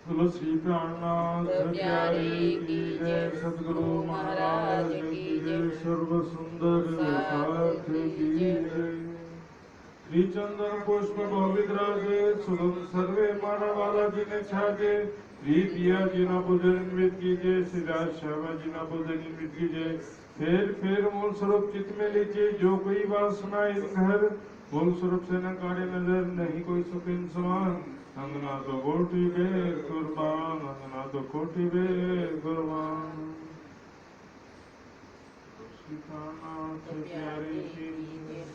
बोलो श्री प्राणनाथ प्यारे की जय, सदगुरु महाराज की जय, सर्व सुंदर साथ की जय। श्री चंदन पुष्प बहुविध राजे, सुगम सर्वे माला वाला जिन्हें छाजे। श्री पिया जी ना पूजन विद कीजिए, श्री राज श्यामा जी ना पूजन विद कीजिए। फेर मूल स्वरूप चित्त में लीजिए, जो कोई वासना इन घर मूल स्वरूप से न काढ़े नजर, नहीं कोई सुख इन समान। अंगना तो कोटि बेर कुर्बान, अंगना तो कोटि बेर कुर्बान। श्री प्राणनाथ प्यारे की जय।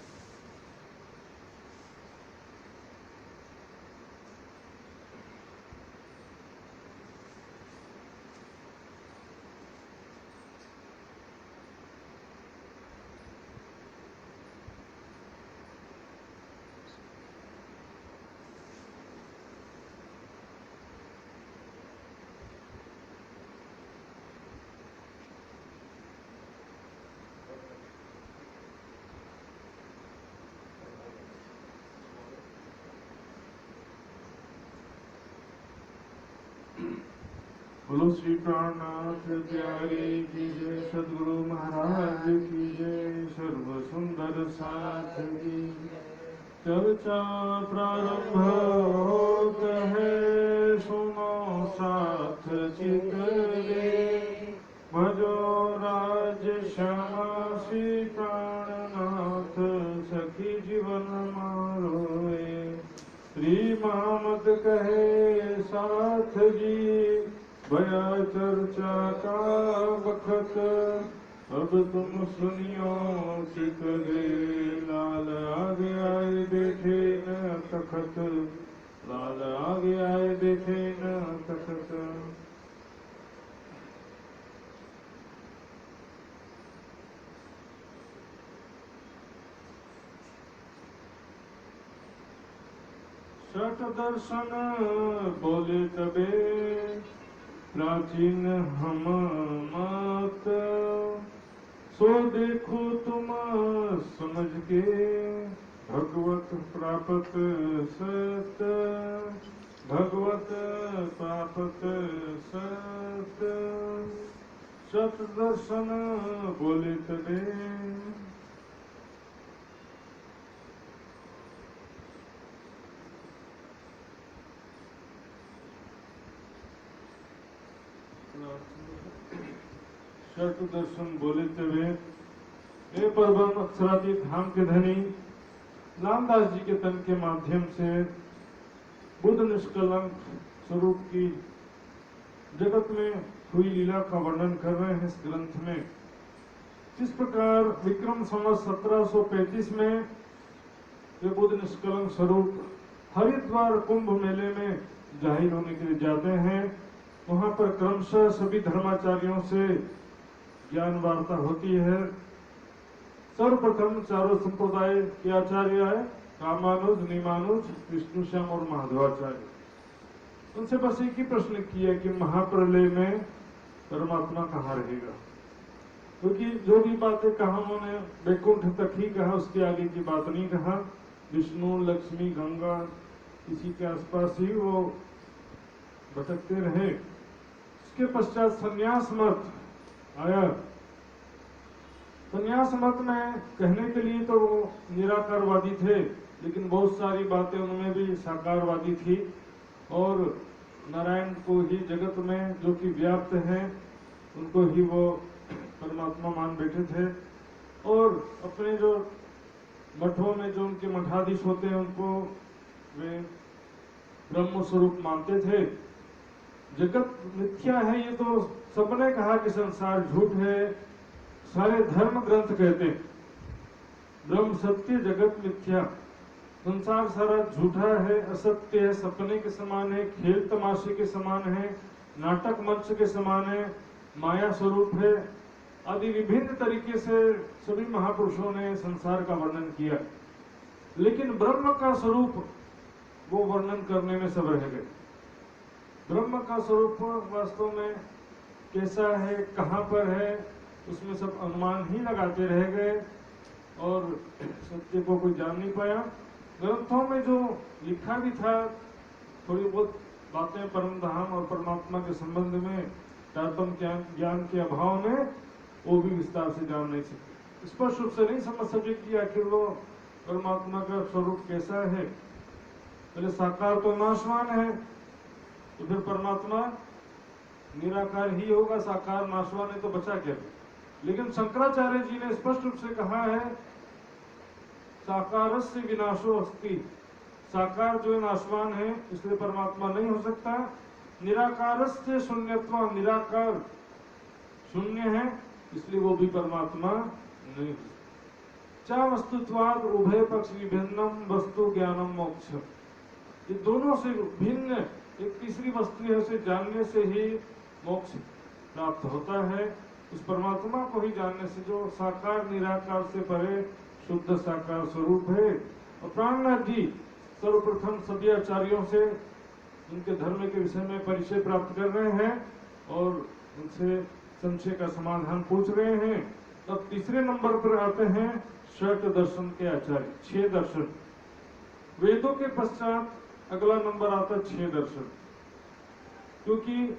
बोलो श्री प्राणनाथ प्यारे की जय, सदगुरु महाराज की जय, सर्व सुंदर साथ की चर्चा प्रारंभ होत है, सुनो साथ चित दे। भजो राज श्यामा श्री प्राणनाथ, सखी जीवन मारोए। श्री महामत कहे साथ जी, भया चर्चा का बखत। अब तुम सुनियो सिख गए, लाल आगे आए बैठे न तखत। लाल आगे आए बैठे न तखत। सठ दर्शन बोले तबे, प्राचीन हम मत। सो देखो तुम समझ के, भगवत प्रापत सत। भगवत प्रापत सत। सत दर्शन बोले तबे। शर्त दर्शन बोले हुए, हे परब्रह्म अक्षरातीत धाम के धनी, रामदास जी के तन के माध्यम से बुद्ध निष्कलंक स्वरूप की जगत में हुई लीला का वर्णन कर रहे हैं इस ग्रंथ में। किस प्रकार विक्रम संवत 1735 में वे बुद्ध निष्कलंक स्वरूप हरिद्वार कुंभ मेले में जाहिर होने के लिए जाते हैं। वहां पर क्रमशः सभी धर्माचार्यों से ज्ञान वार्ता होती है। सर्वप्रथम चारों संप्रदाय के आचार्य आए, रामानुज, निमानुज, विष्णुश्याम और माधवाचार्य। उनसे बस एक ही प्रश्न किया कि महाप्रलय में परमात्मा कहाँ रहेगा, क्योंकि जो भी बातें कहा उन्होंने वैकुंठ तक ही कहा, उसके आगे की बात नहीं कहा। विष्णु, लक्ष्मी, गंगा इसी के आसपास ही वो भटकते रहे। इसके पश्चात संन्यास मत आया। संन्यास मत में कहने के लिए तो वो निराकारवादी थे, लेकिन बहुत सारी बातें उनमें भी साकारवादी थी और नारायण को ही जगत में जो कि व्याप्त हैं उनको ही वो परमात्मा मान बैठे थे। और अपने जो मठों में जो उनके मठाधीश होते हैं उनको वे ब्रह्म स्वरूप मानते थे। जगत मिथ्या है ये तो सबने कहा कि संसार झूठ है, सारे धर्म ग्रंथ कहते हैं ब्रह्म सत्य जगत मिथ्या। संसार सारा झूठा है, असत्य है, सपने के समान है, खेल तमाशे के समान है, नाटक मंच के समान है, माया स्वरूप है आदि विभिन्न तरीके से सभी महापुरुषों ने संसार का वर्णन किया। लेकिन ब्रह्म का स्वरूप वो वर्णन करने में सब रह गए। ब्रह्म का स्वरूप वास्तव में कैसा है, कहाँ पर है, उसमें सब अनुमान ही लगाते रह गए और सत्य को कोई जान नहीं पाया। ग्रंथों में जो लिखा भी था थोड़ी बहुत बातें परम धाम और परमात्मा के संबंध में तारतम ज्ञान के अभाव में वो भी विस्तार से जान नहीं सकते, स्पष्ट रूप से नहीं समझ सके कि आखिर वो परमात्मा का स्वरूप कैसा है। पहले साकार तो नाशवान है, तो फिर परमात्मा निराकार ही होगा, साकार नाशवान है तो बचा क्या। लेकिन शंकराचार्य जी ने स्पष्ट रूप से कहा है साकारस्य विनाशो अस्ति, साकार जो नाशवान है इसलिए परमात्मा नहीं हो सकता। निराकारस्य शून्यत्व, निराकार शून्य है इसलिए वो भी परमात्मा नहीं हो सकता। चा वस्तुत्वाद उभय पक्ष विभिन्नम वस्तु ज्ञानम मोक्ष, ये दोनों से भिन्न एक तीसरी वस्तु है, उसे जानने से ही मोक्ष प्राप्त होता है। उस परमात्मा को ही जानने से जो साकार निराकार से परे शुद्ध साकार स्वरूप है। और प्राणनाथ जी सर्वप्रथम सभी आचार्यों से उनके धर्म के विषय में परिचय प्राप्त कर रहे हैं और उनसे संशय का समाधान पूछ रहे हैं। तब तीसरे नंबर पर आते हैं षट दर्शन के आचार्य, 6 दर्शन। वेदों के पश्चात अगला नंबर आता 6 दर्शन, क्योंकि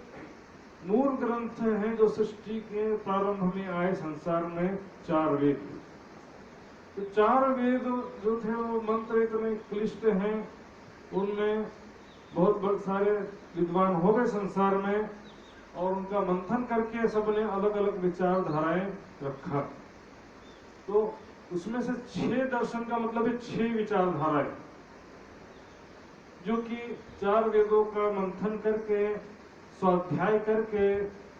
मूल ग्रंथ है जो सृष्टि के प्रारंभ में आए संसार में 4 वेद। तो 4 वेद जो थे वो मंत्र इतने क्लिष्ट हैं, उनमें बहुत सारे विद्वान हो गए संसार में और उनका मंथन करके सबने अलग अलग विचारधाराएं रखा। तो उसमें से 6 दर्शन का मतलब है 6 विचारधाराएं, जो कि 4 वेदों का मंथन करके स्वाध्याय करके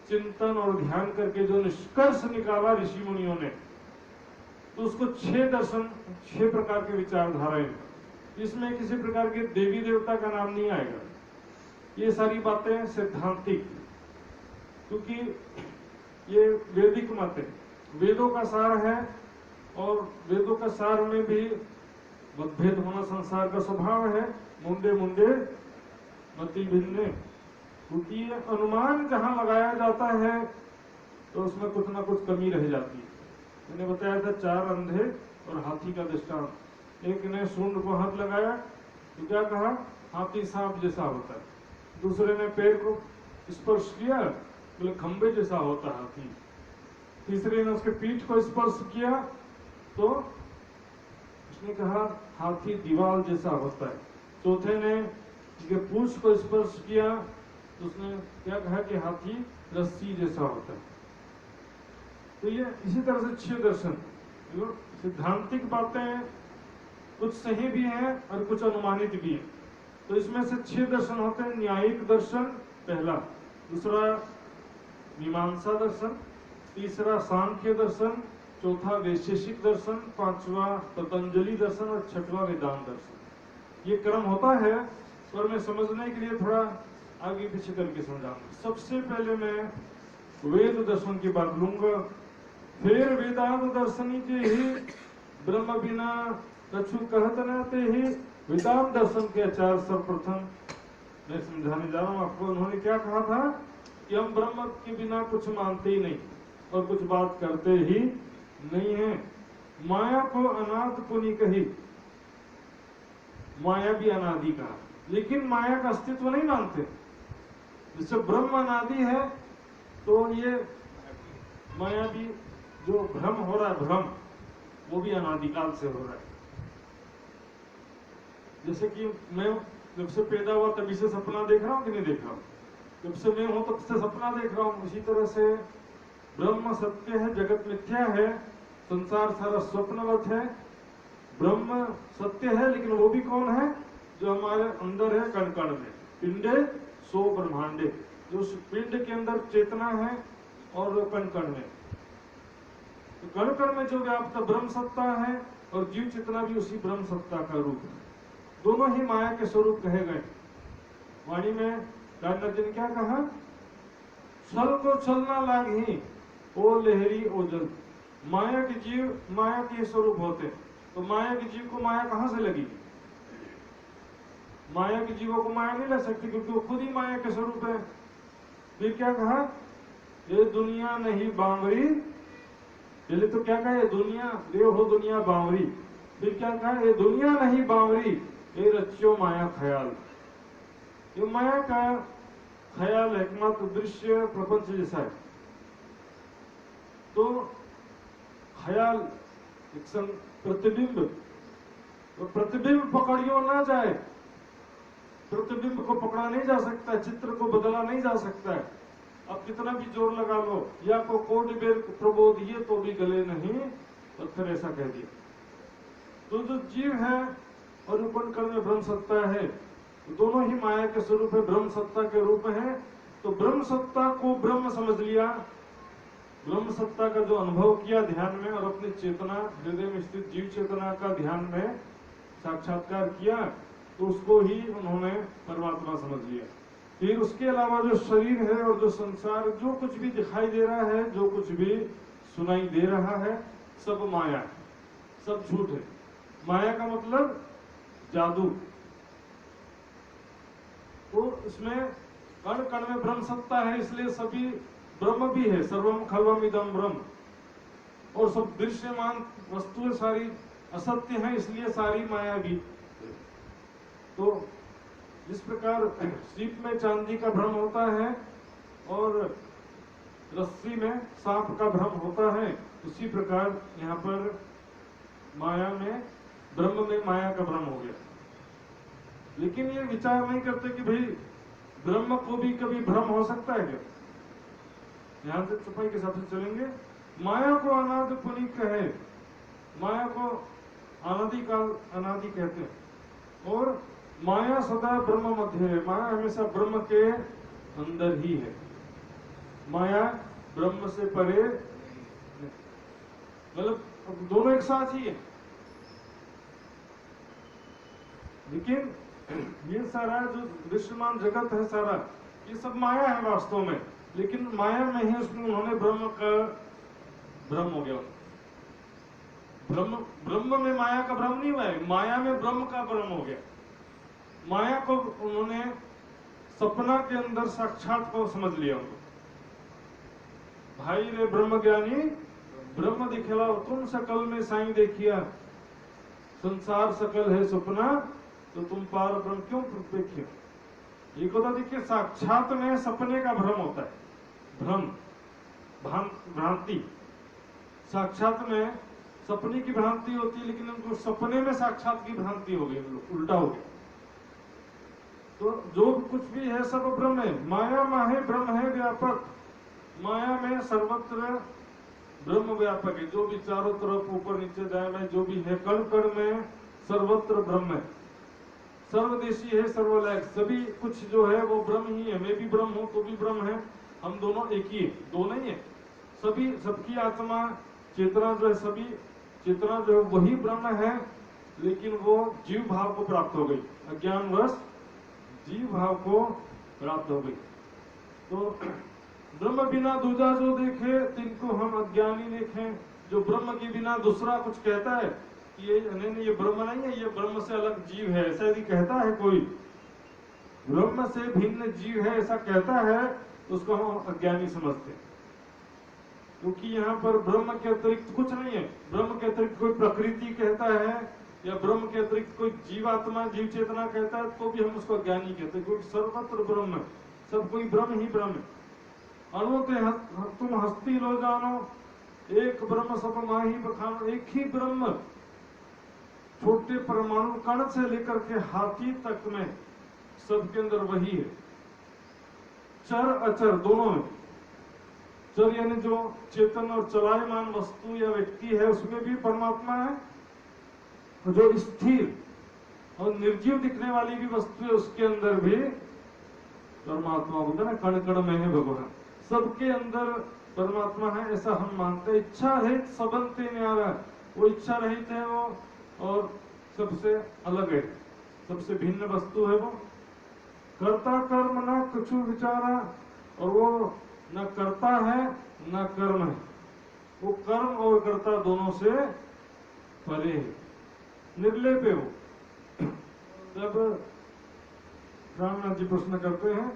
चिंतन और ध्यान करके जो निष्कर्ष निकाला ऋषि मुनियों ने, तो उसको 6 दर्शन, 6 प्रकार के विचारधाराएं। इसमें किसी प्रकार के देवी देवता का नाम नहीं आएगा, ये सारी बातें सिद्धांतिक, क्योंकि ये वैदिक मत है, वेदों का सार है और वेदों का सार में भी मतभेद होना संसार का स्वभाव है। मुंडे मुंडे मति भिन्ने, क्योंकि अनुमान जहां लगाया जाता है तो उसमें कुछ ना कुछ कमी रह जाती है। मैंने बताया था 4 अंधे और हाथी का दृष्टांत। एक ने सूंड को हाथ लगाया तो क्या कहा, हाथी सांप जैसा होता है। दूसरे ने पैर को स्पर्श किया, बोले खंबे जैसा होता है हाथी। तीसरे ने उसके पीठ को स्पर्श किया तो उसने कहा हाथी दीवार जैसा होता है। चौथे ने उसके पूंछ को स्पर्श किया तो उसने क्या कहा कि हाथी रस्सी जैसा होता है। तो ये इसी तरह से 6 दर्शन, सिद्धांतिक बातें कुछ सही भी हैं और कुछ अनुमानित भी हैं। तो इसमें से 6 दर्शन होते हैं। न्यायिक दर्शन पहला, दूसरा मीमांसा दर्शन, तीसरा सांख्य दर्शन, चौथा वैशेषिक दर्शन, 5वां पतंजलि दर्शन और 6वां वेदांत दर्शन। ये क्रम होता है, पर मैं समझने के लिए थोड़ा आगे पीछे करके समझाऊंगा। सबसे पहले मैं वेद दर्शन की बात लूंगा, फिर वेदांत दर्शनी के ही ब्रह्म बिना कछु कहत रहते ही वेदांत दर्शन के आचार्य सर्वप्रथम मैं समझाने जा रहा हूँ आपको। उन्होंने क्या कहा था कि हम ब्रह्म के बिना कुछ मानते ही नहीं और कुछ बात करते ही नहीं है। माया को अनादि पुनि कही, माया भी अनादि कहा, लेकिन माया का अस्तित्व नहीं मानते। जिससे ब्रह्म अनादि है तो ये माया भी जो भ्रम हो रहा है, भ्रम वो भी अनादिकाल से हो रहा है। जैसे कि मैं जब से पैदा हुआ तभी से सपना देख रहा हूँ कि नहीं देख रहा हूँ, जब से मैं हूं तब से सपना देख रहा हूँ। इसी तरह से ब्रह्म सत्य है, जगत मिथ्या है, संसार सारा स्वप्नवत है। ब्रह्म सत्य है, लेकिन वो भी कौन है, जो हमारे अंदर है, कण कण में। पिंडे सो ब्रह्मांडे, जो पिंड के अंदर चेतना है और कण कण में, तो कण कण में जो व्याप्त ब्रह्म सत्ता है और जीव चेतना भी उसी ब्रह्म सत्ता का रूप है। दोनों ही माया के स्वरूप कहे गए। वाणी में राजनाथ जी ने क्या कहा, छल को छलना लागी ओ लहरी ओ जल। माया के जीव माया के स्वरूप होते, तो माया के जीव को माया कहां से लगी? माया के जीवों को माया नहीं लग सकती, क्योंकि वो खुद ही माया के स्वरूप है। फिर क्या कहा, ये दुनिया नहीं बावरी। पहले तो क्या कहा, ये दुनिया देव हो दुनिया बावरी। फिर क्या कहा, ये दुनिया नहीं बावरी, ये रचियो माया ख्याल। ये माया का ख्याल एकमात्र दृश्य प्रपंच जैसा है। तो ख्याल एक प्रतिबिंब, तो प्रतिबिंब पकड़ियो ना जाए, प्रतिबिंब को पकड़ा नहीं जा सकता, चित्र को बदला नहीं जा सकता है। अब कितना भी जोर लगा लो या को कोटि बेर प्रबोधिए तो भी गले नहीं, पत्थर ऐसा कह दिया। तो जो जीव है और उपन कर्ण में ब्रह्म सत्ता है, दोनों ही माया के स्वरूप है, ब्रह्म सत्ता के रूप है। तो ब्रह्म सत्ता को ब्रह्म समझ लिया, ब्रह्म सत्ता का जो अनुभव किया ध्यान में, और अपनी चेतना हृदय में स्थित जीव चेतना का ध्यान में साक्षात्कार किया, तो उसको ही उन्होंने परमात्मा समझ लिया। फिर उसके अलावा जो शरीर है और जो संसार, जो कुछ भी दिखाई दे रहा है, जो कुछ भी सुनाई दे रहा है, सब माया है, सब झूठ है। माया का मतलब जादू। तो इसमें कण कण में ब्रह्म सत्ता है, इसलिए सभी ब्रह्म भी है, सर्वम खल्वम इदम ब्रह्म। और सब दृश्यमान वस्तुएं सारी असत्य हैं, इसलिए सारी माया भी। तो जिस प्रकार सीप में चांदी का भ्रम होता है और रस्सी में सांप का भ्रम होता है, उसी प्रकार यहाँ पर माया में, ब्रह्म में माया का भ्रम हो गया। लेकिन ये विचार नहीं करते कि भाई ब्रह्म को भी कभी भ्रम हो सकता है क्या। ध्यान से चुपाई के हिसाब से चलेंगे। माया को अनादि पुनि कहे, माया को अनादि काल अनादि कहते हैं। और माया सदा ब्रह्म मध्य है, माया हमेशा ब्रह्म के अंदर ही है, माया ब्रह्म से परे, मतलब दोनों एक साथ ही है। लेकिन ये सारा जो दृश्यमान जगत है सारा, ये सब माया है वास्तव में, लेकिन माया में ही उसमें उन्होंने ब्रह्म का भ्रम हो गया। ब्रह्म में माया का भ्रम नहीं हुआ है, माया में ब्रह्म का भ्रम हो गया। माया को उन्होंने सपना के अंदर साक्षात को समझ लिया। उनको भाई रे ब्रह्म ज्ञानी ब्रह्म दिखला, तुम सकल में साईं देखिया, संसार सकल है सपना, तो तुम पार ब्रह्म क्यों देखिए। ये को देखिए, साक्षात में सपने का भ्रम होता है, भ्रम भ्रांति। साक्षात में सपने की भ्रांति होती है, लेकिन उनको सपने में साक्षात की भ्रांति हो गई, उल्टा हो गया। तो जो कुछ भी है सब ब्रह्म है, माया माहे ब्रह्म है व्यापक, माया में सर्वत्र ब्रह्म व्यापक है। जो भी चारों तरफ ऊपर नीचे दाएं बाएं जो भी है, कण कण में सर्वत्र ब्रह्म है, सर्वदेशी है, सर्वलायक, सभी कुछ जो है वो ब्रह्म ही है। मैं भी ब्रह्म हूँ तो भी ब्रह्म है, हम दोनों एक ही है, दो नहीं है। सभी सबकी आत्मा चेतना जो है, सभी चेतना जो है वही ब्रह्म है, लेकिन वो जीव भाव को प्राप्त हो गई, अज्ञानवश जीव भाव को प्राप्त हो गई। तो ब्रह्म बिना दूजा जो देखे तिनको हम अज्ञानी देखें। जो ब्रह्म के बिना दूसरा कुछ कहता है कि ये नहीं, ये ब्रह्म नहीं है, ये ब्रह्म से अलग जीव है, ऐसा यदि कहता है कोई, ब्रह्म से भिन्न जीव है ऐसा कहता है, तो उसको हम अज्ञानी समझते हैं। क्योंकि यहाँ पर ब्रह्म के अतिरिक्त कुछ नहीं है। ब्रह्म के अतिरिक्त कोई प्रकृति कहता है या ब्रह्म के अतिरिक्त कोई जीवात्मा जीव चेतना कहता है, तो भी हम उसको अज्ञानी कहते हैं, क्योंकि सर्वत्र ब्रह्म है, सब कोई ब्रह्म ही ब्रह्म है। अणुते तुम हस्ती लो जानो, एक ब्रह्म सब माही बखानो। एक ही ब्रह्म छोटे परमाणु कण से लेकर के हाथी तक में सबके अंदर वही है। चर अचर दोनों में, चर यानी जो चेतन और चलायमान वस्तु या व्यक्ति है उसमें भी परमात्मा है, जो स्थिर और निर्जीव दिखने वाली भी वस्तु है उसके अंदर भी परमात्मा होता है ना। कण कण में है भगवान, सबके अंदर परमात्मा है, ऐसा हम मानते हैं। इच्छा रहित सबंते न्यारा, वो इच्छा रहित है वो, और सबसे अलग है, सबसे भिन्न वस्तु है वो। कर्ता कर्म न कुछु विचारा, और वो न करता है न कर्म है, वो कर्म और कर्ता दोनों से परे है, निर्लेप है वो। जब रामनाथ जी प्रश्न करते हैं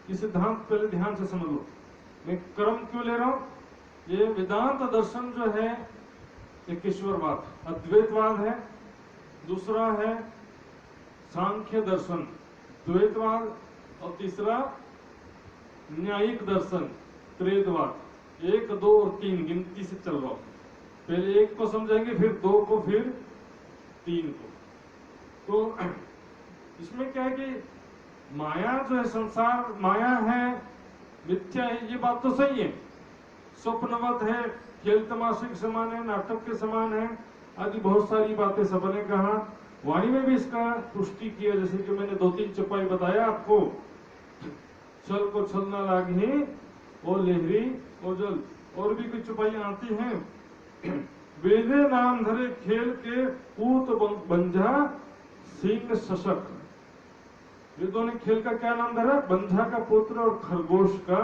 कि सिद्धांत पहले ध्यान से समझ लो, मैं कर्म क्यों ले रहा हूं। ये वेदांत दर्शन जो है एक ईश्वरवाद अद्वैतवाद है, दूसरा है सांख्य दर्शन द्वैतवाद, और तीसरा न्यायिक दर्शन, त्रेदवाद, 1, 2 और 3 गिनती से चल रहा हूं। पहले 1 को समझेंगे, फिर 2 को, फिर 3 को। तो इसमें क्या है कि माया जो है, संसार माया है, मिथ्या है, ये बात तो सही है। स्वप्नवत है, खेल तमाशे के समान है, नाटक के समान है, आदि बहुत सारी बातें सबने कहा। वाणी में भी इसका पुष्टि किया, जैसे कि मैंने 2-3 चौपाई बताया आपको। छल को छल न लागे वो लेहरी वो जल, और भी कुछ चौपाइयां आती हैं। वेदे नाम धरे खेल के पूत बंझा सिंह शशक। वेदों ने खेल का क्या नाम धरा? बंझा का पुत्र और खरगोश का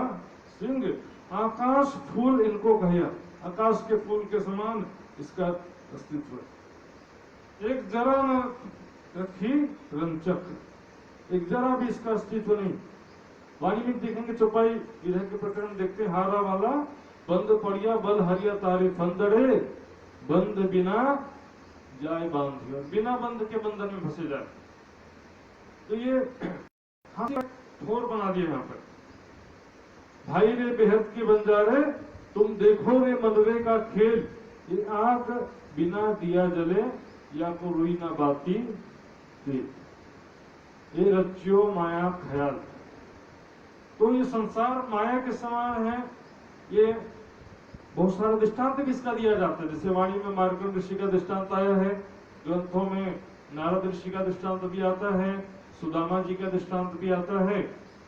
सिंह। आकाश फूल इनको कहिया, आकाश के फूल के समान इसका अस्तित्व है। एक जरा न रखी रंचक, एक जरा भी इसका अस्तित्व नहीं। वाणी में देखेंगे चौपाई, इधर के प्रकरण देखते, हारा वाला बंद पड़िया बल हरिया तारे फंदड़े, बंद बिना जाए बांधिया, बिना बंद के बंधन में फंसे जाए। तो ये ठोर बना दिया यहाँ पर। भाई रे बेहद के बंजारे, तुम देखो रे मनरे का खेल, ये आग बिना दिया जले या को रुई ना बाती दे, ये रच्यो माया ख्याल। तो ये संसार माया के समान है। ये बहुत सारे दृष्टांत भी इसका दिया जाता है, जैसे वाणी में मार्कंड ऋषि का दृष्टांत आया है, ग्रंथों में नारद ऋषि का दृष्टांत भी आता है, सुदामा जी का दृष्टांत भी आता है।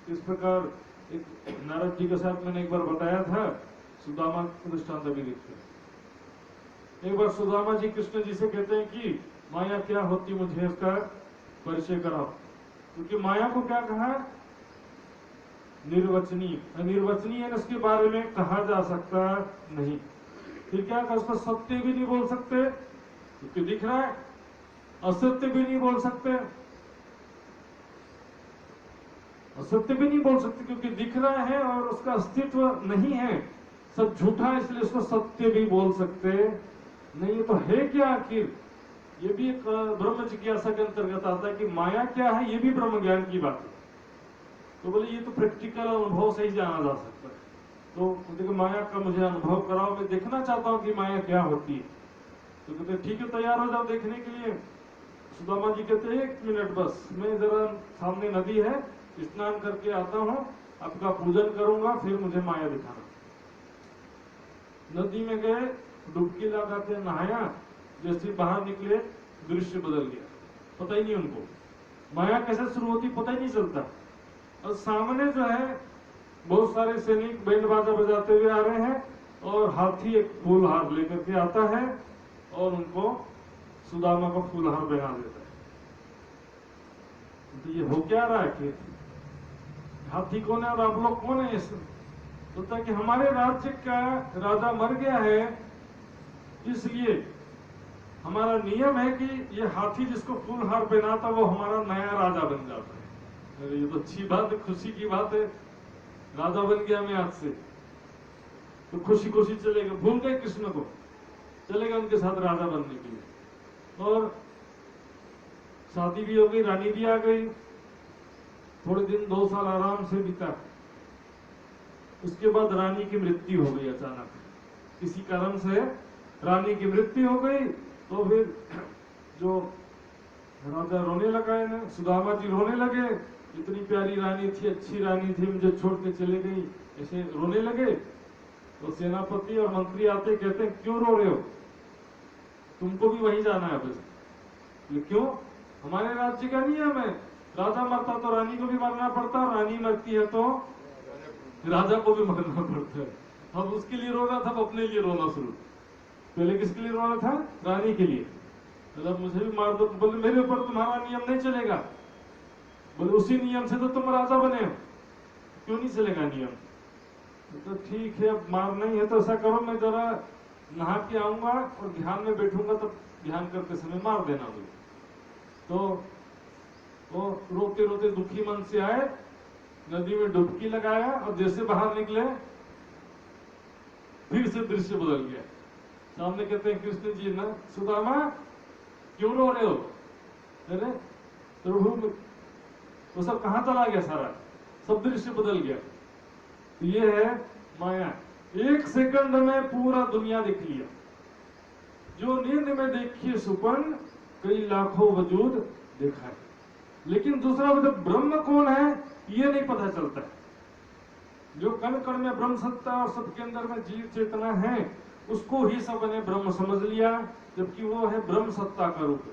इस प्रकार एक नारद जी के साथ मैंने एक बार बताया था, सुदामा का दृष्टांत भी देखते हैं। एक बार सुदामा जी कृष्ण जी से कहते हैं कि माया क्या होती, मुझे इसका परिचय कराओ। क्योंकि माया को क्या कहा? निर्वचनीय। निर्वचनीय है, इसके बारे में कहा जा सकता नहीं। फिर क्या कहा? उसका सत्य भी नहीं बोल सकते क्योंकि दिख रहा है, असत्य भी नहीं बोल सकते, असत्य भी नहीं बोल सकते क्योंकि दिख रहा है और उसका अस्तित्व नहीं है, सब झूठा है, इसलिए उसको सत्य भी बोल सकते नहीं। तो है क्या आखिर? ये भी एक ब्रह्म जिज्ञासा के अंतर्गत आता है कि माया क्या है, ये भी ब्रह्म ज्ञान की बात है। तो बोले ये तो प्रैक्टिकल अनुभव से ही जाना जा सकता है। तो देखो माया का मुझे अनुभव कराओ, मैं देखना चाहता हूँ कि माया क्या होती है। तो कहते ठीक है, तैयार हो जाओ देखने के लिए। सुदामा जी कहते 1 मिनट बस, मैं जरा सामने नदी है, स्नान करके आता हूँ, आपका पूजन करूंगा, फिर मुझे माया दिखाना। नदी में गए, डुबकी लगा के नहाया, जैसे बाहर निकले दृश्य बदल गया, पता ही नहीं उनको माया कैसे शुरू होती, पता ही नहीं चलता। और सामने जो है बहुत सारे सैनिक बैंड बाजा बजाते हुए आ रहे हैं और हाथी एक फूलहार लेकर के आता है और उनको सुदामा को फूलहार पहना देता है। तो ये हो क्या रहा है कि हाथी कौन है और आप लोग कौन है? बोलता है कि हमारे राज्य का राजा मर गया है, इसलिए हमारा नियम है कि ये हाथी जिसको फूलहार पहनाता वो हमारा नया राजा बन जाता है। अरे ये तो अच्छी बात है, खुशी की बात है, राजा बन गया मैं आज से, तो खुशी खुशी चलेगा। भूल गए कृष्ण को, चलेगा उनके साथ राजा बनने के लिए। और शादी भी हो गई, रानी भी आ गई, थोड़े दिन 2 साल आराम से बीता। उसके बाद रानी की मृत्यु हो गई अचानक, किसी कारण से रानी की मृत्यु हो गई। तो फिर जो राजा रोने लगा है, सुदामा जी रोने लगे, इतनी प्यारी रानी थी, अच्छी रानी थी, मुझे छोड़ के चले गई, ऐसे रोने लगे। तो सेनापति और मंत्री आते, कहते हैं क्यों रो रहे हो, तुमको भी वहीं जाना है। बस क्यों? हमारे राज्य का नियम है, राजा मरता तो रानी को भी मरना पड़ता, रानी मरती है तो राजा को भी मरना पड़ता है। अब उसके लिए रो रहा था, अब अपने लिए रोना शुरू। पहले किसके लिए रोना था? रानी के लिए। मतलब मुझे भी मार दो, बोले मेरे ऊपर तुम्हारा नियम नहीं चलेगा। बोले उसी नियम से तो तुम राजा बने हो, क्यों नहीं चलेगा नियम? तो ठीक है, अब मार नहीं है तो ऐसा करो, मैं जरा नहा के आऊंगा और ध्यान में बैठूंगा, तब ध्यान करते समय मार देना मुझे। तो वो रोते रोते दुखी मन से आए, नदी में डुबकी लगाया और जैसे बाहर निकले फिर से दृश्य बदल गया। सामने कहते हैं कृष्ण जी ना, सुदामा क्यों रो रहे हो? अरे प्रभु, वो सब कहाँ चला गया सारा? सब दृश्य बदल गया। तो ये है माया। 1 सेकंड में पूरा दुनिया देख लिया। जो नींद में देखिए सुपन, कई लाखों वजूद देखा है। लेकिन दूसरा मतलब ब्रह्म कौन है ये नहीं पता चलता है। जो कण कण में ब्रह्म सत्ता और सबके अंदर में जीव चेतना है, उसको ही सबने ब्रह्म समझ लिया, जबकि वो है ब्रह्म सत्ता का रूप।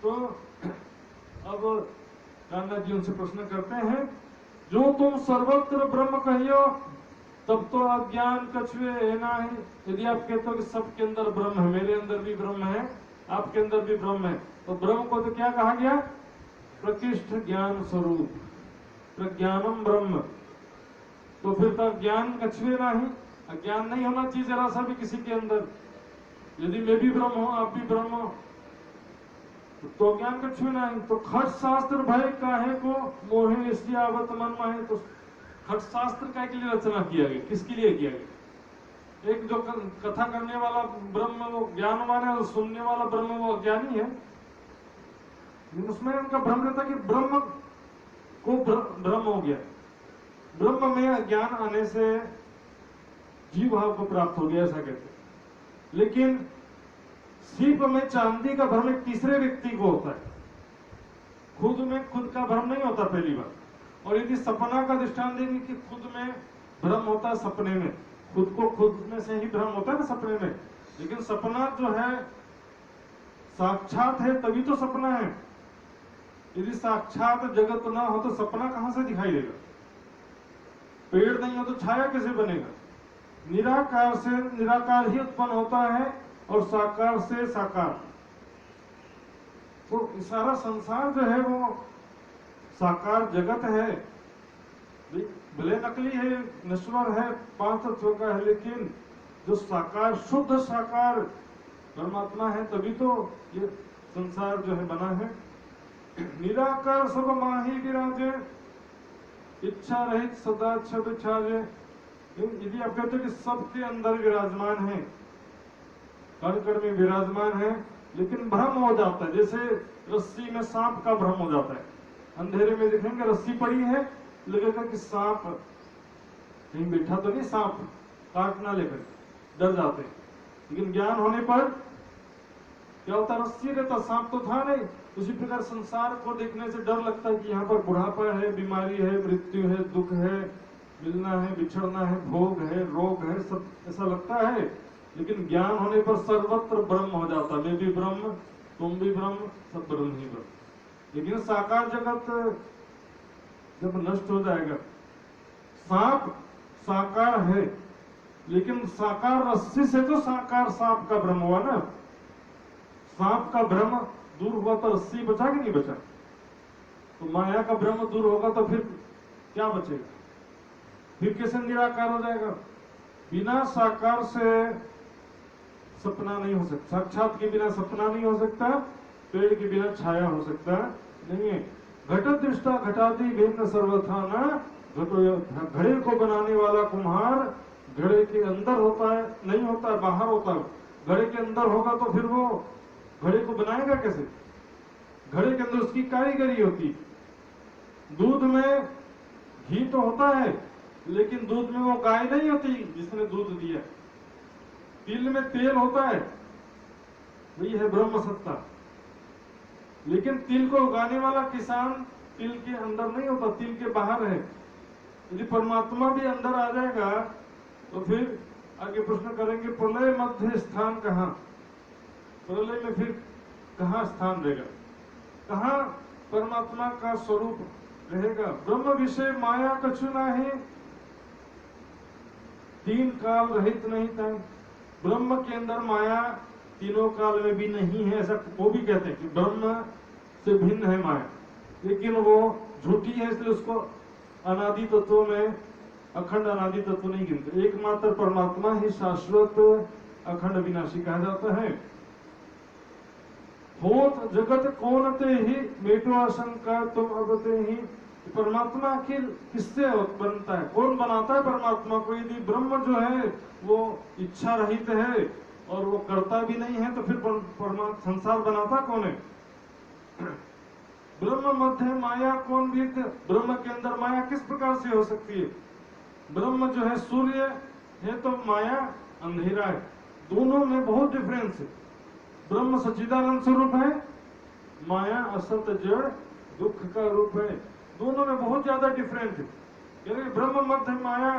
तो अब कान्हा जी उनसे प्रश्न करते हैं, जो तुम सर्वत्र ब्रह्म कहियो, तब तो अज्ञान कछुए है ना ही। यदि आप कहते हो कि सबके अंदर ब्रह्म है, मेरे अंदर भी ब्रह्म है, आपके अंदर भी ब्रह्म है, तो ब्रह्म को तो क्या कहा गया? प्रकृष्ट ज्ञान स्वरूप, प्रज्ञानम ब्रह्म। तो फिर तो ज्ञान कछुए ना ही, अज्ञान नहीं होना चाहिए जरा सा भी किसी के अंदर। यदि मैं भी ब्रह्म हूं, आप भी ब्रह्म हो, तो ज्ञान कछुए ना ही। तो खट शास्त्र भय काहे को मोहे इसलिए आवत मन माहे। तो खट शास्त्र का के लिए रचना किया गया, किसके लिए किया गया? एक जो कथा करने वाला ब्रह्म वो ज्ञानवान है, और सुनने वाला ब्रह्म वो अज्ञानी है। उसमें उनका भ्रम रहता कि ब्रह्म को भ्रम हो गया, ब्रह्म में अज्ञान आने से जीव भाव को प्राप्त हो गया, ऐसा कहते। लेकिन सीप में चांदी का भ्रम एक तीसरे व्यक्ति को होता है, खुद में खुद का भ्रम नहीं होता पहली बार। और यदि सपना का दृष्टांत देंगे कि खुद में भ्रम होता है सपने में, खुद को खुद में से ही भ्रम होता है ना सपने में। लेकिन सपना जो है साक्षात है तभी तो सपना है। यदि साक्षात जगत ना हो तो सपना कहां से दिखाई देगा? पेड़ नहीं हो तो छाया कैसे बनेगा? निराकार से निराकार ही उत्पन्न होता है और साकार से साकार। तो सारा संसार जो है वो साकार जगत है, भले नकली है, नश्वर है, 5 तत्व का है, लेकिन जो साकार शुद्ध साकार परमात्मा है तभी तो ये संसार जो है बना है। निराकार सब माही विराजे, इच्छा रहित सदा छद छाजे। यदि आप कहते हो कि सबके अंदर विराजमान है, कण कण में विराजमान है, लेकिन भ्रम हो जाता है। जैसे रस्सी में सांप का भ्रम हो जाता है, अंधेरे में देखेंगे रस्सी पड़ी है, लगेगा कि सांप कहीं बैठा तो नहीं, सांप काटना लेकर डर जाते हैं। लेकिन ज्ञान होने पर क्या होता? रस्सी रहता, सांप तो था नहीं। उसी प्रकार संसार को देखने से डर लगता है कि यहाँ पर बुढ़ापा है, बीमारी है, मृत्यु है, दुख है, मिलना है, बिछड़ना है, भोग है, रोग है, सब ऐसा लगता है। लेकिन ज्ञान होने पर सर्वत्र ब्रह्म हो जाता, मैं भी ब्रह्म, तुम भी ब्रह्म, सब ब्रह्म ही ब्रह्म। लेकिन साकार जगत जब नष्ट हो जाएगा, सांप साकार है, लेकिन साकार रस्सी से तो साकार सांप का भ्रम हुआ ना। सांप का भ्रम दूर हुआ तो रस्सी बचा कि नहीं बचा? तो माया का भ्रम दूर होगा तो फिर क्या बचेगा? फिर कैसे निराकार हो जाएगा? बिना साकार से सपना नहीं हो सकता, साक्षात के बिना सपना नहीं हो सकता, पेड़ के बिना छाया हो सकता नहीं है। घट दृष्टा घटादि भिन्न सर्वथा न घटो। घड़े को बनाने वाला कुम्हार घड़े के अंदर होता है, नहीं होता है, बाहर होता है। घड़े के अंदर होगा तो फिर वो घड़े को बनाएगा कैसे? घड़े के अंदर उसकी कारीगरी होती। दूध में घी तो होता है, लेकिन दूध में वो गाय नहीं होती जिसने दूध दिया। तिल में तेल होता है, वही है ब्रह्म सत्ता। लेकिन तिल को उगाने वाला किसान तिल के अंदर नहीं होता, तिल के बाहर है। यदि परमात्मा भी अंदर आ जाएगा तो फिर आगे प्रश्न करेंगे, प्रलय मध्य स्थान कहाँ? प्रलय में फिर कहाँ स्थान रहेगा? कहाँ परमात्मा का स्वरूप रहेगा? ब्रह्म विषय माया कछु नहीं, 3 काल रहित नहीं था। ब्रह्म के अंदर माया तीनों काल में भी नहीं है, ऐसा वो भी कहते हैं कि ब्रह्म से भिन्न है माया, लेकिन वो झूठी है, इसलिए उसको अनादि तत्वों में अखंड अनादि तत्व नहीं गिनते। एकमात्र परमात्मा ही शाश्वत अखंड विनाशी कहा जाता है। होत जगत कौन ते ही मेटो आशंका तुम अबते ही। परमात्मा आखिर किससे बनता है? कौन बनाता है परमात्मा को? यदि ब्रह्म जो है वो इच्छा रहित है और वो करता भी नहीं है, तो फिर परमात्मा संसार बनाता कौन है? ब्रह्म मध्य माया कौन विद, ब्रह्म के अंदर माया किस प्रकार से हो सकती है? ब्रह्म जो है सूर्य है तो माया अंधेरा है, दोनों में बहुत डिफरेंस है। ब्रह्म सच्चिदानंद स्वरूप है, माया असत जड़ दुख का रूप है, दोनों में बहुत ज्यादा डिफरेंट है। यानी ब्रह्म मध्य माया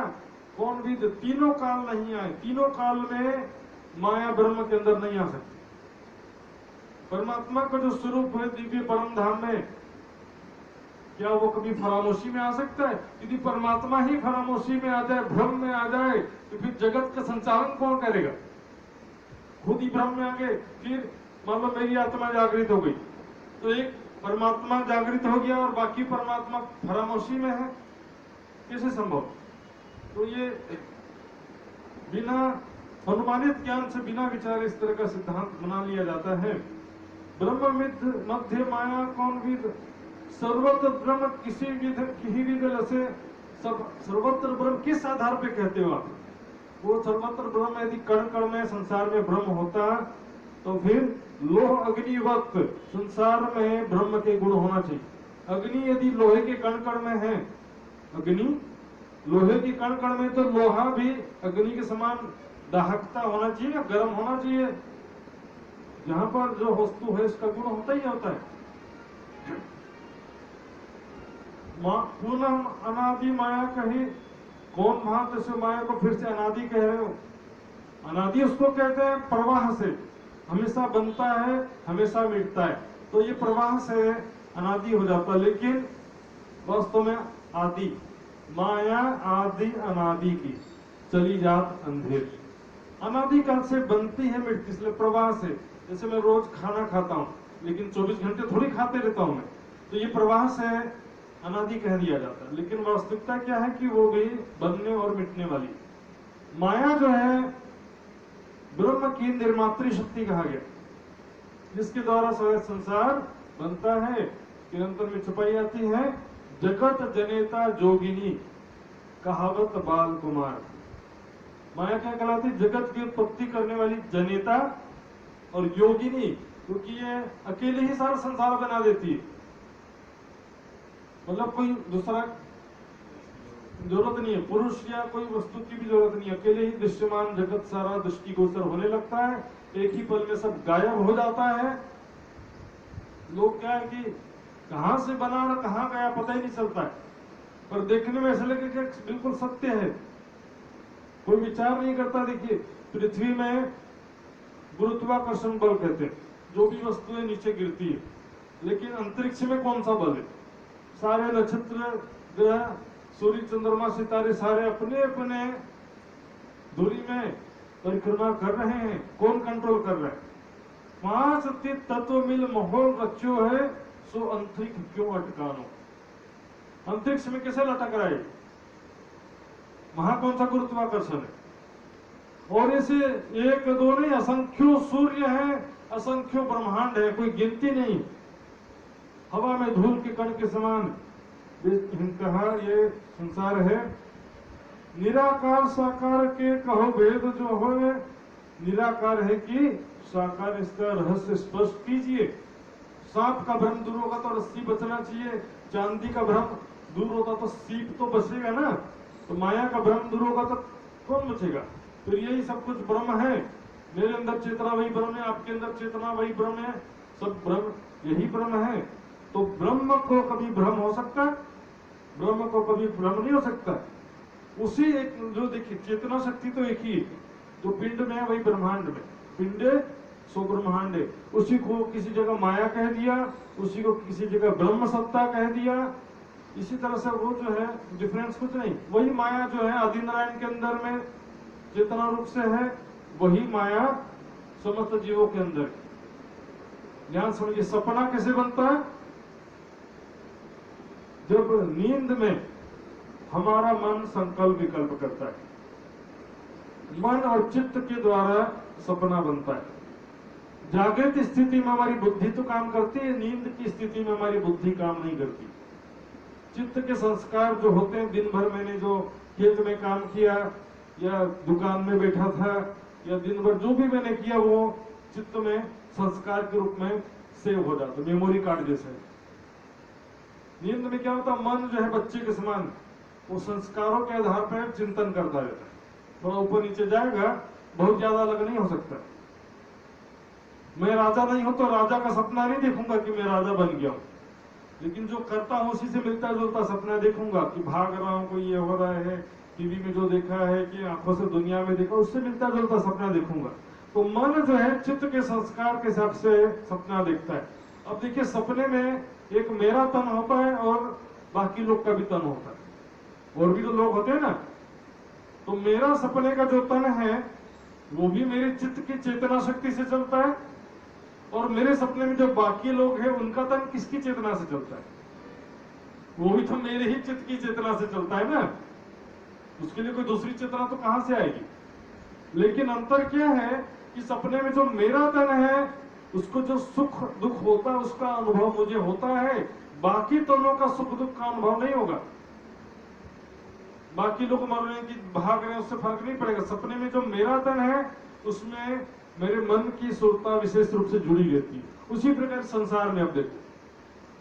कौन विद, तीनों काल नहीं आए, तीनों काल में माया ब्रह्म के अंदर नहीं आ सकती। परमात्मा का जो स्वरूप है दिव्य परम धाम में, क्या वो कभी फरामोशी में आ सकता है? यदि परमात्मा ही फरामोशी में आ जाए, भ्रम में आ जाए, तो फिर जगत का संचालन कौन करेगा? खुद ही भ्रम में आ गए, फिर मान लो मेरी आत्मा जागृत हो गई, तो एक परमात्मा जागृत हो गया और बाकी परमात्मा फरामोशी में है, कैसे संभव? तो ये बिना अनुमानित ज्ञान से, बिना विचार इस तरह का सिद्धांत बना लिया जाता है। ब्रह्म मध्य माया कौन विद, सर्वत्र ब्रह्म किसी विध ही विध से सब, सर्वत्र ब्रह्म किस आधार पे कहते हो आप? वो सर्वत्र ब्रह्म यदि कण कण में संसार में ब्रह्म होता तो फिर लोह अग्निवत संसार में ब्रह्म के गुण होना चाहिए। अग्नि यदि लोहे के कण कण में है, अग्नि लोहे के कण कण में, तो लोहा भी अग्नि के समान दाहकता होना चाहिए, गर्म होना चाहिए। जहां पर जो वस्तु है इसका गुण होता ही होता है। पुनः अनादि माया कही, कौन भांत से माया को फिर से अनादि कह रहे हो? अनादि उसको कहते हैं प्रवाह से, हमेशा बनता है हमेशा मिटता है, तो ये प्रवाह से अनादि हो जाता है। लेकिन वास्तव में आदि, माया आदि अनादि की चली जात अंधेर, अनादि काल से बनती है मिटती, इसलिए प्रवाह से। जैसे मैं रोज खाना खाता हूँ लेकिन 24 घंटे थोड़ी खाते रहता हूँ मैं, तो ये प्रवाह से अनादि कह दिया जाता है। लेकिन वास्तविकता क्या है कि वो गई बनने और मिटने वाली। माया जो है ब्रह्म की निर्मात्री शक्ति कहा गया, जिसके द्वारा संसार बनता है, निरंतर में छुपाई जाती है। जगत जनेता जोगिनी कहावत बाल कुमार, माया क्या कहलाती? जगत की उत्पत्ति करने वाली जनेता और योगिनी, क्योंकि ये अकेले ही सारा संसार बना देती है, मतलब कोई दूसरा जरूरत नहीं है, पुरुष या कोई वस्तु की भी जरूरत नहीं है, अकेले ही दृश्यमान जगत सारा दृष्टिगोचर होने लगता है, एक ही पल में सब गायब हो जाता है। लोग क्या है कि कहां से बना और कहां गया पता ही नहीं चलता है, पर देखने में ऐसा लगे कि बिल्कुल सत्य है, कोई विचार नहीं करता। देखिए पृथ्वी में गुरुत्वाकर्षण बल कहते हैं, जो भी वस्तुएं नीचे गिरती है, लेकिन अंतरिक्ष में कौन सा बल है? सारे नक्षत्र ग्रह सूर्य चंद्रमा सितारे सारे अपने अपने दूरी में परिक्रमा कर रहे हैं, कौन कंट्रोल कर रहा है? 5 तत्व मिल माहौल रचो है, सो अंतरिक्ष क्यों अटकानो, अंतरिक्ष में कैसे लटक रहा है? वहां कौन सा गुरुत्वाकर्षण है? और ऐसे एक दो नहीं, असंख्यों सूर्य है, असंख्यों ब्रह्मांड है, कोई गिनती नहीं। हवा में धूल के कण के समान कहा ये संसार है। निराकार साकार के कहो भेद जो हो, निराकार है कि साकार, इसका रहस्य स्पष्ट कीजिए। सांप का भ्रम दूर होगा तो रस्सी बचना चाहिए, चांदी का भ्रम दूर होता तो सीप तो बचेगा ना, तो माया का भ्रम दूर होगा तो कौन बचेगा? तो यही सब कुछ ब्रह्म है, मेरे अंदर चेतना वही ब्रह्म है, आपके अंदर चेतना वही ब्रह्म है, सब ब्रह्म यही ब्रह्म है। तो ब्रह्म को कभी भ्रम हो सकता है? ब्रह्म को कभी भ्रम नहीं हो सकता। उसी एक जो देखिए चेतना शक्ति तो एक ही है, जो पिंड में है वही ब्रह्मांड में, पिंडे सो ब्रह्मांड है। उसी को किसी जगह माया कह दिया, उसी को किसी जगह ब्रह्म सत्ता कह दिया। इसी तरह से वो जो है डिफरेंस कुछ नहीं, वही माया जो है आदि नारायण के अंदर में चेतना रूप से है, वही माया समस्त जीवों के अंदर। ध्यान समझिए, सपना कैसे बनता है? जब नींद में हमारा मन संकल्प विकल्प करता है, मन और चित्त के द्वारा सपना बनता है। जागृत स्थिति में हमारी बुद्धि तो काम करती है, नींद की स्थिति में हमारी बुद्धि काम नहीं करती। चित्त के संस्कार जो होते हैं, दिन भर मैंने जो खेत में काम किया या दुकान में बैठा था या दिन भर जो भी मैंने किया, वो चित्त में संस्कार के रूप में सेव हो जाता, मेमोरी कार्ड जैसे। नींद में क्या होता है, मन जो है बच्चे के समान वो संस्कारों के आधार पर चिंतन करता रहता है, थोड़ा ऊपर नीचे जाएगा, बहुत ज्यादा अलग नहीं हो सकता। मैं राजा नहीं हूं तो राजा का सपना नहीं देखूंगा कि मैं राजा बन गया हूं, लेकिन जो करता हूं उसी से मिलता जुलता सपना देखूंगा कि भाग रहा हूं, कोई ये हो रहा है, टीवी में जो देखा है कि आंखों से दुनिया में देखा, उससे मिलता जुलता सपना देखूंगा। तो मन जो है चित्त के संस्कार के हिसाब से सपना देखता है। अब देखिए, सपने में एक मेरा तन होता है और बाकी लोग का भी तन होता है, और भी तो लोग होते हैं ना। तो मेरा सपने का जो तन है वो भी मेरे चित्त की चेतना शक्ति से चलता है, और मेरे सपने में जो बाकी लोग हैं उनका तन किसकी चेतना से चलता है, वो भी तो मेरे ही चित्त की चेतना से चलता है ना। उसके लिए कोई दूसरी चेतना तो कहां से आएगी। लेकिन अंतर क्या है कि सपने में जो मेरा तन है उसको जो सुख दुख होता है उसका अनुभव मुझे होता है, बाकी तनों का सुख दुख का अनुभव नहीं होगा। बाकी लोग मान रहे हैं कि भाग रहे हैं, उससे फर्क नहीं पड़ेगा। सपने में जो मेरा तन है उसमें मेरे मन की सुरता विशेष रूप से जुड़ी रहती है। उसी प्रकार संसार में, अब देखो,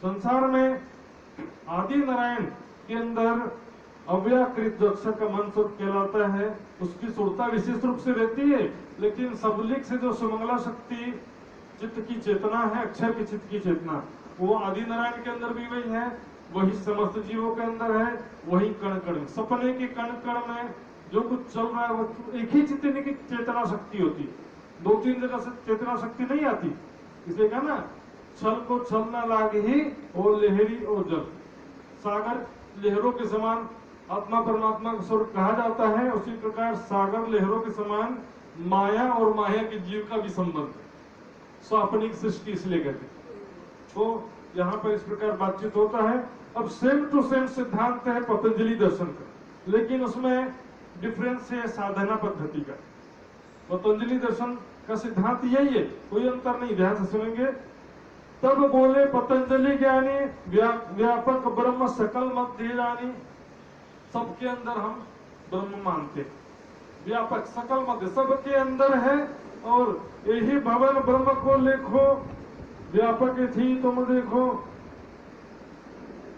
संसार में आदि नारायण के अंदर अव्याकृत जो अक्षर का मन स्वरूप कहलाता है उसकी सुरता विशेष रूप से रहती है, लेकिन सबलिक से जो सुमंगला शक्ति चित्त की चेतना है, अक्षर की चित्त की चेतना, वो आदि नारायण के अंदर भी वही है, वही समस्त जीवों के अंदर है, वही कण कण में, सपने के कण कण में जो कुछ चल रहा है वो एक ही चित्त की चेतना शक्ति होती है, दो तीन जगह से चेतना शक्ति नहीं आती। इसे कहा ना, छल को छल न लागे ही और लहरी और जल, सागर लहरों के समान आत्मा परमात्मा का स्वरूप कहा जाता है, उसी प्रकार सागर लहरों के समान माया और माया के जीव का भी संबंध है, स्वापनिक सृष्टि इसलिए कहते हैं। तो यहाँ पर इस प्रकार बातचीत होता है। अब सेम टू सेम सिद्धांत है पतंजलि दर्शन का, लेकिन उसमें डिफरेंस है साधना पद्धति का। पतंजलि दर्शन का सिद्धांत यही है, कोई अंतर नहीं, ध्यान से सुनेंगे। तब बोले पतंजलि ज्ञानी व्यापक ब्रह्म सकल मध्य जानी, सबके अंदर हम ब्रह्म मानते, व्यापक सकल मध्य सबके अंदर है, और यही भवन ब्रह्म को लेखो, व्यापक थी तुम देखो।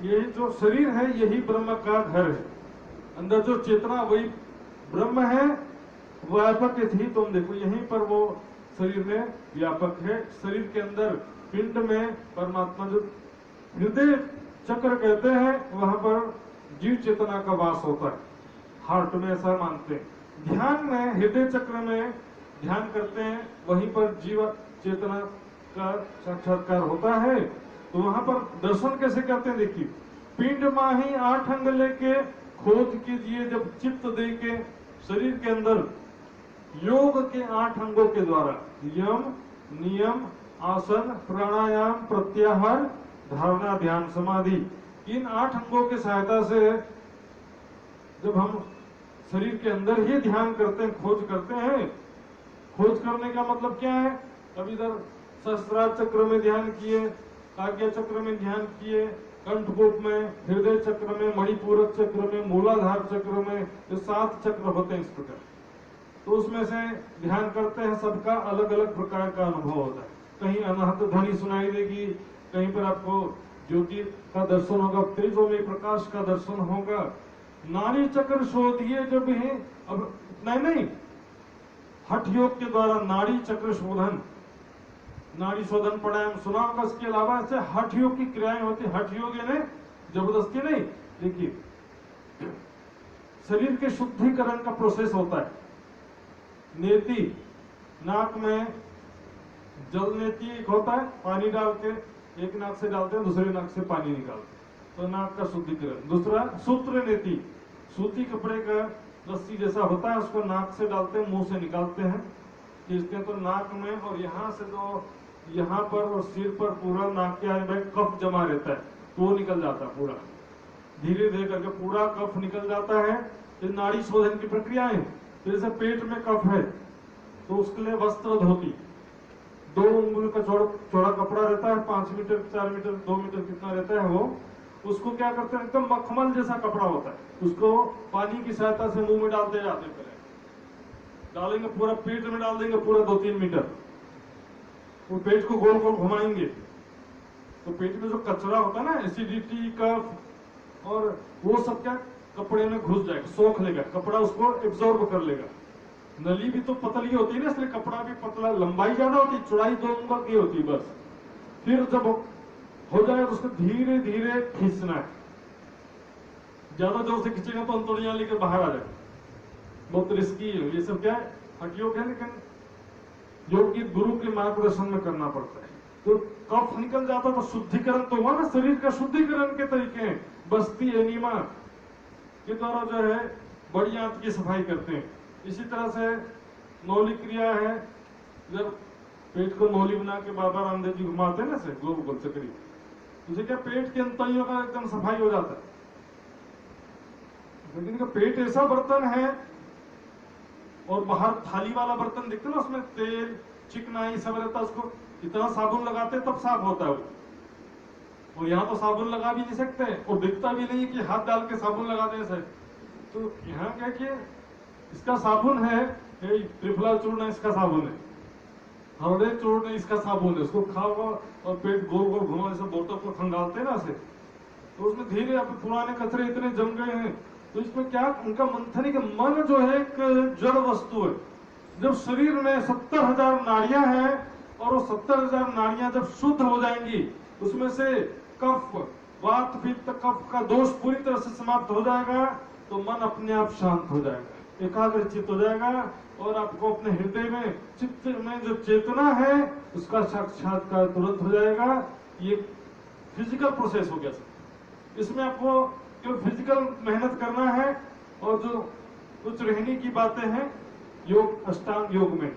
यही जो शरीर है यही ब्रह्म का घर है, अंदर जो चेतना वही ब्रह्म है, व्यापक थी तुम देखो, यहीं पर वो शरीर में व्यापक है। शरीर के अंदर पिंड में परमात्मा जो हृदय चक्र कहते हैं वहां पर जीव चेतना का वास होता है, हार्ट में ऐसा मानते हैं। ध्यान में हृदय चक्र में ध्यान करते हैं, वहीं पर जीव चेतना का साक्षात्कार होता है। तो वहां पर दर्शन कैसे करते हैं, देखिए, पिंड माही 8 अंग लेके खोज कीजिए जब चित्त दे के, शरीर के अंदर योग के 8 अंगों के द्वारा यम नियम आसन प्राणायाम प्रत्याहार धारणा ध्यान समाधि, इन 8 अंगों की सहायता से जब हम शरीर के अंदर ही ध्यान करते हैं, खोज करते हैं। खोज करने का मतलब क्या है, अब इधर सहस्त्रार चक्र में ध्यान किए, आज्ञा चक्र में ध्यान किए, कंठकूप में, हृदय चक्र में, मणिपूरक चक्र में, मूलाधार चक्र में, जो 7 चक्र होते हैं इस प्रकार, तो उसमें से ध्यान करते हैं, सबका अलग अलग प्रकार का अनुभव होता है। कहीं अनाहत ध्वनि सुनाई देगी, कहीं पर आपको ज्योति का दर्शन होगा, तेजोमय प्रकाश का दर्शन होगा। नाड़ी चक्र शोधिए जब ही, अब नहीं, हठ योग के द्वारा नाड़ी चक्र शोधन, नाड़ी शोधन प्राणायाम सुना होगा। इसके अलावा से हठ योग की क्रियाएं होती है। हठ योग यानी जबरदस्ती नहीं, देखिए शरीर के शुद्धिकरण का प्रोसेस होता है। नेति, नाक में जल नेति एक होता है, पानी डाल के एक नाक से डालते हैं, दूसरे नाक से पानी निकालते हैं, तो नाक का शुद्धिकरण। दूसरा सूत्र नेति, सूती कपड़े का रस्सी जैसा होता है, उसको नाक से डालते हैं, मुंह से निकालते हैं, खींचते हैं, तो नाक में और यहाँ से जो यहाँ पर और सिर पर पूरा नाक के आगे में कफ जमा रहता है, तो वो निकल जाता है पूरा, धीरे धीरे करके पूरा कफ निकल जाता है। ये नाड़ी शोधन की प्रक्रिया है। जैसे पेट में कफ है तो उसके लिए वस्त्र धोती, 2 उंगली का चौड़ा कपड़ा रहता है, 5 मीटर 4 मीटर 2 मीटर कितना रहता है वो, उसको क्या करते हैं, एकदम मखमल जैसा कपड़ा होता है, उसको पानी की सहायता से मुंह में डालते जाते हैं, डालेंगे पूरा पेट में डाल देंगे, पूरा 2-3 मीटर, वो पेट को गोल गोल घुमाएंगे, तो पेट में जो कचरा होता है ना, एसिडिटी, कफ, और वो सब क्या कपड़े में घुस जाएगा, सोख लेगा, कपड़ा उसको एब्जॉर्ब कर लेगा। नली भी तो पतली होती है ना, इसलिए कपड़ा भी पतला, लंबाई ज्यादा होती है, चौड़ाई 2 उंगल की होती है बस। फिर जब हो जाए तो उसको धीरे धीरे खींचना है, ज्यादा जोर से खींचेगा तो अंतड़ियां लेकर बाहर आ जाएगा, बहुत रिस्की है ये सब। क्या है, हटियोग है, लेकिन योग की गुरु के मार्गदर्शन में करना पड़ता है। तो कफ निकल जाता तो शुद्धिकरण तो हुआ ना, शरीर का शुद्धिकरण के तरीके हैं। बस्ती एनीमा के द्वारा जो है बड़ी आंत की सफाई करते हैं। इसी तरह से नौली क्रिया है, जब पेट को नौली बना के बाबा रामदेव जी घुमाते हैं ना से गोल गोल चक्री, उसे क्या पेट के अंतड़ियों का एकदम सफाई हो जाता है। लेकिन का पेट ऐसा बर्तन है, और बाहर थाली वाला बर्तन दिखते ना, उसमें तेल चिकनाई सब रहता है, उसको इतना साबुन लगाते तब साफ होता है वो। और यहाँ तो साबुन लगा भी नहीं सकते, और दिखता भी नहीं कि हाथ डाल के साबुन लगा देने से। तो यहाँ क्या कि इसका साबुन है, त्रिफला चूर्ण इसका साबुन है, हरदे चूर्ण इसका साबुन है, उसको खाओ और पेट गोल गोल घुमा, जैसे बोतल को खंगालते ना से, तो उसमें धीरे अब पुराने कचरे इतने जम गए हैं। तो इसमें क्या उनका मंथन के मन जो है एक जड़ वस्तु है। जब शरीर में 70,000 नाड़ियां हैं, और वो 70,000 नाड़ियां जब शुद्ध हो जाएंगी, उसमें से कफ, वात, पित्त, कफ का दोष पूरी तरह से समाप्त हो जाएगा, तो मन अपने आप शांत हो जाएगा, एकाग्र चित्त हो जाएगा, और आपको अपने हृदय में, चित्त में जो चेतना है उसका साक्षात्कार तुरंत हो जाएगा। ये फिजिकल प्रोसेस हो गया सर। इसमें आपको केवल फिजिकल मेहनत करना है, और जो कुछ रहने की बातें हैं योग, अष्टांग योग में,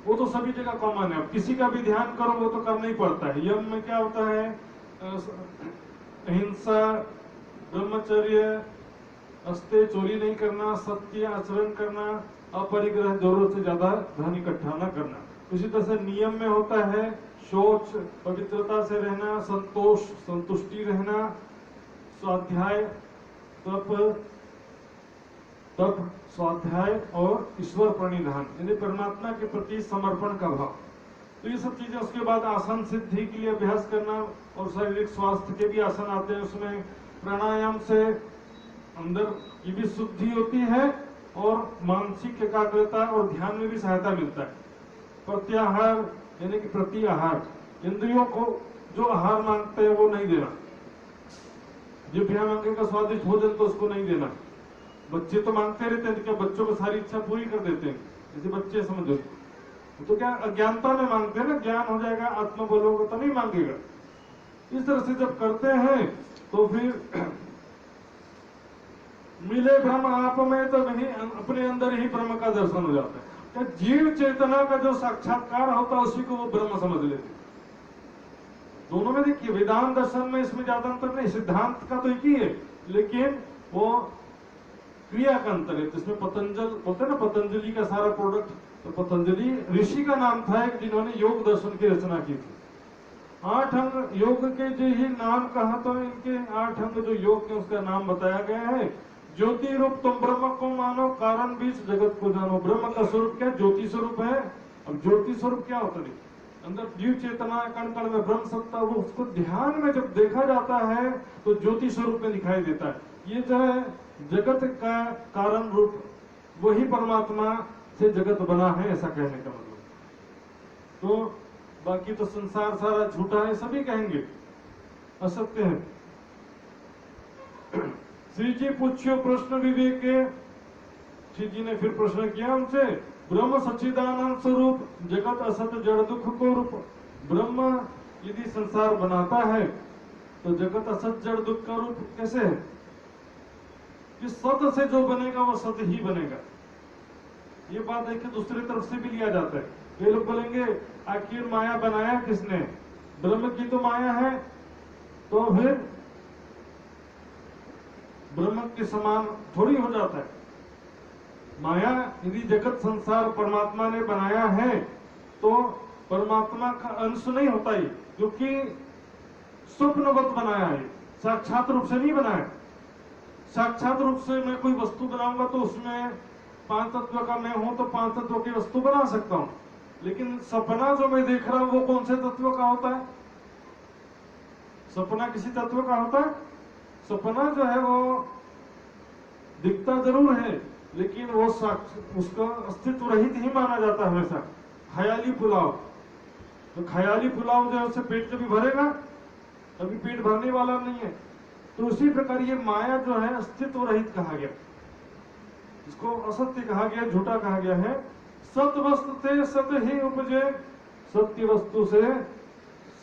वो तो सभी जगह कॉमन है। अब किसी का भी ध्यान करो वो तो करना ही पड़ता है। यम में क्या होता है, अहिंसा, ब्रह्मचर्य, अस्ते, चोरी नहीं करना, सत्य आचरण करना, अपरिग्रह, जरूरत से ज्यादा धन इकट्ठा न करना। उसी तरह से नियम में होता है शौच, पवित्रता से रहना, संतोष, संतुष्टि रहना, स्वाध्याय, तप, स्वाध्याय, और ईश्वर प्रणिधान, यानी परमात्मा के प्रति समर्पण का भाव। तो ये सब चीजें। उसके बाद आसन सिद्धि के लिए अभ्यास करना, और शारीरिक स्वास्थ्य के भी आसन आते हैं। उसमें प्राणायाम से अंदर की भी शुद्धि होती है, और मानसिक एकाग्रता और ध्यान में भी सहायता मिलता है। प्रत्याहार यानी कि प्रति आहार, इंद्रियों को जो आहार मांगते हैं वो नहीं देना। जिभ्या मांगेगा स्वादिष्ट भोजन तो उसको नहीं देना। बच्चे तो मांगते रहते हैं, तो क्या बच्चों को सारी इच्छा पूरी कर देते हैं? जैसे बच्चे समझो तो क्या अज्ञानता में मांगते हैं ना, ज्ञान हो जाएगा, आत्मबल होगा तो नहीं मांगेगा। इस तरह से जब करते हैं तो फिर मिले ब्रह्म आप में, तो नहीं अपने अंदर ही ब्रह्म का दर्शन हो जाता है। क्या जीव चेतना का जो साक्षात्कार होता है उसी को वो ब्रह्म समझ लेते। दोनों में देखिए, वेदांत दर्शन में इसमें ज्यादा अंतर नहीं, सिद्धांत का तो एक ही है, लेकिन वो क्रिया का अंतर है। जिसमें पतंजल बोलते हैं ना, पतंजलि का सारा प्रोडक्ट, तो पतंजलि ऋषि का नाम था जिन्होंने योग दर्शन की रचना की थी। 8 अंग योग के जो ही नाम कहा, तो इनके 8 अंग जो योग के उसका नाम बताया गया है। ज्योति रूप तुम ब्रह्म को मानो, कारण बीच जगत को जानो। ब्रह्म का स्वरूप क्या? ज्योति स्वरूप है। अब ज्योति स्वरूप क्या होता है? अंदर जीव चेतना, कण कण में ब्रह्म सत्ता, वो उसको ध्यान में जब देखा जाता है तो ज्योति स्वरूप में दिखाई देता है। ये जो है जगत का कारण रूप, वही परमात्मा से जगत बना है, ऐसा कहने का मतलब। तो बाकी तो संसार सारा झूठा है, सभी कहेंगे असत्य है। श्री जी पूछो प्रश्न विवेक, श्री जी ने फिर प्रश्न किया उनसे, ब्रह्म सच्चिदानंद स्वरूप, जगत असत जड़ दुख को रूप। ब्रह्म यदि संसार बनाता है तो जगत असत जड़ दुख का रूप कैसे है? कि सत से जो बनेगा वो सत ही बनेगा। ये बात देखिए दूसरी तरफ से भी लिया जाता है। ये लोग बोलेंगे आखिर माया बनाया किसने? ब्रह्म की तो माया है, तो फिर ब्रह्म के समान थोड़ी हो जाता है। माया यदि जगत संसार परमात्मा ने बनाया है तो परमात्मा का अंश नहीं होता ही, क्योंकि स्वप्नवत बनाया है, साक्षात रूप से नहीं बनाया। साक्षात रूप से मैं कोई वस्तु बनाऊंगा तो उसमें 5 तत्व का मैं हूं तो 5 तत्व की वस्तु बना सकता हूं, लेकिन सपना जो मैं देख रहा हूं वो कौन से तत्व का होता है? सपना किसी तत्व का होता है? सपना जो है वो दिखता जरूर है, लेकिन वो उसका अस्तित्व रहित ही माना जाता है हमेशा। ख्याली पुलाव, तो ख्याली पुलाव जो है उससे पेट कभी भरेगा? कभी पेट भरने वाला नहीं है। तो उसी प्रकार ये माया जो है अस्तित्व रहित कहा गया, इसको असत्य कहा गया, झूठा कहा गया है। सत्य वस्तु से सत्य ही उपजे, सत्य वस्तु से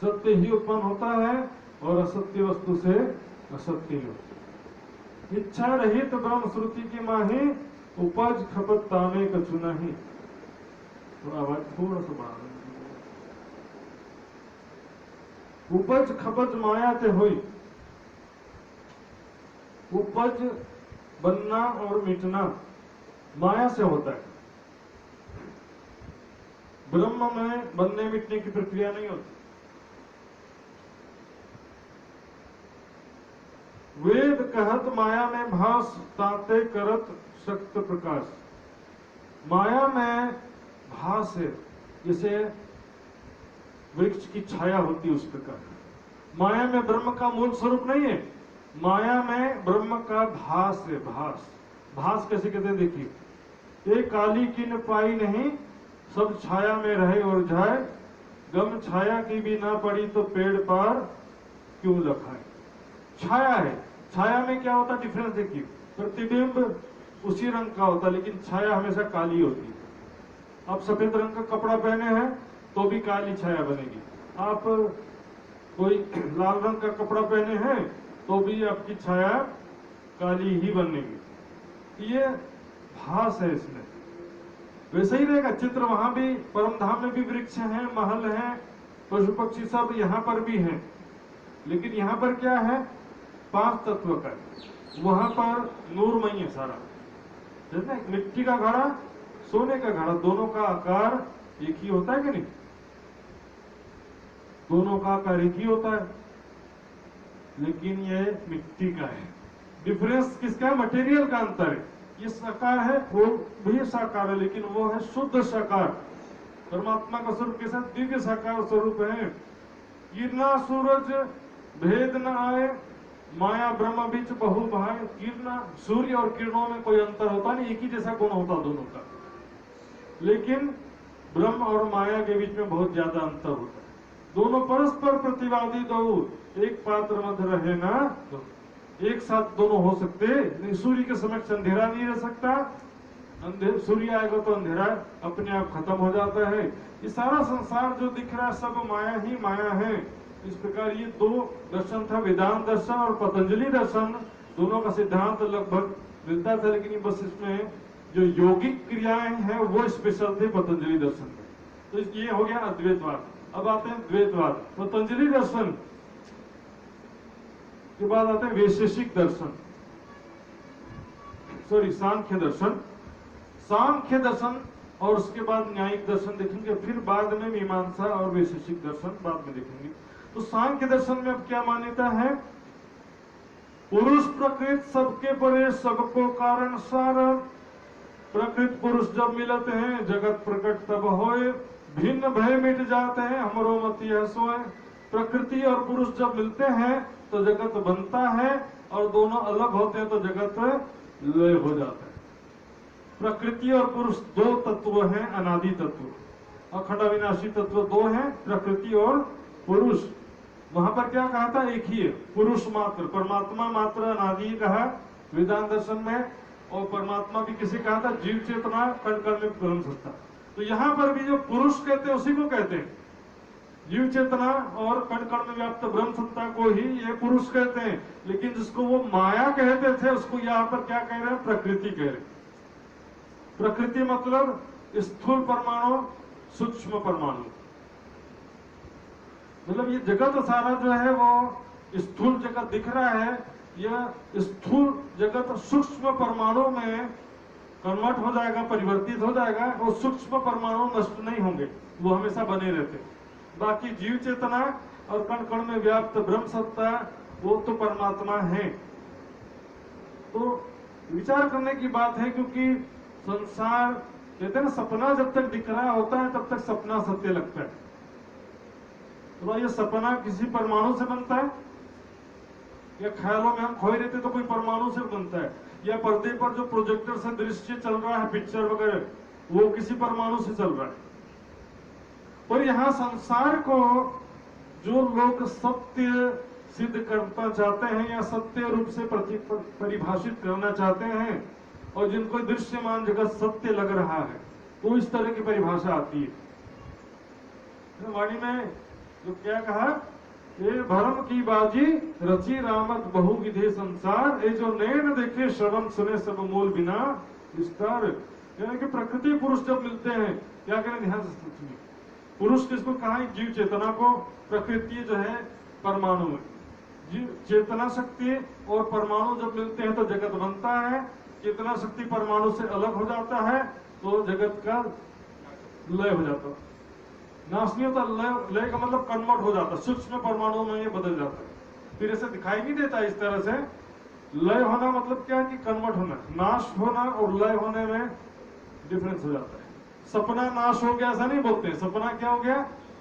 सत्य ही उत्पन्न होता है और असत्य वस्तु से असत्य ही। इच्छा रहित ब्रह्म श्रुति की माही, उपज खपत तामे कछु नहीं। तो आवाज थोड़ा सा बढ़ा, उपज खपत माया ते हुई। उपज बनना और मिटना माया से होता है, ब्रह्म में बनने मिटने की प्रक्रिया नहीं होती। वेद कहत माया में भास, ताते करत शक्त प्रकाश। माया में भास है, जैसे वृक्ष की छाया होती है उस प्रकार। माया में ब्रह्म का मूल स्वरूप नहीं है, माया में ब्रह्म का भास है। भास, भास कैसे कहते हैं देखिए, ये काली किन पाई नहीं, सब छाया में रहे और जाए, गम छाया की भी ना पड़ी तो पेड़ पार क्यों लखाए। छाया है, छाया में क्या होता है डिफरेंस देखिए, प्रतिबिंब उसी रंग का होता है लेकिन छाया हमेशा काली होती है। आप सफेद रंग का कपड़ा पहने हैं तो भी काली छाया बनेगी, आप कोई लाल रंग का कपड़ा पहने हैं तो भी आपकी छाया काली ही बनेगी। ये भास है इसमें। वैसे ही रहेगा चित्र, वहां भी परमधाम में भी वृक्ष हैं, महल हैं, पशु पक्षी सब यहाँ पर भी हैं, लेकिन यहाँ पर क्या है, 5 तत्व का। वहां पर नूरमय है सारा, जैसे मिट्टी का घड़ा, सोने का घड़ा, दोनों का आकार एक ही होता है कि नहीं? दोनों का आकार एक ही होता है, लेकिन ये मिट्टी का है। डिफरेंस किसका है? मटेरियल का अंतर है। ये साकार है, वो भी साकार है, लेकिन वो है शुद्ध साकार। परमात्मा का स्वरूप के साथ दिव्य साकार स्वरूप है। गिरना सूरज भेद न आए, माया ब्रह्म बीच बहु भाई। गिरना, सूर्य और किरणों में कोई अंतर होता नहीं, एक ही जैसा गुण होता दोनों का, लेकिन ब्रह्म और माया के बीच में बहुत ज्यादा अंतर होता है। दोनों परस्पर प्रतिवादी, दो एक पात्र मध्य रहे ना, तो एक साथ दोनों हो सकते नहीं। सूर्य के समक्ष अंधेरा नहीं रह सकता, सूर्य आएगा तो अंधेरा अपने आप खत्म हो जाता है। ये सारा संसार जो दिख रहा है सब माया ही माया है। इस प्रकार ये 2 दर्शन था, वेदांत दर्शन और पतंजलि दर्शन। दोनों का सिद्धांत लगभग मिलता था, लेकिन बस इसमें जो यौगिक क्रियाएं हैं वो स्पेशल थे पतंजलि दर्शन में। तो ये हो गया अद्वैतवाद। अब आते हैं द्वैतवाद। पतंजलि दर्शन के बाद आते हैं वैशेषिक दर्शन, सॉरी सांख्य दर्शन। सांख्य दर्शन और उसके बाद न्यायिक दर्शन देखेंगे, फिर बाद में मीमांसा और वैशेषिक दर्शन बाद में देखेंगे। तो सांख्य दर्शन में अब क्या मान्यता है? पुरुष प्रकृति सबके परे, सबको कारण सार। प्रकृति पुरुष जब मिलते हैं, जगत प्रकट तब होए। भिन्न भय मिट जाते हैं, हमरो मत यह सोए। प्रकृति और पुरुष जब मिलते हैं तो जगत बनता है, और दोनों अलग होते हैं तो जगत लय हो जाता है। प्रकृति और पुरुष 2 तत्व हैं, अनादि तत्व। अखंड अविनाशी तत्व 2 हैं, प्रकृति और पुरुष। वहां पर क्या कहा था? एक ही है, पुरुष मात्र, परमात्मा मात्र अनादि कहा वेदांत दर्शन में। और परमात्मा भी किसे कहा था? जीव चेतना कण कण में ब्रह्म सत्ता। तो यहाँ पर भी जो पुरुष कहते हैं उसी को कहते हैं, जीव चेतना और कण कण में व्याप्त ब्रह्म सत्ता को ही ये पुरुष कहते हैं। लेकिन जिसको वो माया कहते थे उसको यहाँ पर क्या कह रहे हैं? प्रकृति कह रहे हैं। प्रकृति मतलब स्थूल परमाणु, सूक्ष्म परमाणु। मतलब ये जगत सारा जो है वो स्थूल जगत दिख रहा है, यह स्थूल जगत सूक्ष्म परमाणु में कन्वर्ट हो जाएगा, परिवर्तित हो जाएगा। और सूक्ष्म परमाणु नष्ट नहीं होंगे, वो हमेशा बने रहते हैं। बाकी जीव चेतना और कण कण में व्याप्त ब्रह्म सत्ता वो तो परमात्मा है। तो विचार करने की बात है, क्योंकि संसार कहते हैं ना, सपना जब तक दिख रहा होता है तब तक सपना सत्य लगता है। तो ये सपना किसी परमाणु से बनता है, या ख्यालों में हम खोए रहते तो कोई परमाणु से बनता है, या पर्दे पर जो प्रोजेक्टर से दृश्य चल रहा है, पिक्चर वगैरह, वो किसी परमाणु से चल रहा है। और यहाँ संसार को जो लोग सत्य सिद्ध करना चाहते हैं या सत्य रूप से परिभाषित करना चाहते हैं, और जिनको दृश्यमान जगत सत्य लग रहा है, तो इस तरह की परिभाषा आती है। वाणी में जो क्या कहा, ये भरम की बाजी रची रामत बहुविधे संसार, ये जो नैन देखे श्रवण सुने सब मूल बिना विस्तार। यानी कि प्रकृति पुरुष जब मिलते हैं, क्या करें, ध्यान से सोचिए, पुरुष किसको कहा, जीव चेतना को, प्रकृति जो है परमाणु है। जीव चेतना शक्ति और परमाणु जब मिलते हैं तो जगत बनता है। चेतना शक्ति परमाणु से अलग हो जाता है तो जगत का लय हो जाता है। नाश नहीं होता, लय का मतलब कन्वर्ट हो जाता है, सूक्ष्म परमाणु में ये बदल जाता है। फिर ऐसे दिखाई नहीं देता इस तरह से। लय होना मतलब क्या है कि कन्वर्ट होना, नाश होना और लय होने में डिफरेंस हो जाता है। सपना नाश हो गया ऐसा नहीं बोलते हैं, सपना क्या हो गया,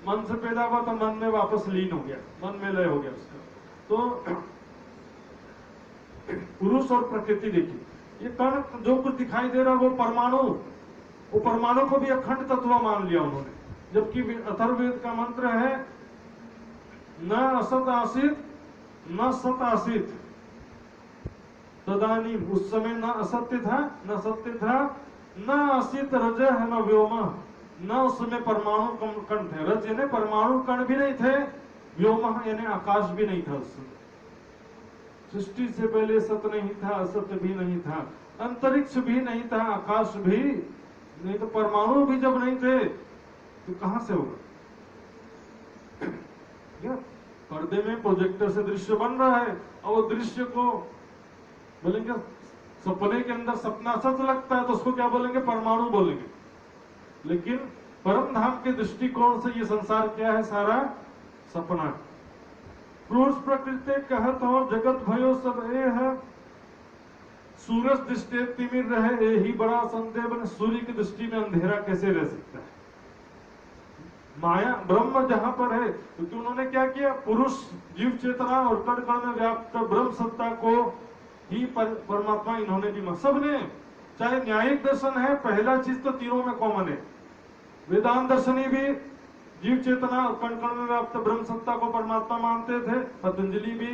मन से पैदा हुआ तो मन में वापस लीन हो गया, मन में लय हो गया उसका। तो पुरुष और प्रकृति देखिए, ये कण जो कुछ दिखाई दे रहा है वो परमाणु को भी अखंड तत्व मान लिया उन्होंने। जबकि अथर्ववेद का मंत्र है, न असत आसित न सत आसित तदानी, उस समय न असत्य था न सत्य था, न असित रज है न व्योम, न उस समय परमाणु कण थे। रज यानी परमाणु कण भी नहीं थे, व्योम यानी आकाश भी नहीं था उस समय। सृष्टि से पहले सत नहीं था, असत्य भी नहीं था, अंतरिक्ष भी नहीं था, आकाश भी नहीं, तो परमाणु भी जब नहीं थे तो कहां से होगा। पर्दे में प्रोजेक्टर से दृश्य बन रहा है, और वो दृश्य को बोलेंगे, सपने के अंदर सपना सच लगता है तो उसको क्या बोलेंगे, परमाणु बोलेंगे। लेकिन परम धाम के दृष्टिकोण से ये संसार क्या है, सारा सपना है। पुरुष प्रकृति कहत हो जगत भयो सब ए है, सूरज दृष्टि तिमिर रहे यही बड़ा संदेह बने। सूर्य की दृष्टि में अंधेरा कैसे रह सकता है। माया ब्रह्म जहां पर है, क्योंकि उन्होंने क्या किया, पुरुष जीव चेतना और कण कण में व्याप्त ब्रह्म सत्ता को ही परमात्मा इन्होंने भी, सबने, चाहे न्यायिक दर्शन है, पहला चीज तो तीनों में कॉमन है। वेदांत दर्शनी भी जीव चेतना और कण कण में व्याप्त ब्रह्म सत्ता को परमात्मा मानते थे। पतंजलि भी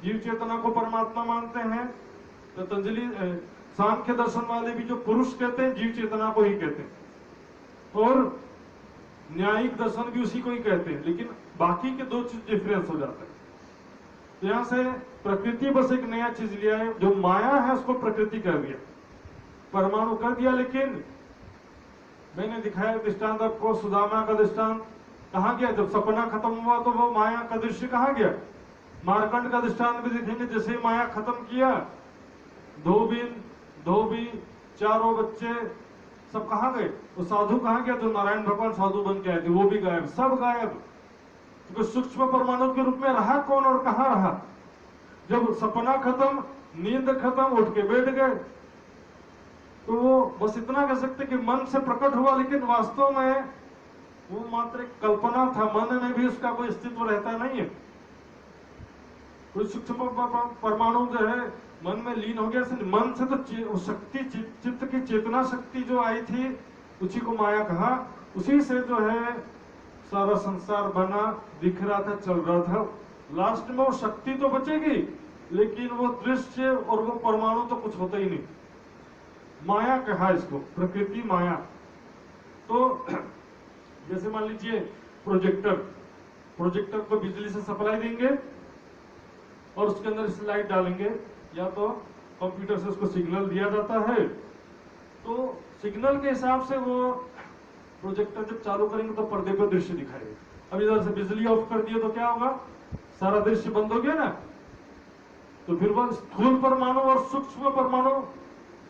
जीव चेतना को परमात्मा मानते हैं। पतंजलि सांख्य दर्शन वाले भी जो पुरुष कहते हैं, जीव चेतना को ही कहते हैं, और न्यायिक दर्शन भी उसी को ही कहते हैं। लेकिन बाकी के दो चीज डिफरेंस हो जाता है। तो यहां से प्रकृति बस एक नया चीज लिया है, जो माया है उसको प्रकृति कर दिया, परमाणु कर दिया। लेकिन मैंने दिखाया दृष्टांत आपको, सुदामा का दृष्टांत कहां गया, जब सपना खत्म हुआ तो वो माया का दृश्य कहां गया। मारकंड का दृष्टांत भी देखेंगे, जैसे माया खत्म किया, धोबी चारों बच्चे सब कहां गए, वो साधु कहां गया, जो नारायण भगवान साधु बन के आए थे वो भी गायब, सब गायब। क्योंकि सूक्ष्म परमाणु के रूप में रहा कौन और कहां रहा। जब सपना खत्म, नींद खत्म, उठ के बैठ गए, तो वो बस इतना कह सकते कि मन से प्रकट हुआ, लेकिन वास्तव में वो मात्र एक कल्पना था, मन में भी उसका कोई अस्तित्व रहता नहीं है। कोई सूक्ष्म परमाणु जो है मन में लीन हो गया, मन से तो शक्ति, चित्त की चेतना शक्ति जो आई थी उसी को माया कहा। उसी से जो है सारा संसार बना, दिख रहा था, चल रहा था। लास्ट में वो शक्ति तो बचेगी, लेकिन वो दृश्य और वो परमाणु तो कुछ होता ही नहीं। माया कहा इसको, प्रकृति माया। तो जैसे मान लीजिए प्रोजेक्टर को बिजली से सप्लाई देंगे और उसके अंदर स्लाइड डालेंगे, या तो कंप्यूटर से उसको सिग्नल दिया जाता है, तो सिग्नल के हिसाब से वो प्रोजेक्टर जब चालू करेंगे तो पर्दे पर दृश्य दिखाएगा। अब इधर से बिजली ऑफ कर दिया तो क्या होगा, सारा दृश्य बंद हो गया ना। तो फिर वो स्थूल परमाणु और सूक्ष्म परमाणु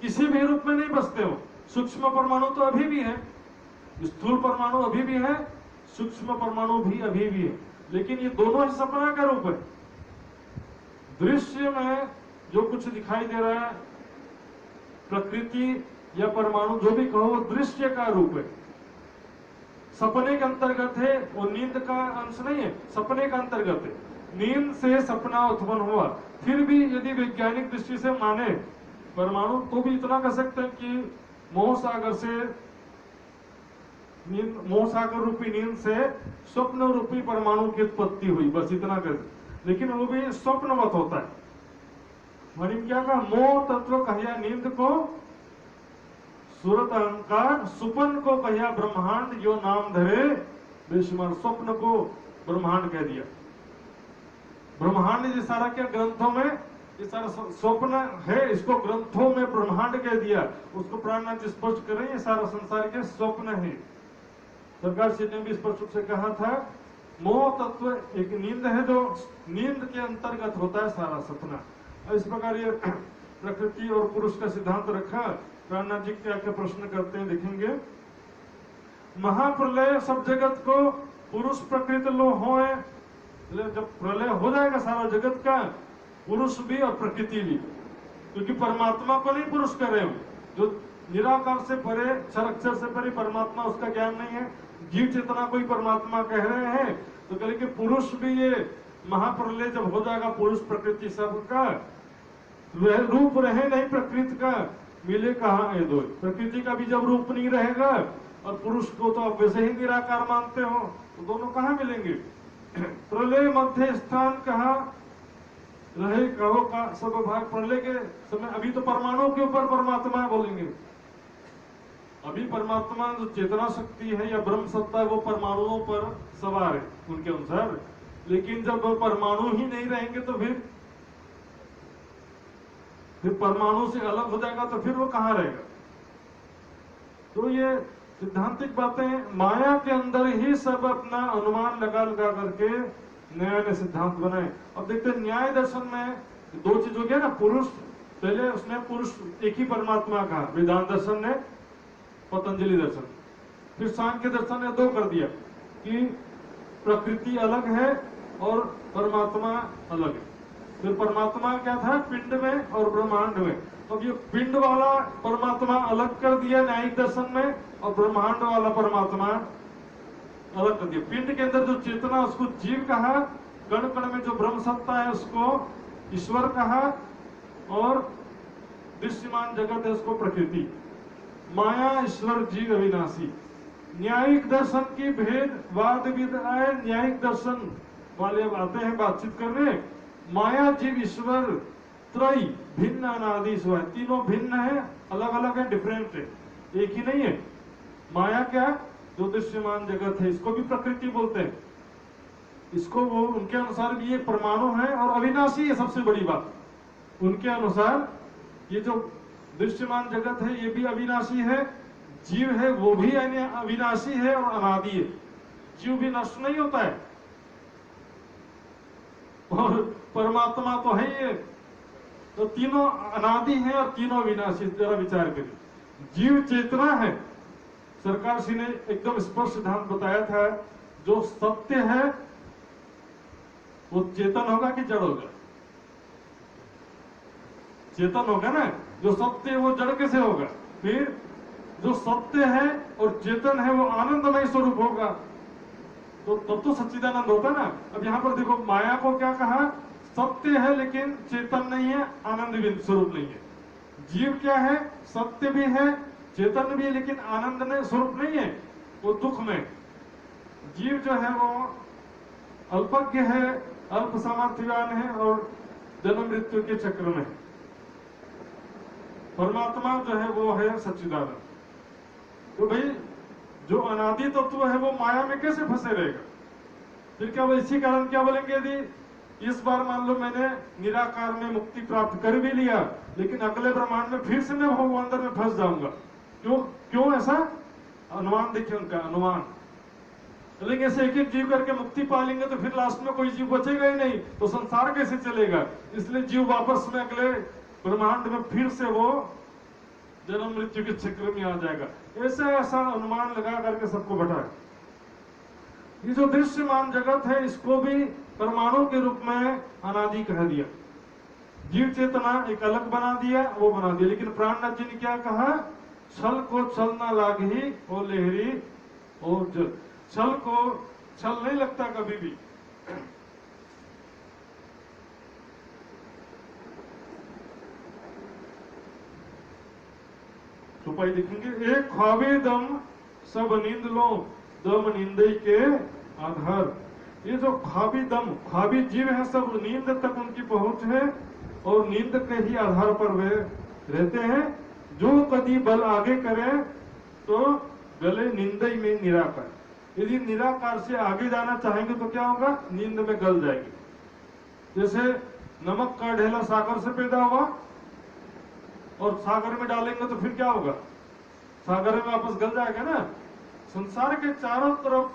किसी भी रूप में नहीं बसते हो। सूक्ष्म परमाणु तो अभी भी है, स्थूल परमाणु अभी भी है, सूक्ष्म परमाणु भी अभी भी है, लेकिन ये दोनों ही सपना का रूप है। दृश्य में जो कुछ दिखाई दे रहा है, प्रकृति या परमाणु जो भी कहो, वो दृश्य का रूप है, सपने के अंतर्गत है। वो नींद का अंश नहीं है, सपने का अंतर्गत है। नींद से सपना उत्पन्न हुआ। फिर भी यदि वैज्ञानिक दृष्टि से माने परमाणु, तो भी इतना कह सकते हैं कि मोहसागर से मोहसागर रूपी नींद से स्वप्न रूपी परमाणु की उत्पत्ति हुई, बस इतना कर। लेकिन वो भी स्वप्नवत होता है। मानी क्या कहा, मोह तत्व कहिया नींद को, सूरत अहंकार सुपन को कहिया ब्रह्मांड, जो नाम धरे बेशुमार। स्वप्न को ब्रह्मांड कह दिया। ब्रह्मांड ये सारा क्या ग्रंथों में, ये सारा स्वप्न है, इसको ग्रंथों में ब्रह्मांड कह दिया। उसको प्राणनाथ स्पष्ट कर रहे हैं, ये सारा संसार के स्वप्न है। सरकार श्री ने भी स्पष्ट रूप से कहा था, मोह तत्व एक नींद है, जो नींद के अंतर्गत होता है सारा सपना। इस प्रकार ये प्रकृति और पुरुष का सिद्धांत रखा। प्राणनाथ जी क्या क्या प्रश्न करते हैं देखेंगे। महाप्रलय सब जगत को पुरुष प्रकृति लो होए, जब प्रलय हो जाएगा सारा जगत का, पुरुष भी और प्रकृति भी, क्योंकि परमात्मा को नहीं पुरुष कर रहे हो, जो निराकार से परे, क्षर से परे परमात्मा, उसका ज्ञान नहीं है। जीव चेतना कोई परमात्मा कह रहे हैं, तो कहे कि पुरुष भी, ये महाप्रलय जब हो जाएगा पुरुष प्रकृति सबका, रूप रहे नहीं प्रकृति का, मिले कहाँ ये दो। प्रकृति का भी जब रूप नहीं रहेगा और पुरुष को तो आप वैसे ही निराकार मानते हो, तो दोनों कहाँ मिलेंगे। प्रलय मध्य स्थान कहाँ रहे, कहो का सब भाग। प्रलय के समय अभी तो परमाणु के ऊपर परमात्मा बोलेंगे, अभी परमात्मा जो चेतना शक्ति है या ब्रह्म सत्ता है, वो परमाणुओं पर सवार है उनके अनुसार। लेकिन जब परमाणु ही नहीं रहेंगे तो फिर परमाणु से अलग हो जाएगा, तो फिर वो कहाँ रहेगा। तो ये सिद्धांतिक बातें, माया के अंदर ही सब अपना अनुमान लगा लगा करके नया नया सिद्धांत बनाए। अब देखते हैं न्याय दर्शन में दो चीज हो गया ना, पुरुष, पहले उसने पुरुष एक ही परमात्मा कहा वेदांत दर्शन ने, पतंजलि दर्शन। फिर सांख्य दर्शन ने दो कर दिया कि प्रकृति अलग है और परमात्मा अलग है। फिर परमात्मा क्या था, पिंड में और ब्रह्मांड में। अब ये पिंड वाला परमात्मा अलग कर दिया न्यायिक दर्शन में, और ब्रह्मांड वाला परमात्मा अलग कर दिया। पिंड के अंदर जो चेतना, उसको जीव कहा, कण कण में जो ब्रह्म सत्ता है उसको ईश्वर कहा, और दृश्यमान जगत है उसको प्रकृति। माया ईश्वर जीव अविनाशी। न्यायिक दर्शन की भेद वाद विधाय, न्यायिक दर्शन वाले आते हैं बातचीत करने, माया जीव ईश्वर त्रय भिन्न अनादि स्व, तीनों भिन्न है, अलग अलग है, डिफरेंट है, एक ही नहीं है। माया क्या, जो दृश्यमान जगत है, इसको भी प्रकृति बोलते हैं। इसको वो उनके अनुसार भी एक परमाणु है और अविनाशी है। सबसे बड़ी बात उनके अनुसार, ये जो दृश्यमान जगत है ये भी अविनाशी है, जीव है वो भी अविनाशी है और अनादि है। जीव भी नष्ट नहीं होता है, और परमात्मा तो है ये, तो तीनों अनादि है और तीनों अविनाशी। जरा विचार करिए, जीव चेतना है। सरकार श्री ने एकदम स्पष्ट सिद्धांत बताया था, जो सत्य है वो चेतन होगा कि जड़ होगा। चेतन होगा ना, जो सत्य है वो जड़ कैसे होगा। फिर जो सत्य है और चेतन है वो आनंदमय स्वरूप होगा, तो तब तो सच्चिदानंद होता ना। अब यहाँ पर देखो, माया को क्या कहा, सत्य है लेकिन चेतन नहीं है, आनंद स्वरूप नहीं है। जीव क्या है, सत्य भी है, चेतन भी है, लेकिन आनंद में स्वरूप नहीं है, वो दुख में। जीव जो है वो अल्पज्ञ है, अल्प सामर्थ्यवान है और जन्म मृत्यु के चक्र में। परमात्मा जो है वो है सच्चिदानंद। तो भाई जो अनादि तत्व है वो माया में कैसे फंसे रहेगा। फिर क्या वो इसी कारण क्या बोलेंगे, यदि इस बार मान लो मैंने निराकार में मुक्ति प्राप्त कर भी लिया, लेकिन अगले ब्रह्मांड में फिर से मैं अंदर में फंस जाऊंगा। क्यों ऐसा अनुमान देखिए उनका अनुमान। लेकिन ऐसे एक एक जीव करके मुक्ति पा लेंगे तो फिर लास्ट में कोई जीव बचेगा ही नहीं, तो संसार कैसे चलेगा। इसलिए जीव वापस में अगले ब्रह्मांड में फिर से वो जन्म मृत्यु के चक्र में आ जाएगा। ऐसा अनुमान लगा करके सबको बैठाए। ये जो दृश्यमान जगत है इसको भी परमाणु के रूप में अनादि कह दिया। जीव चेतना एक अलग बना दिया, वो बना दिया। लेकिन प्राणनाथ जी ने क्या कहा, छल को छल ना लागी ओ लेहरी ओ जल। छल को छल नहीं लगता कभी भी। चौपाई लिखेंगे, एक ख्वाबे दम सब नींद लो, दम नींदई के आधार। ये जो ख्वाबी दम, ख्वाबी जीव है, सब नींद तक उनकी पहुंच है और नींद के ही आधार पर वे रहते हैं। जो कभी बल आगे करें तो गले नींदई में निराकार। यदि निराकार से आगे जाना चाहेंगे तो क्या होगा, नींद में गल जाएंगे। जैसे नमक का ढेला सागर से पैदा हुआ और सागर में डालेंगे तो फिर क्या होगा, सागर में वापस गल जाएगा ना। संसार के चारों तरफ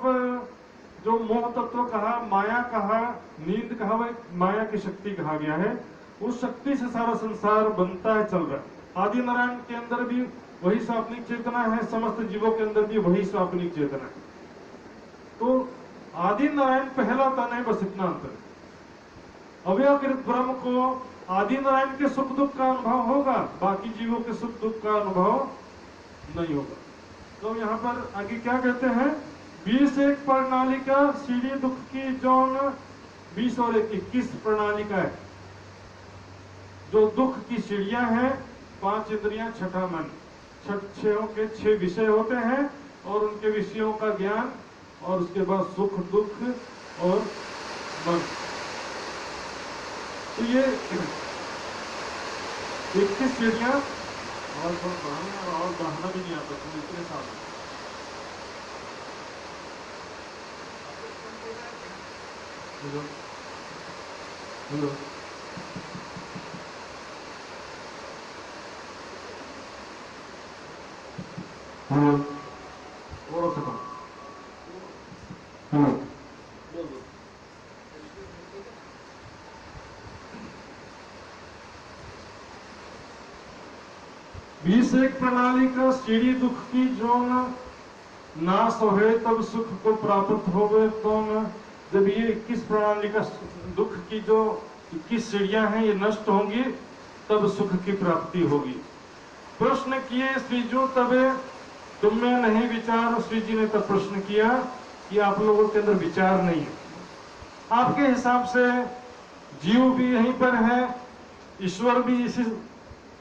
जो मोह तत्व कहा, माया कहा, नींद कहा, वह माया की शक्ति कहा गया है। उस शक्ति से सारा संसार बनता है, चल रहा है। आदि नारायण के अंदर भी वही स्वाप्निक चेतना है, समस्त जीवों के अंदर भी वही स्वाप्निक चेतना है। तो आदि नारायण पहला तन है, बस इतना अंतर। अव्यकृत ब्रह्म को आदि नारायण के सुख दुख का अनुभव होगा, बाकी जीवों के सुख दुख का अनुभव नहीं होगा। तो यहाँ पर आगे क्या कहते हैं, 20 एक प्रणालिका सीढ़ी दुख की जौन, 20 और 21 प्रणालिका है जो दुख की सीढ़ियां हैं। 5 इंद्रियां, 6ठा मन, 6 के 6 विषय होते हैं और उनके विषयों का ज्ञान, और उसके बाद सुख दुख और मन। तो ये 21 सीढ़ियां, और बढ़ाना भी नहीं आता, तो इतने साल हेलो हेलो हेलो और सकता हेलो 20 एक प्रणाली का सीढ़ी दुख की जो नाश होए तब सुख को प्राप्त होवे। तो जब ये 21 प्रणाली का दुख की जो 21 सीढ़ियां हैं ये नष्ट होंगी तब सुख की प्राप्ति होगी। प्रश्न किए श्रीजू तबे तुम में नहीं विचार। श्री जी ने तब प्रश्न किया कि आप लोगों के अंदर विचार नहीं है। आपके हिसाब से जीव भी यहीं पर है, ईश्वर भी इसी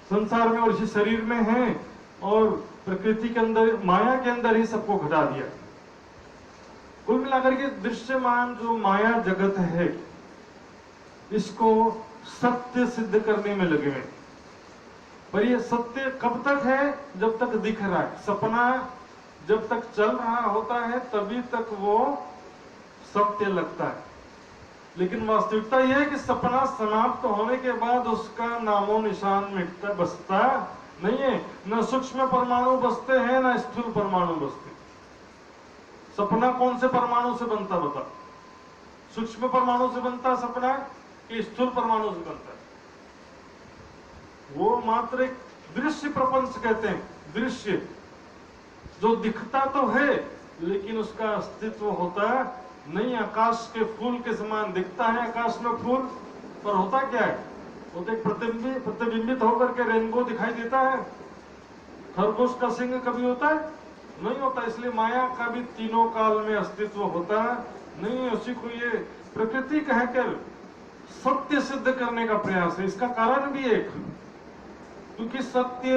संसार में और इसी शरीर में है, और प्रकृति के अंदर, माया के अंदर ही सबको घटा दिया। कुल मिलाकर के दृश्यमान जो माया जगत है इसको सत्य सिद्ध करने में लगे हुए। पर ये सत्य कब तक है, जब तक दिख रहा है। सपना जब तक चल रहा होता है तभी तक वो सत्य लगता है, लेकिन वास्तविकता यह है कि सपना समाप्त होने के बाद उसका नामो निशान मिटता, बसता नहीं है। न सूक्ष्म परमाणु बसते हैं, न स्थूल परमाणु बसते। सपना कौन से परमाणु से बनता बता, सूक्ष्म परमाणु से बनता सपना कि स्थूल परमाणु से बनता है? वो मात्र एक दृश्य प्रपंच कहते हैं। दृश्य जो दिखता तो है लेकिन उसका अस्तित्व होता नहीं। आकाश के फूल के समान दिखता है आकाश में फूल, पर होता क्या है, वो तो एक प्रतिबिंबित होकर के रेनबो दिखाई देता है। खरगोश का सिंह कभी होता है? नहीं होता। इसलिए माया का भी तीनों काल में अस्तित्व होता नहीं है। उसी को ये प्रकृति कहकर सत्य सिद्ध करने का प्रयास है। इसका कारण भी एक, क्योंकि सत्य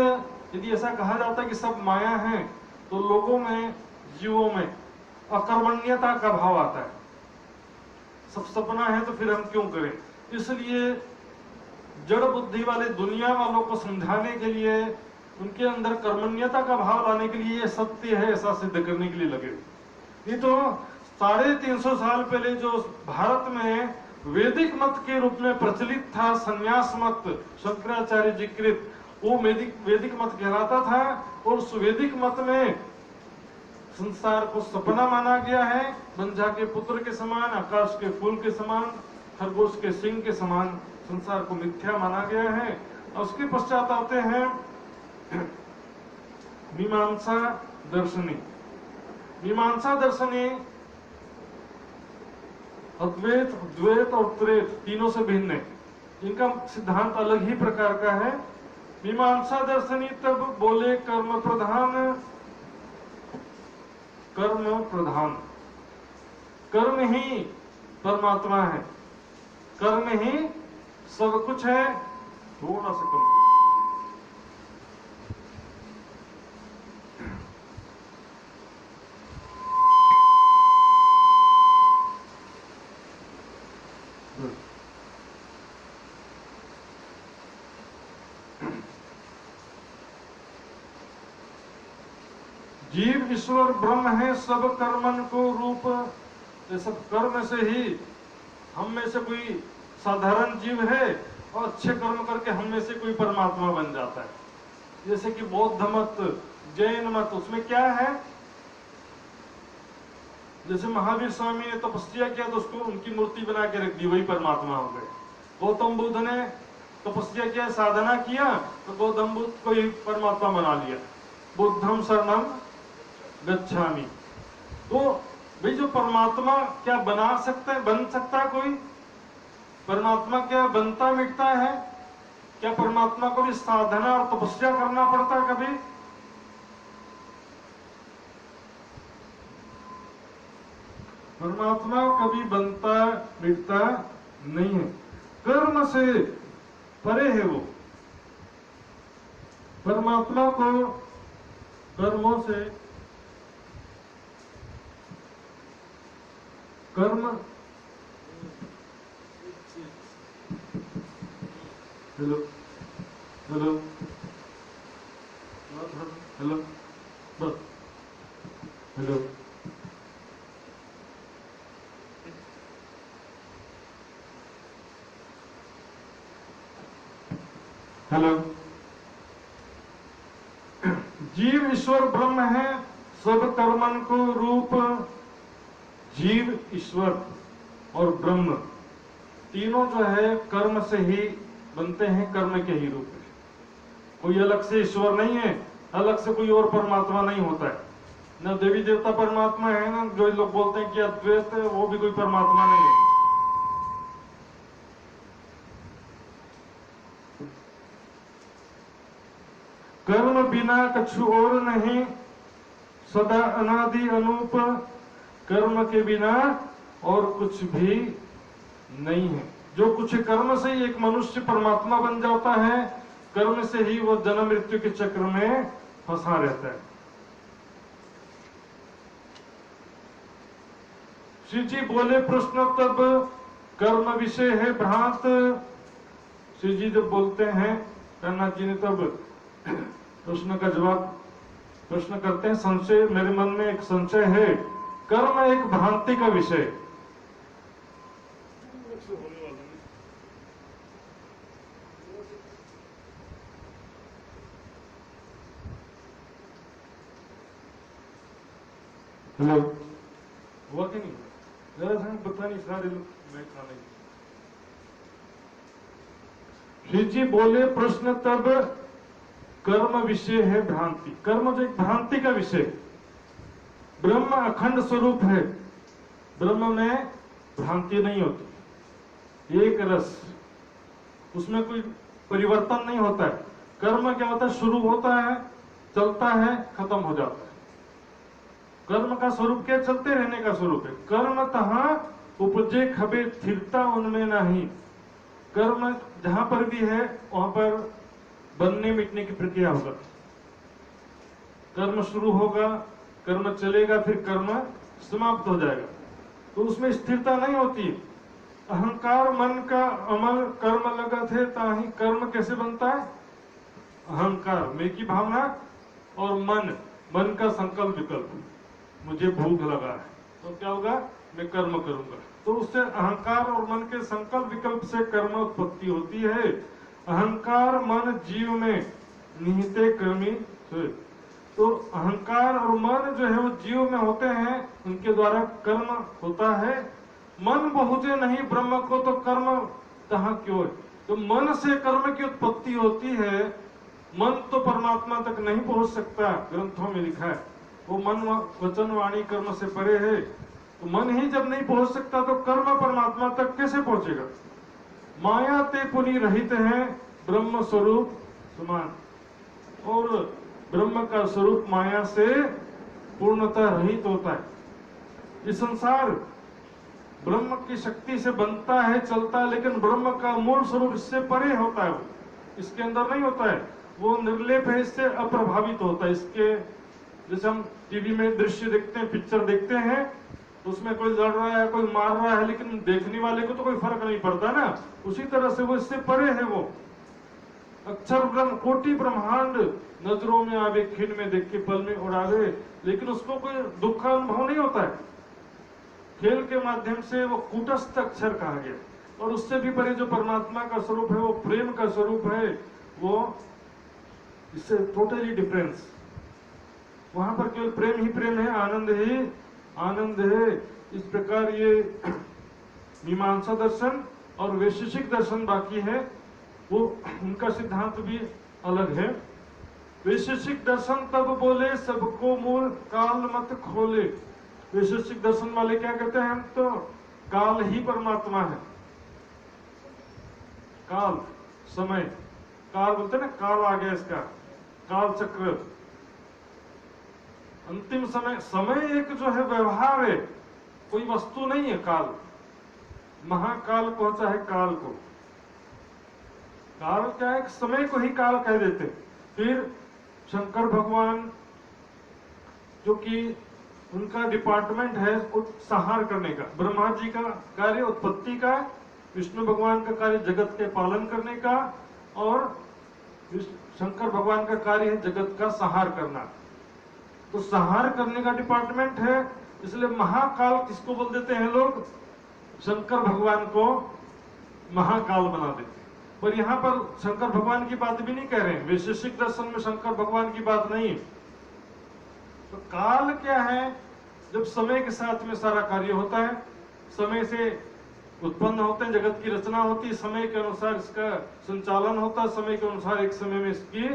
यदि ऐसा कहा जाता है कि सब माया है तो लोगों में, जीवों में अकर्मण्यता का भाव आता है। सब सपना है तो फिर हम क्यों करें? इसलिए जड़ बुद्धि वाले दुनिया वालों को समझाने के लिए, उनके अंदर कर्मण्यता का भाव लाने के लिए ये सत्य है ऐसा सिद्ध करने के लिए लगे। नहीं तो 350 साल पहले जो भारत में वैदिक मत के रूप में प्रचलित था, संन्यास मत, शंकराचार्य जी कृत, वो वैदिक मत कहलाता था। और उस वैदिक मत में संसार को सपना माना गया है, बंझा के पुत्र के समान, आकाश के फूल के समान, खरगोश के सिंह के समान संसार को मिथ्या माना गया है। और उसके पश्चात आते हैं मीमांसा दर्शनी। मीमांसा दर्शनी अद्वैत, द्वैत और त्रेत तीनों से भिन्न है। इनका सिद्धांत अलग ही प्रकार का है। मीमांसा दर्शनी तब बोले कर्म प्रधान, कर्म प्रधान, कर्म ही परमात्मा है, कर्म ही सब कुछ है। थोड़ा सा कम जीव ईश्वर ब्रह्म है, सब कर्मन को रूप। ये सब कर्म से ही हम में से कोई साधारण जीव है और अच्छे कर्म करके हम में से कोई परमात्मा बन जाता है। जैसे कि बौद्ध मत, जैन मत, उसमें क्या है, जैसे महावीर स्वामी ने तपस्या किया तो उसको उनकी मूर्ति बना के रख दी, वही परमात्मा हो गए। गौतम बुद्ध ने तपस्या किया, साधना किया, तो गौतम बुद्ध को ही परमात्मा बना लिया। बुद्धम शरणम गच्छामि। तो भाई जो परमात्मा क्या बना सकता है, बन सकता है कोई? परमात्मा क्या बनता मिटता है? क्या परमात्मा को भी साधना और तपस्या करना पड़ता है कभी? परमात्मा कभी बनता मिटता नहीं है, कर्म से परे है वो। परमात्मा को कर्मों से, कर्म, हेलो हेलो हेलो बस हेलो, हेलो। जीव ईश्वर ब्रह्म है, सब कर्मन को रूप। जीव, ईश्वर और ब्रह्म तीनों जो है कर्म से ही बनते हैं, कर्म के ही रूप में। कोई अलग से ईश्वर नहीं है, अलग से कोई और परमात्मा नहीं होता है। न देवी देवता परमात्मा है, ना जो लोग बोलते हैं कि अद्वैत है, वो भी कोई परमात्मा नहीं है। कर्म बिना कछु और नहीं, सदा अनादि अनूप। कर्म के बिना और कुछ भी नहीं है। जो कुछ कर्म से ही एक मनुष्य परमात्मा बन जाता है, कर्म से ही वो जन्म मृत्यु के चक्र में फंसा रहता है। श्री जी बोले प्रश्न तब कर्म विषय है भ्रांत। श्री जी जब बोलते हैं, कर्नाथ जी ने तब प्रश्न का जवाब, प्रश्न करते हैं, संशय मेरे मन में एक संशय है, कर्म एक भ्रांति का विषय। हेलो, हुआ कि नहीं? जरा सा पता नहीं, सारे लोग मैं खाने। श्री जी बोले प्रश्न तब कर्म विषय है भ्रांति। कर्म जो एक भ्रांति का विषय। ब्रह्म अखंड स्वरूप है, ब्रह्म में भ्रांति नहीं होती, एक रस, उसमें कोई परिवर्तन नहीं होता है। कर्म क्या होता है, शुरू होता है, चलता है, खत्म हो जाता है। कर्म का स्वरूप क्या, चलते रहने का स्वरूप है। कर्म तहां उपजे खबे स्थिरता उनमें नहीं। कर्म जहां पर भी है वहां पर बनने मिटने की प्रक्रिया होगा। कर्म शुरू होगा, कर्म चलेगा, फिर कर्म समाप्त हो जाएगा, तो उसमें स्थिरता नहीं होती। अहंकार मन का अमल कर्म लगत है, ताही कर्म कैसे बनता है? अहंकार, मैं की भावना, और मन का संकल्प विकल्प, मुझे भूख लगा है तो क्या होगा, मैं कर्म करूंगा। तो उससे अहंकार और मन के संकल्प विकल्प से कर्म उत्पत्ति होती है। अहंकार मन जीव में निहिते कर्मी। तो अहंकार और मन जो है वो जीव में होते हैं, उनके द्वारा कर्म होता है। मन बहुते नहीं ब्रह्म को, तो कर्म कहाँ क्यों है? तो मन से कर्म की उत्पत्ति होती है। मन तो परमात्मा तक नहीं पहुंच सकता, ग्रंथों में लिखा है। वो मन वचन वाणी कर्म से परे है। तो मन ही जब नहीं पहुंच सकता तो कर्म परमात्मा तक कैसे पहुंचेगा? माया ते पुनि रहित है, ब्रह्म स्वरूप समान। और ब्रह्म का स्वरूप माया से पूर्णतः रहित होता है। ये संसार ब्रह्म की शक्ति से बनता है, चलता है, लेकिन ब्रह्म का मूल स्वरूप इससे परे होता है, वो इसके अंदर नहीं होता है। वो निर्लेप है, इससे अप्रभावित होता है। इसके जैसे हम टीवी में दृश्य देखते हैं, पिक्चर देखते हैं, तो उसमें कोई लड़ रहा है, कोई मार रहा है, लेकिन देखने वाले को तो कोई फर्क नहीं पड़ता ना। उसी तरह से वो इससे परे है। वो अक्षर ब्रह्म कोटि ब्रह्मांड नजरों में आवे, खिन में देख के पल में उड़ावे, लेकिन उसको कोई दुख का अनुभव नहीं होता है। खेल के माध्यम से वो कूटस्थ अक्षर कहा गया, और उससे भी परे जो परमात्मा का स्वरूप है, वो प्रेम का स्वरूप है, वो इससे टोटली डिफरेंस। वहां पर केवल प्रेम ही प्रेम है, आनंद ही आनंद है। इस प्रकार ये मीमांसा दर्शन और वैशेषिक दर्शन बाकी है, वो उनका सिद्धांत भी अलग है। वैशेषिक दर्शन तब बोले सबको मूल काल मत खोले। वैशेषिक दर्शन वाले क्या कहते हैं, हम तो काल ही परमात्मा है। काल समय, काल बोलते हैं ना, काल आ गया इसका, काल चक्र, अंतिम समय। समय एक जो है व्यवहार है, कोई वस्तु नहीं है काल। महाकाल पहुंचा है काल को। काल क्या है, समय को ही काल कह देते। फिर शंकर भगवान, जो कि उनका डिपार्टमेंट है संहार करने का, ब्रह्मा जी का कार्य उत्पत्ति का, विष्णु भगवान का कार्य जगत के पालन करने का, और शंकर भगवान का कार्य है जगत का संहार करना। तो संहार करने का डिपार्टमेंट है, इसलिए महाकाल किसको बोल देते हैं लोग, शंकर भगवान को महाकाल बना देते। पर यहाँ पर शंकर भगवान की बात भी नहीं कह रहे हैं, वैशेषिक दर्शन में शंकर भगवान की बात नहीं है। तो काल क्या है, जब समय के साथ में सारा कार्य होता है, समय से उत्पन्न होते हैं, जगत की रचना होती है, समय के अनुसार इसका संचालन होता है, समय के अनुसार एक समय में इसकी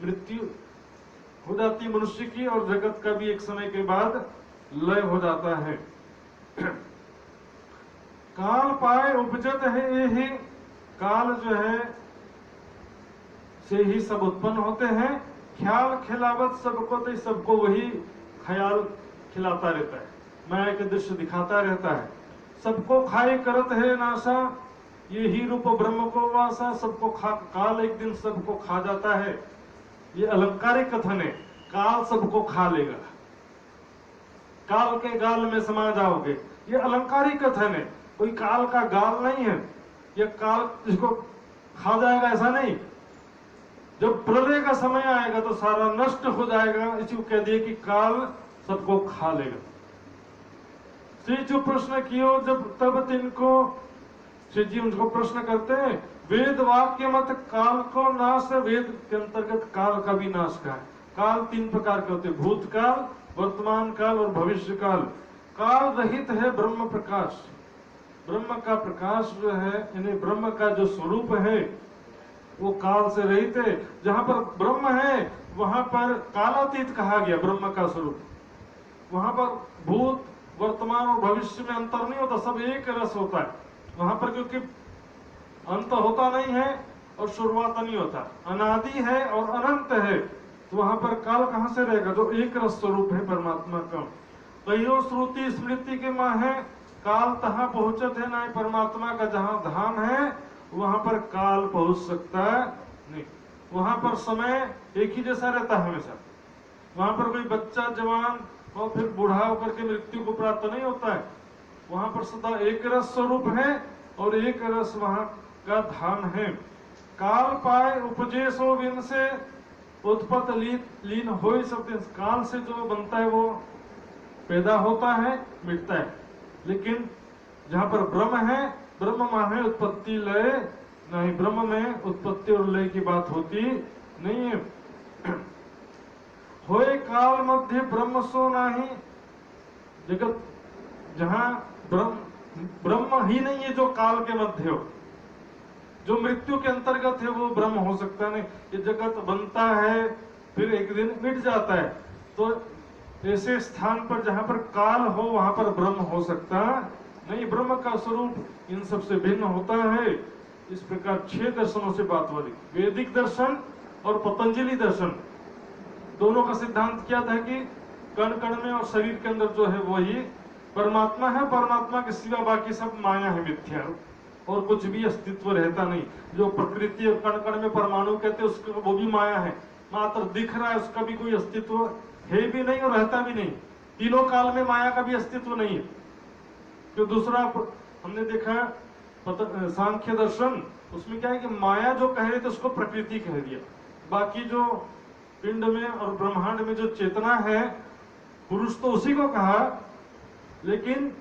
मृत्यु हो जाती है मनुष्य की, और जगत का भी एक समय के बाद लय हो जाता है। काल पाए उपजत है ये ही, काल जो है से ही सब उत्पन्न होते हैं। ख्याल खिलावत सबको, तो सबको वही ख्याल खिलाता रहता है, माया के दृश्य दिखाता रहता है। सबको खाए करत है नासा, ये ही रूप ब्रह्म को वासा। सबको काल एक दिन सबको खा जाता है। ये अलंकारिक कथन है, काल सबको खा लेगा, काल के गाल में समा जाओगे, ये अलंकारिक कथन है। कोई काल का गाल नहीं है, ये काल इसको खा जाएगा ऐसा नहीं। जब प्रलय का समय आएगा तो सारा नष्ट हो जाएगा, इसी को कह दिए कि काल सबको खा लेगा। श्री जो प्रश्न कियो जब तब तिनको, श्री जी उनको प्रश्न करते हैं, वेद वाक्य मत काल को नाश। वेद के अंतर्गत काल का भी नाश का है। काल तीन प्रकार के होते, भूतकाल, वर्तमान काल और भविष्य काल। काल रहित है ब्रह्म प्रकाश। ब्रह्म का प्रकाश जो है, यानी ब्रह्म का जो स्वरूप है वो काल से रहित है। जहां पर ब्रह्म है वहां पर कालातीत कहा गया ब्रह्म का स्वरूप। वहां पर भूत, वर्तमान और भविष्य में अंतर नहीं होता, सब एक रस होता है वहां पर, क्योंकि अंत होता नहीं है और शुरुआत नहीं होता, अनादि है और अनंत है। तो वहां पर काल कहां से रहेगा, जो एक रस स्वरूप है परमात्मा का। कहियो श्रुति स्मृति के माँ है, काल तहां पहुंचत है ना। परमात्मा का जहां धाम है वहां पर काल पहुंच सकता नहीं। वहां पर समय एक ही जैसा रहता है हमेशा। वहां पर कोई बच्चा, जवान और फिर बूढ़ा होकर के मृत्यु को प्राप्त नहीं होता है। वहां पर सदा एक रस स्वरूप है और एक रस वहां का धाम है। काल पाए उपजे सो विन से, उत्पत्त लीन हो सकते। काल से जो बनता है वो पैदा होता है, मिटता है। लेकिन जहां पर ब्रह्म है, ब्रह्म माने उत्पत्ति लय नहीं, ब्रह्म में उत्पत्ति और लय की बात होती नहीं है। होए काल मध्य ब्रह्म सो नहीं, जगत जहां ब्रह्म ही नहीं है जो काल के मध्य हो, जो मृत्यु के अंतर्गत है वो ब्रह्म हो सकता नहीं। ये जगत बनता है फिर एक दिन मिट जाता है, तो ऐसे स्थान पर जहां पर काल हो वहां पर ब्रह्म हो सकता नहीं। ब्रह्म का स्वरूप इन सबसे भिन्न होता है। इस प्रकार 6 दर्शनों से बात हो रही, वैदिक दर्शन और पतंजलि दर्शन, दोनों का सिद्धांत क्या था कि कण कण में और शरीर के अंदर जो है वही परमात्मा है। परमात्मा के सिवा बाकी सब माया है, मिथ्या, और कुछ भी अस्तित्व रहता नहीं। जो प्रकृति और कण कण में परमाणु कहते हैं उसका वो भी माया है, मात्र दिख रहा है, उसका भी कोई अस्तित्व है भी नहीं और रहता भी नहीं। तीनों काल में माया का भी अस्तित्व नहीं है। तो दूसरा हमने देखा सांख्य दर्शन उसमें क्या है कि माया जो कह रहे थे उसको प्रकृति कह दिया। बाकी जो पिंड में और ब्रह्मांड में जो चेतना है, पुरुष तो उसी को कहा, लेकिन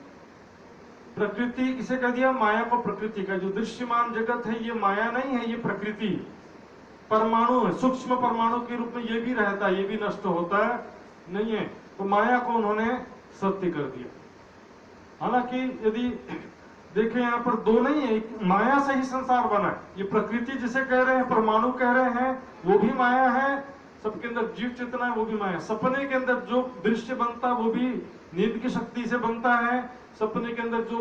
प्रकृति किसे कह दिया? माया को प्रकृति का। जो दृश्यमान जगत है ये माया नहीं है, ये प्रकृति परमाणु है, सूक्ष्म परमाणु के रूप में ये भी रहता है, ये भी नष्ट होता है नहीं है। तो माया को उन्होंने सत्य कर दिया। हालांकि यदि देखें यहाँ पर दो नहीं है, माया से ही संसार बना है। ये प्रकृति जिसे कह रहे हैं, परमाणु कह रहे हैं, वो भी माया है। सबके अंदर जीव चेतना है, वो भी माया। सपने के अंदर जो दृश्य बनता है वो भी नींद की शक्ति से बनता है। सपने के अंदर जो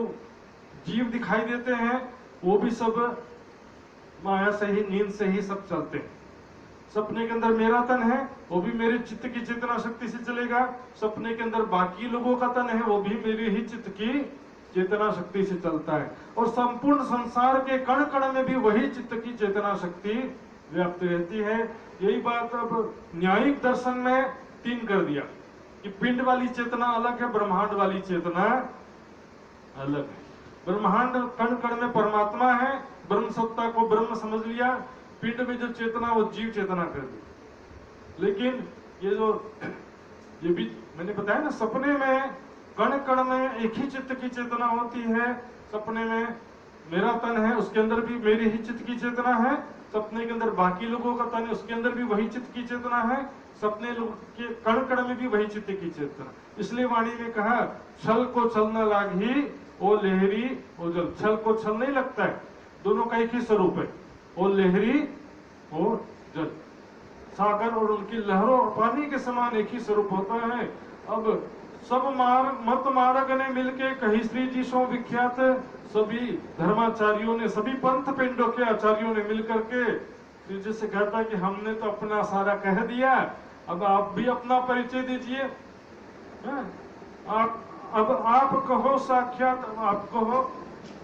जीव दिखाई देते हैं वो भी सब माया से ही, नींद से ही सब चलते हैं। सपने के अंदर मेरा तन है, वो भी मेरे चित्त की चेतना शक्ति से चलेगा। सपने के अंदर बाकी लोगों का तन है, वो भी मेरे ही चित्त की चेतना शक्ति से चलता है। और संपूर्ण संसार के कण कण में भी वही चित्त की चेतना शक्ति व्याप्त रहती है। यही बात अब न्यायिक दर्शन में 3 कर दिया कि पिंड वाली चेतना अलग है, ब्रह्मांड वाली चेतना अलग है। ब्रह्मांड कण कण में परमात्मा है, ब्रह्म सत्ता को ब्रह्म समझ लिया। पिंड में जो चेतना वो जीव चेतना कर दी। लेकिन ये भी मैंने बताया ना, सपने में कण कण में एक ही चित्त की चेतना होती है। सपने में मेरा तन है, उसके अंदर भी मेरे ही चित्त की चेतना है। सपने के अंदर बाकी लोगों का तन है, उसके अंदर भी वही चित्त की चेतना है। सपने लोग के कण कण में भी वही चित्त की चेतना। इसलिए वाणी में कहा, छल को छल न लागी ओ लहरी ओ जल। छल को छल नहीं लगता है, दोनों का एक ही स्वरूप है, ओ लहरी और जल। सागर और उनकी लहरों और पानी के समान एक ही स्वरूप होता है। अब सब मत मार्ग ने मिलके कही श्री जी सो विख्यात, सभी धर्माचार्यों ने, सभी पंथ पिंडों के आचार्यों ने मिलकर के श्री जी से कहता कि हमने तो अपना सारा कह दिया, अब आप भी अपना परिचय दीजिए। अब आप कहो साक्षात, आप कहो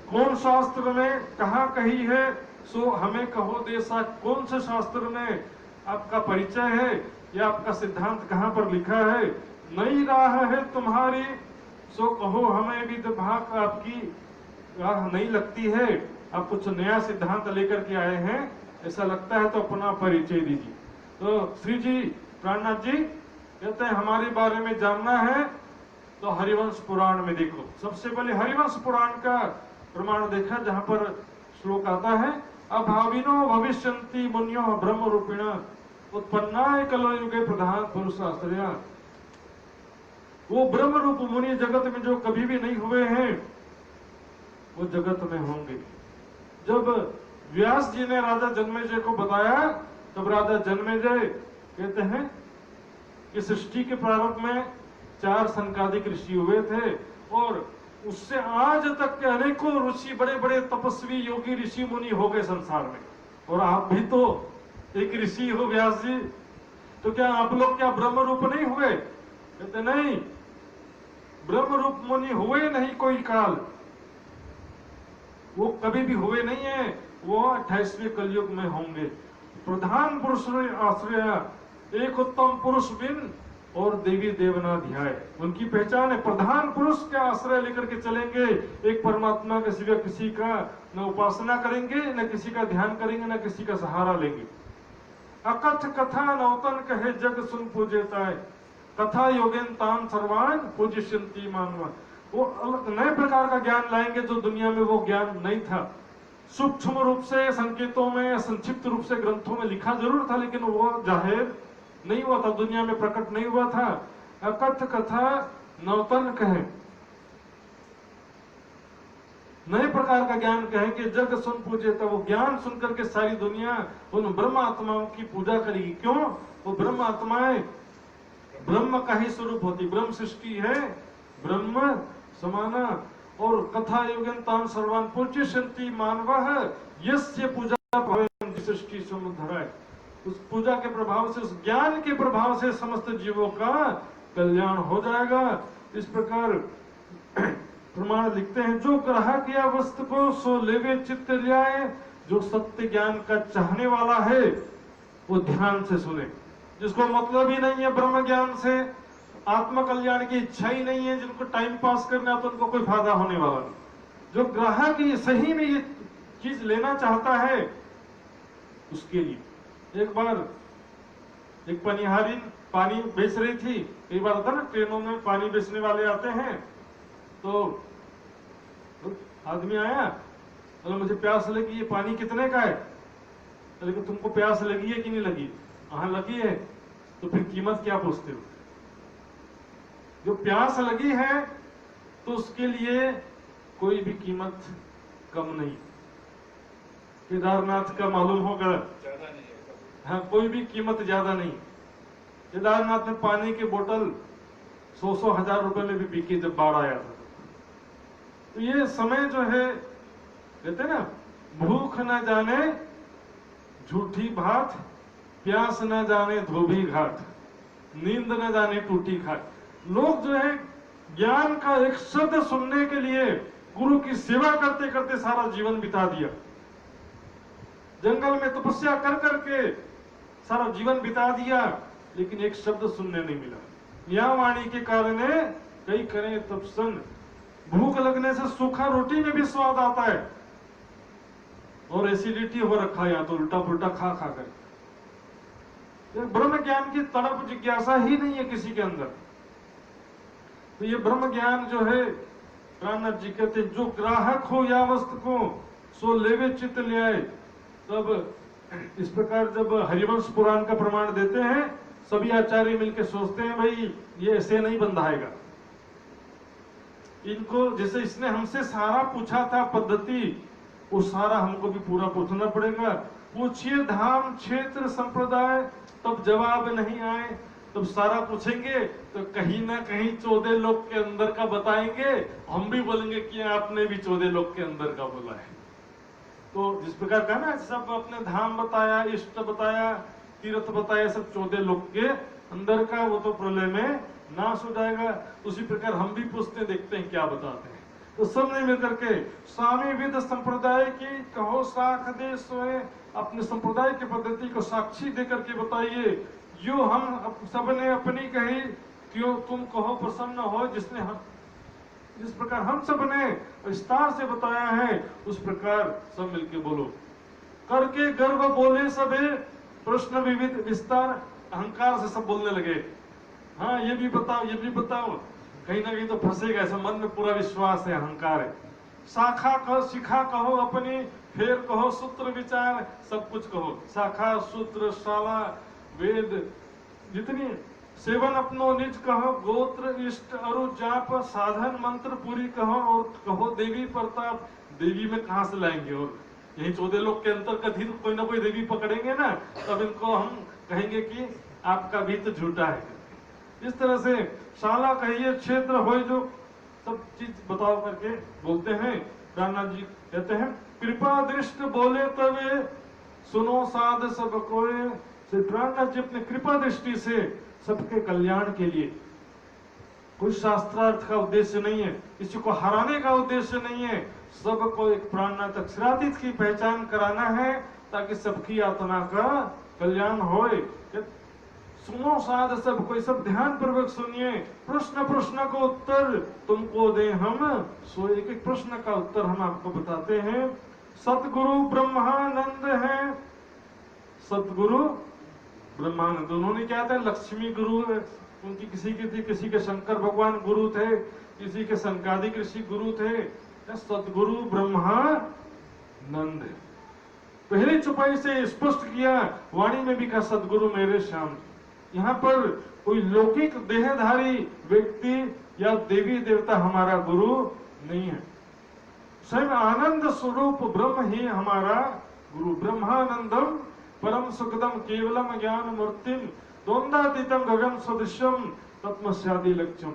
कौन शास्त्र में कहा कही है, सो हमें कहो देसा। कौन से शास्त्र में आपका परिचय है या आपका सिद्धांत कहाँ पर लिखा है? नई राह है तुम्हारी, सो कहो हमें भी तो भाग आपकी राह नहीं लगती है। आप कुछ नया सिद्धांत लेकर के आए हैं ऐसा लगता है, तो अपना परिचय दीजिए। तो श्री जी प्राणनाथ जी कहते हैं हमारे बारे में जानना है तो हरिवंश पुराण में देखो। सबसे पहले हरिवंश पुराण का प्रमाण देखा, जहां पर श्लोक आता है, अभाविनो भविष्यन्ति मुन्यो ब्रह्म रूपिण उत्पन्नाय कलयुगे प्रधान पुरुष आश्रया। वो ब्रह्म रूप मुनि जगत में जो कभी भी नहीं हुए हैं वो जगत में होंगे। जब व्यास जी ने राजा जन्मेजय को बताया, तब राजा जन्मेजय कहते हैं कि सृष्टि के प्रारंभ में 4 सनकादिक ऋषि हुए थे, और उससे आज तक के अनेकों ऋषि, बड़े बड़े तपस्वी योगी ऋषि मुनि हो गए संसार में। और आप भी तो एक ऋषि हो व्यास जी, तो क्या आप लोग क्या ब्रह्म रूप नहीं हुए? कहते नहीं, ब्रह्म रूप मुनि हुए नहीं कोई काल, वो कभी भी हुए नहीं है, वो 28वें कलयुग में होंगे। प्रधान पुरुष आश्रय, एक उत्तम पुरुष बिन और देवी देवना ध्याय। उनकी पहचान है प्रधान पुरुष का आश्रय लेकर के चलेंगे। एक परमात्मा के सिवा किसी का न उपासना करेंगे, न किसी का ध्यान करेंगे, न किसी का सहारा लेंगे। अकथ कथा नौतन कहे जग सुन पूजेता है, कथा योगेन तान सर्वान पूजिष्यन्ति मानवा। वो अलग नए प्रकार का ज्ञान लाएंगे जो दुनिया में वो ज्ञान नहीं था। सूक्ष्म रूप से संकेतों में, संक्षिप्त रूप से ग्रंथों में लिखा जरूर था, लेकिन वो जाहिर नहीं हुआ था, दुनिया में प्रकट नहीं हुआ था। अकथ कथा नौतन कहे, नए प्रकार का ज्ञान कहेंगे, जग सुन पूजे। तो वो ज्ञान सुन करके सारी दुनिया उन ब्रह्म आत्माओं की पूजा करेगी। क्यों? वो ब्रह्म आत्माएं ब्रह्म का ही स्वरूप होती, ब्रह्म सृष्टि है, ब्रह्म समाना। और कथा योगन तान सर्वान पूज्यन्ति मानवः यस्य पूजा सृष्टि समुद्धराय। उस पूजा के प्रभाव से, उस ज्ञान के प्रभाव से समस्त जीवों का कल्याण हो जाएगा। इस प्रकार प्रमाण लिखते हैं, जो ग्राहक या वस्तु को सो लेवे चित्त लियाए। जो सत्य ज्ञान का चाहने वाला है वो ध्यान से सुने। जिसको मतलब ही नहीं है ब्रह्म ज्ञान से, आत्म कल्याण की इच्छा ही नहीं है, जिनको टाइम पास करना तो उनको कोई फायदा होने वाला नहीं। जो ग्राहक ये सही में ये चीज लेना चाहता है उसके लिए। एक बार एक पनिहारी पानी बेच रही थी। कई बार होता ना ट्रेनों में पानी बेचने वाले आते हैं, तो आदमी आया, बोला मुझे प्यास लगी, ये पानी कितने का है? लेकिन तुमको प्यास लगी है कि नहीं लगी? हाँ लगी है। तो फिर कीमत क्या पूछते हो? जो प्यास लगी है तो उसके लिए कोई भी कीमत कम नहीं। केदारनाथ का मालूम होगा, हाँ कोई भी कीमत ज्यादा नहीं। केदारनाथ में पानी की बोतल 100 हजार रुपए में भी बिकी जब बाढ़ आया था। तो ये समय जो है कहते ना, भूख न जाने झूठी भात, प्यास न जाने धोबी घाट, नींद न जाने टूटी खाट। लोग जो है ज्ञान का एक शब्द सुनने के लिए गुरु की सेवा करते करते सारा जीवन बिता दिया। जंगल में तपस्या कर करके सारा जीवन बिता दिया, लेकिन एक शब्द सुनने नहीं मिला। यहाँ वाणी के कारण कई करें तपसन, भूख लगने से सूखा रोटी में भी स्वाद आता है, और एसिडिटी हो रखा है, या तो उल्टा पुल्टा खा खा कर। ब्रह्म ज्ञान की तड़प जिज्ञासा ही नहीं है किसी के अंदर। तो ये ब्रह्म ज्ञान जो है, प्राणनाथ जी कहते जो ग्राहक हो या वस्तु को सो लेवे चित्त ले आए। तब इस प्रकार जब हरिवंश पुराण का प्रमाण देते हैं, सभी आचार्य मिलकर सोचते हैं भाई ये ऐसे नहीं बंधाएगा इनको। जैसे इसने हमसे सारा पूछा था पद्धति, वो सारा हमको भी पूरा पूछना पड़ेगा। पूछिए धाम क्षेत्र संप्रदाय, तब जवाब नहीं आए। तब सारा पूछेंगे तो कहीं ना कहीं 14 लोक के अंदर का बताएंगे, हम भी बोलेंगे कि आपने भी 14 लोक के अंदर का बोला है। तो जिस प्रकार का ना, सब अपने धाम बताया, इष्ट बताया, तीर्थ बताया, सब 14 लोक के अंदर का, वो तो प्रलय में नाश हो जाएगा। उसी प्रकार हम भी पूछते देखते हैं क्या बताते हैं। तो सब ने मिलकर के स्वामी विद संप्रदाय की कहो साख दे सोए, अपने संप्रदाय की पद्धति को साक्षी दे करके बताइए। जो हम सबने अपनी कही क्यों तुम कहो प्रसन्न हो। जिस प्रकार हम सब ने विस्तार से बताया है, उस प्रकार सब मिलके बोलो। करके गर्व बोले सबे, प्रश्न विविध विस्तार, अहंकार से सब बोलने लगे। हाँ ये भी बताओ, ये भी बताओ। कहीं ना कहीं तो फंसेगा, ऐसा मन में पूरा विश्वास है, अहंकार है। शाखा कहो, शिखा कहो अपनी, फिर कहो सूत्र विचार, सब कुछ कहो। शाखा सूत्र शाला वेद जितनी, सेवन अपनो निज कहो, गोत्र इष्ट अरु जाप, साधन मंत्र पूरी कहो, और कहो देवी प्रताप। देवी में कहां से लाएंगे? और यही 14 लोग के अंतर का धीर कोई ना कोई देवी पकड़ेंगे ना, तब इनको हम कहेंगे कि आपका भी तो झूठा है। इस तरह से शाला कहिए क्षेत्र हो, जो सब चीज बताओ करके बोलते हैं। प्राणनाथ जी कहते हैं कृपा दृष्ट बोले तवे, सुनो साध सब कोय। श्री प्राणनाथ जी अपने कृपा दृष्टि से सबके कल्याण के लिए, कोई शास्त्रार्थ का उद्देश्य नहीं है, किसी को हराने का उद्देश्य नहीं है, सबको एक प्राणनाथ अक्षरातीत की पहचान कराना है, ताकि सबकी आत्मा का कल्याण होए। सुनो साध सब कोई, सब ध्यान पूर्वक सुनिए। प्रश्न प्रश्न को उत्तर तुमको दे हम, सो एक एक प्रश्न का उत्तर हम आपको बताते हैं। सतगुरु ब्रह्मानंद है, सतगुरु ब्रह्मानंद। उन्होंने क्या था, लक्ष्मी गुरु उनकी किसी की थी, किसी के शंकर भगवान गुरु थे, किसी के संकादिक ऋषि गुरु थे। सतगुरु ब्रह्मानंद पहले चुपाई से स्पष्ट किया, वाणी में भी कहा सतगुरु मेरे श्याम। यहाँ पर कोई लौकिक देहधारी व्यक्ति या देवी देवता हमारा गुरु नहीं है, स्वयं आनंद स्वरूप ब्रह्म ही हमारा गुरु। ब्रह्मानंदम परम सुखदम केवलम ज्ञान मूर्तिम, द्वंद्वातीतम गगन सदृश्यम तत्मस्यादि लक्ष्यम,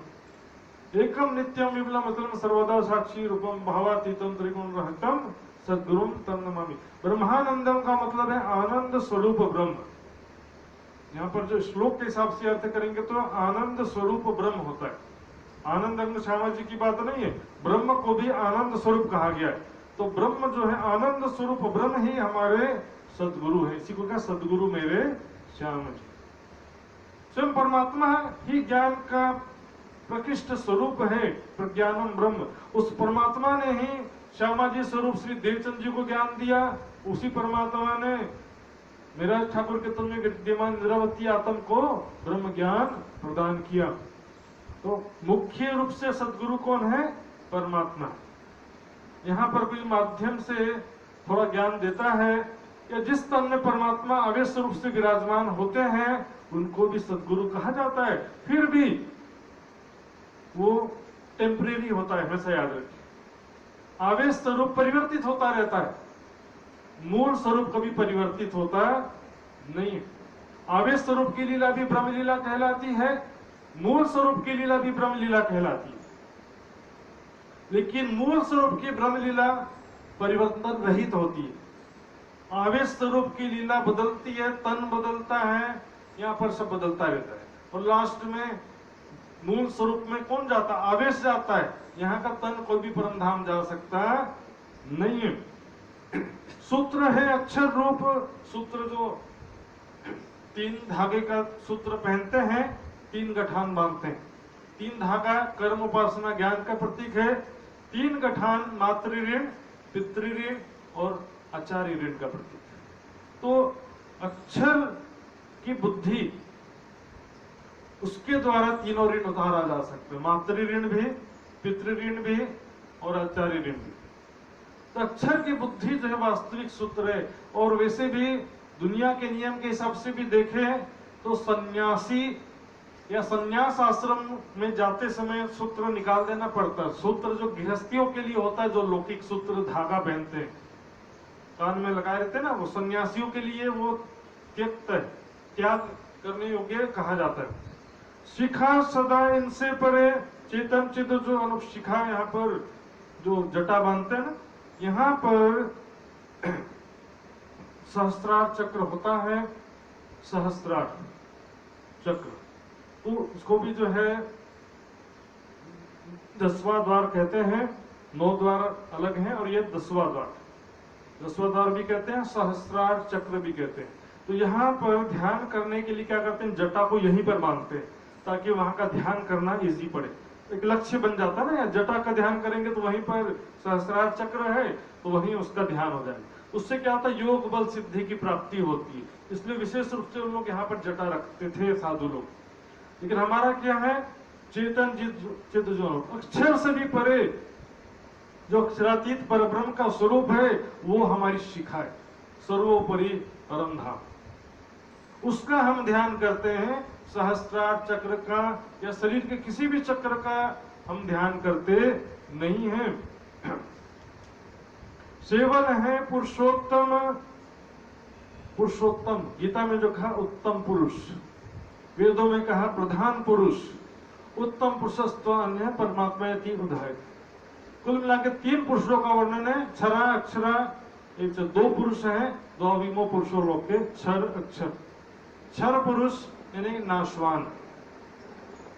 एकम नित्यम विमलम अतुलम सर्वदा साक्षी रूपम भावातीतम त्रिगुण रहतम सद्गुरुम तम नमामि। ब्रह्मानंदम का मतलब है आनंद स्वरूप ब्रह्म। यहाँ पर जो श्लोक के हिसाब से अर्थ करेंगे तो आनंद स्वरूप ब्रह्म होता है। आनंद अंग श्यामा जी की बात नहीं है, ब्रह्म को भी आनंद स्वरूप कहा गया है। तो ब्रह्म जो है आनंद स्वरूप ब्रह्म ही हमारे सदगुरु है। इसी को क्या सदगुरु मेरे श्याम जी। स्वयं परमात्मा ही ज्ञान का प्रकृष्ट स्वरूप है, प्रज्ञानम ब्रह्म। उस परमात्मा ने ही श्यामा जी स्वरूप श्री देवचंद जी को ज्ञान दिया, उसी परमात्मा ने मेरा ठाकुर के तुम में विद्यमान निरवती आत्म को ब्रह्म ज्ञान प्रदान किया। तो मुख्य रूप से सदगुरु कौन है? परमात्मा। यहाँ पर कोई माध्यम से थोड़ा ज्ञान देता है, या जिस तन में परमात्मा अव्यक्त रूप से विराजमान होते हैं उनको भी सदगुरु कहा जाता है। फिर भी वो टेम्परेरी होता है, हमेशा याद रखिए। आवेश स्वरूप परिवर्तित होता रहता है, मूल स्वरूप कभी परिवर्तित होता नहीं है। आवेश स्वरूप की लीला भी ब्रह्म लीला कहलाती है, मूल स्वरूप की लीला भी ब्रह्म लीला कहलाती है। लेकिन मूल स्वरूप की ब्रह्म लीला परिवर्तन रहित होती है, आवेश स्वरूप की लीला बदलती है, तन बदलता है, यहाँ पर सब बदलता रहता है। और लास्ट में मूल स्वरूप में कौन जाता? आवेश जाता है। यहाँ का तन कोई भी परम धाम जा सकता नहीं है। सूत्र है अक्षर रूप। सूत्र जो 3 धागे का सूत्र पहनते हैं, 3 गठान बांधते हैं। 3 धागा कर्म उपासना ज्ञान का प्रतीक है, 3 गठान मातृ ऋण, पितृ ऋण और आचार्य ऋण का प्रतीक है। तो अक्षर की बुद्धि, उसके द्वारा तीनों ऋण उतारा जा सकते हैं, मातृ ऋण भी, पितृ ऋण भी और आचार्य ऋण भी। तो अक्षर की बुद्धि जो है वास्तविक सूत्र है। और वैसे भी दुनिया के नियम के हिसाब से भी देखें तो सन्यासी या सन्यास आश्रम में जाते समय सूत्र निकाल देना पड़ता है। सूत्र जो गृहस्थियों के लिए होता है, जो लौकिक सूत्र धागा पहनते हैं, कान में लगाए रहते हैं ना, वो सन्यासियों के लिए वो त्यक्त है, त्याग करने योग्य कहा जाता है। शिखा सदा इनसे परे, चेतन चित जो अनुशिखा, यहाँ पर जो जटा बांधते हैं ना, यहाँ पर सहस्त्रार चक्र होता है, सहस्त्रार चक्र, तो उसको भी जो है 10वां द्वार कहते हैं। 9 द्वार अलग हैं और ये 10वां द्वार, 10वां द्वार भी कहते हैं, सहस्त्रार चक्र भी कहते हैं। तो यहाँ पर ध्यान करने के लिए क्या करते हैं, जटा को यहीं पर बांधते हैं ताकि वहां का ध्यान करना इजी पड़े, एक लक्ष्य बन जाता है ना। या जटा का ध्यान करेंगे तो वहीं पर सहस्त्रार चक्र है तो वहीं उसका ध्यान हो जाएगा। उससे क्या होता है, योग बल सिद्धि की प्राप्ति होती है। इसलिए विशेष रूप से उन लोग यहाँ पर जटा रखते थे साधु लोग। लेकिन हमारा क्या है, चेतन चिद जो अक्षर से भी परे जो अक्षरातीत परब्रह्म का स्वरूप है, वो हमारी शिखा है, सर्वोपरि परम धाम, उसका हम ध्यान करते हैं। सहस्त्रार चक्र का या शरीर के किसी भी चक्र का हम ध्यान करते नहीं हैं। सेवन है पुरुषोत्तम, पुरुषोत्तम गीता में जो कहा उत्तम पुरुष, वेदों में कहा प्रधान पुरुष, उत्तम पुरुषस्त्व अन्य परमात्मा, 3 उदाहरण। कुल मिलाकर 3 पुरुषों का वर्णन है, क्षरा अक्षरा, एक से 2 पुरुष हैं, 2 अविमो पुरुषों लोग के, क्षर अक्षर। क्षर पुरुष यानी नाशवान,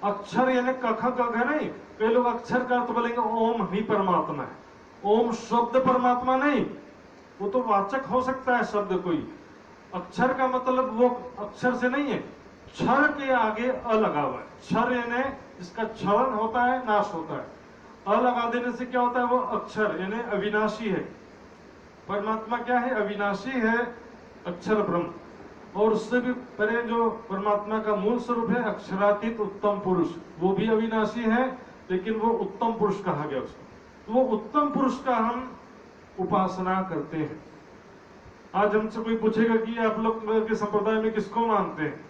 अक्षर यानी कख गग है नहीं। कई लोग अक्षर का अर्थ बोलेंगे ओम ही परमात्मा है, ओम शब्द परमात्मा नहीं, वो तो वाचक हो सकता है शब्द कोई। अक्षर का मतलब वो अक्षर से नहीं है, क्षर के आगे अ लगा हुआ है। क्षर यानी जिसका क्षरण होता है, नाश होता है। अ लगा देने से क्या होता है, वो अक्षर यानी अविनाशी है। परमात्मा क्या है, अविनाशी है, अक्षर ब्रह्म। और उससे भी परे जो परमात्मा का मूल स्वरूप है अक्षरातीत उत्तम पुरुष, वो भी अविनाशी है, लेकिन वो उत्तम पुरुष कहा गया उसको। तो वो उत्तम पुरुष का हम उपासना करते हैं। आज हमसे कोई पूछेगा कि आप लोग के संप्रदाय में किसको मानते हैं,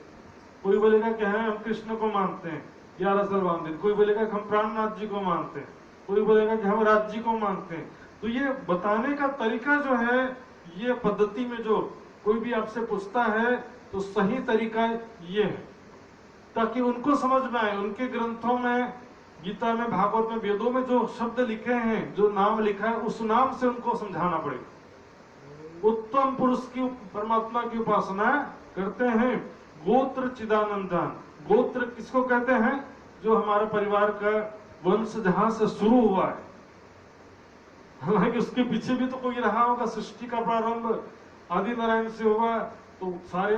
कोई बोलेगा कि हम कृष्ण को मानते हैं 11 साल बांधे, कोई बोलेगा कि हम प्राणनाथ जी को मानते हैं, कोई बोलेगा कि हम राज जी को मानते हैं। तो ये बताने का तरीका जो है, ये पद्धति में जो कोई भी आपसे पूछता है तो सही तरीका ये है, ताकि उनको समझ में आए। उनके ग्रंथों में, गीता में, भागवत में, वेदों में जो शब्द लिखे हैं, जो नाम लिखा है, उस नाम से उनको समझाना पड़ेगा। उत्तम पुरुष की, परमात्मा की उपासना करते हैं। गोत्र चिदानंदान, गोत्र किसको कहते हैं, जो हमारे परिवार का वंश जहां से शुरू हुआ है। हालांकि उसके पीछे भी तो कोई रहा होगा, सृष्टि का प्रारंभ आदि नारायण से हुआ, तो सारे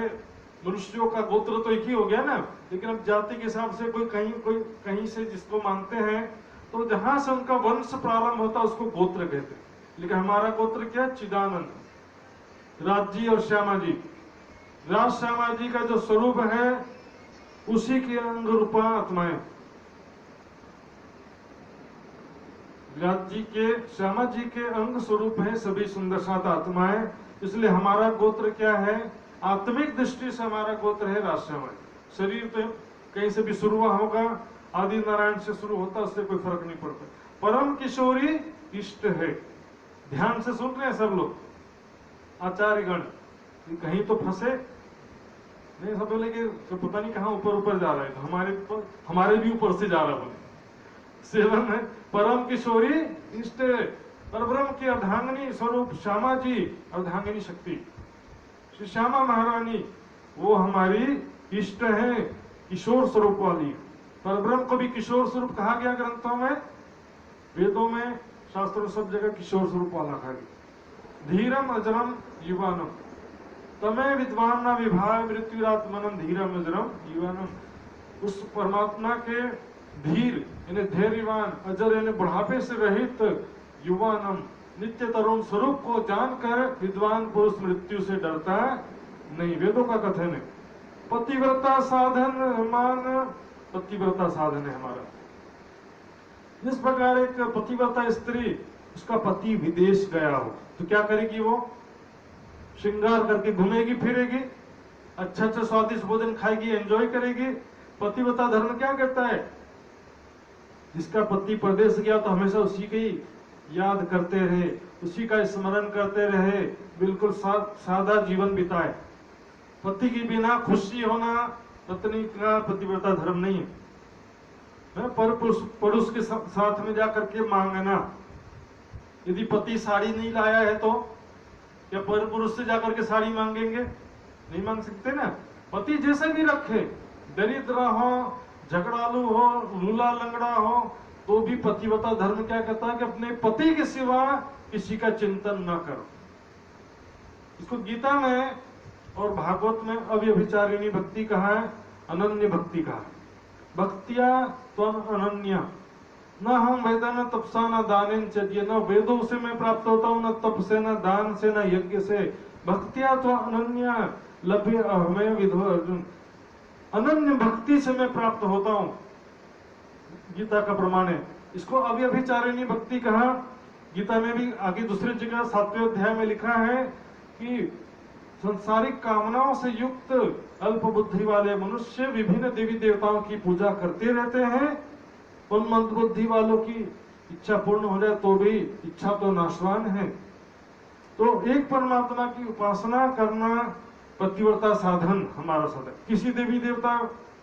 मनुष्यों का गोत्र तो एक ही हो गया ना। लेकिन अब जाति के हिसाब से कोई कहीं से जिसको मानते हैं, तो जहां से उनका वंश प्रारंभ होता है उसको गोत्र कहते हैं। लेकिन हमारा गोत्र क्या? चिदानंद। राज जी और श्यामा जी, राज श्यामा जी का जो स्वरूप है उसी के अंग रूपा आत्माएं। राज जी के, श्यामा जी के अंग स्वरूप है सभी सुंदर सात आत्माएं। इसलिए हमारा गोत्र क्या है? आत्मिक दृष्टि से हमारा गोत्र है राज श्यामा जी। शरीर तो कहीं से भी शुरू हुआ होगा, आदि नारायण से शुरू होता, उससे कोई फर्क नहीं पड़ता। परम किशोरी इष्ट है। ध्यान से सुन रहे हैं सब लोग, आचार्यगण, कहीं तो फंसे नहीं। सब बोले कि तो पता नहीं कहाँ ऊपर ऊपर जा रहा है, तो हमारे भी ऊपर से जा रहा बोले। सेवन है परम किशोरी इष्ट, परब्रह्म की अर्धांगिनी स्वरूप श्यामा जी, अर्धांगिनी शक्ति श्री श्यामा महारानी, वो हमारी इष्ट है, किशोर स्वरूप वाली। परब्रह्म को भी किशोर स्वरूप कहा गया ग्रंथों में, वेदों में, शास्त्रों, सब जगह किशोर स्वरूप वाला कहा गया। धीरम अजरम युवानम तमे विद्वान न विभाग मृत्युरात्मनम धीरम अजरम युवानम। उस परमात्मा के धीर यानी धैर्यवान, अजर यानी बुढ़ापे से रहित, युवानम नित्य तरुण स्वरूप को जानकर विद्वान पुरुष मृत्यु से डरता नहीं। वेदों का कथन है। पतिव्रता साधन मान, पतिव्रता साधन है हमारा। जिस प्रकार एक पतिव्रता स्त्री, उसका पति विदेश गया हो तो क्या करेगी? वो श्रृंगार करके घूमेगी फिरेगी, अच्छा अच्छा स्वादिष्ट भोजन खाएगी, एंजॉय करेगी। पतिव्रता धर्म क्या कहता है? जिसका पति प्रदेश गया तो हमेशा उसी की याद करते रहे, उसी का स्मरण करते रहे, बिल्कुल सादा जीवन बिताए। पति के बिना खुशी होना पत्नी का पतिव्रता धर्म नहीं है। पर पुरुष के साथ में जाकर के मांगना, यदि पति साड़ी नहीं लाया है तो क्या पर पुरुष से जाकर के साड़ी मांगेंगे? नहीं मांग सकते ना। पति जैसे भी रखे, दरिद्र हो, झगड़ालू हो, लूला लंगड़ा हो, तो भी पतिव्रता धर्म क्या कहता है कि अपने पति के सिवा किसी का चिंतन न करो। इसको गीता में और भागवत में अव्यभिचारिणी भक्ति कहा है, अनन्य भक्ति कहा है। भक्तिया त्वं अनन्या न हम वेदन तपसा न दानेन चर्य, न वेदों से मैं प्राप्त होता हूँ, न तप से, न दान से, न यज्ञ से। भक्तिया त्वं अनन्या लभ्य हमें विधो अर्जुन, अनन्य भक्ति से मैं प्राप्त होता हूँ। गीता का प्रमाण है। इसको अव्यभिचारिणी भक्ति कहा। गीता में भी आगे दूसरी जगह 7वें अध्याय में लिखा है कि संसारिक कामनाओं से युक्त अल्प बुद्धि वाले मनुष्य विभिन्न देवी देवताओं की पूजा करते रहते हैं। उन मंद बुद्धि वालों की इच्छा पूर्ण हो जाए तो भी इच्छा तो नाशवान है। तो एक परमात्मा की उपासना करना पतिव्रता साधन हमारा साधन। किसी देवी देवता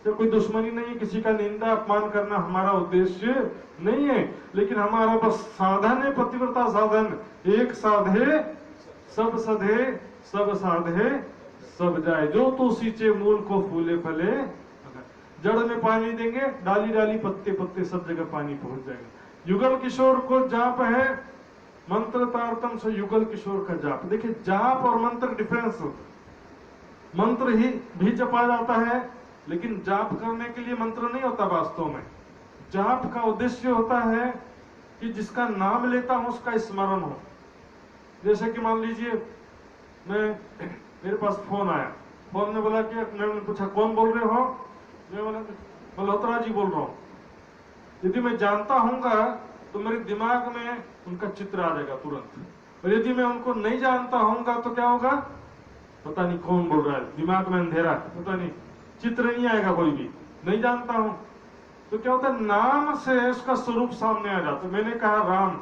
से कोई दुश्मनी नहीं है, किसी का निंदा अपमान करना हमारा उद्देश्य नहीं है, लेकिन हमारा बस साधन है पतिव्रता साधन। एक साधे सब सधे, सब साधे सब जाए, जो तो सींचे मूल को फूले फले। जड़ में पानी देंगे, डाली डाली पत्ते पत्ते सब जगह पानी पहुंच जाएगा। युगल किशोर को जाप है, मंत्र तारतम से युगल किशोर का जाप। देखिए जाप और मंत्र डिफरेंस होता है। मंत्र ही भी जपा जाता है, लेकिन जाप करने के लिए मंत्र नहीं होता। वास्तव में जाप का उद्देश्य होता है कि जिसका नाम लेता हूं उसका स्मरण हो। जैसे कि मान लीजिए मेरे पास फोन आया, फोन में बोला कि मैंने पूछा कौन बोल रहे हो? मैं बोला मल्होत्रा जी बोल रहा हूँ। यदि मैं जानता हूँगा तो मेरे दिमाग में उनका चित्र आ जाएगा तुरंत। और यदि मैं उनको नहीं जानता हूँगा तो क्या होगा? पता नहीं कौन बोल रहा है, दिमाग में अंधेरा, पता नहीं, चित्र नहीं आएगा, कोई भी नहीं जानता हूं तो क्या होता है? नाम से उसका स्वरूप सामने आ जाता। मैंने कहा राम,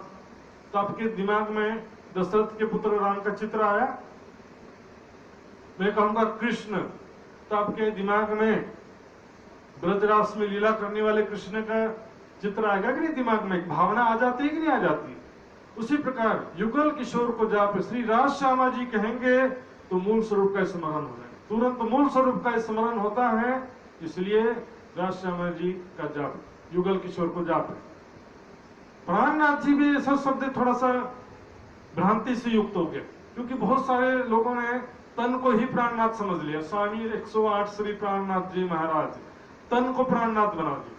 तो आपके दिमाग में दशरथ के पुत्र राम का चित्र आया। मैं कहूंगा कृष्ण, तो आपके दिमाग में ब्रजरास में लीला करने वाले कृष्ण का चित्र आएगा कि नहीं? दिमाग में एक भावना आ जाती है कि नहीं आ जाती? उसी प्रकार युगल किशोर को जाप श्री राज श्यामा जी कहेंगे तो मूल स्वरूप का स्मरण हो जाएगा। तुरंत मूल स्वरूप का स्मरण होता है, इसलिए राज श्यामा जी का जाप, युगल किशोर को जाप है। प्राणनाथ जी भी ऐसा शब्द थोड़ा सा भ्रांति से युक्त हो गया, क्योंकि बहुत सारे लोगों ने तन को ही प्राणनाथ समझ लिया। स्वामी 108 श्री प्राणनाथ जी महाराज तन को प्राणनाथ बना दिया,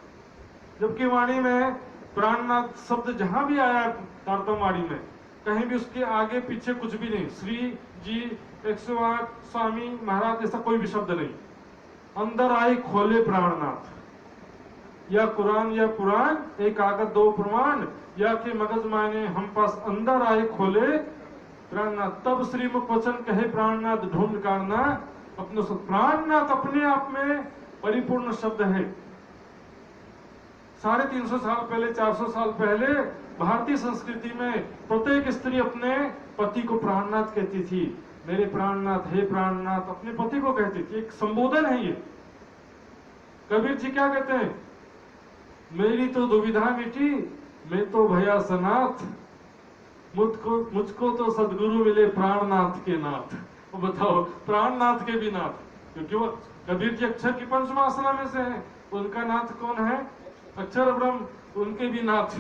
जबकि वाणी में प्राणनाथ शब्द जहां भी आया तारतम वाणी में कहीं भी उसके आगे पीछे कुछ भी नहीं, श्री जी 108 स्वामी महाराज ऐसा कोई भी शब्द नहीं। अंदर आए खोले प्राणनाथ, या कुरान या पुराण एक आगत दो प्रमाण, या के मगज माने हम पास अंदर आए खोले प्राणनाथ। तब श्री मुख वचन कहे प्राणनाथ ढूंढ काढ़ना अपने। प्राणनाथ अपने आप में परिपूर्ण शब्द है। 350 साल पहले, 400 साल पहले भारतीय संस्कृति में प्रत्येक स्त्री अपने पति को प्राणनाथ कहती थी। मेरे प्राणनाथ, हे प्राणनाथ, अपने पति को कहती थी। एक संबोधन है ये। कबीर जी क्या कहते हैं? मेरी तो दुविधा मिटी, मैं तो भया सनाथ, मुझको तो सदगुरु मिले प्राणनाथ के नाथ। वो बताओ, प्राणनाथ के भी नाथ, क्योंकि वो कबीर जी अक्षर की पंचमासना में से है। उनका नाथ कौन है? अक्षर ब्रह्म, उनके भी नाथ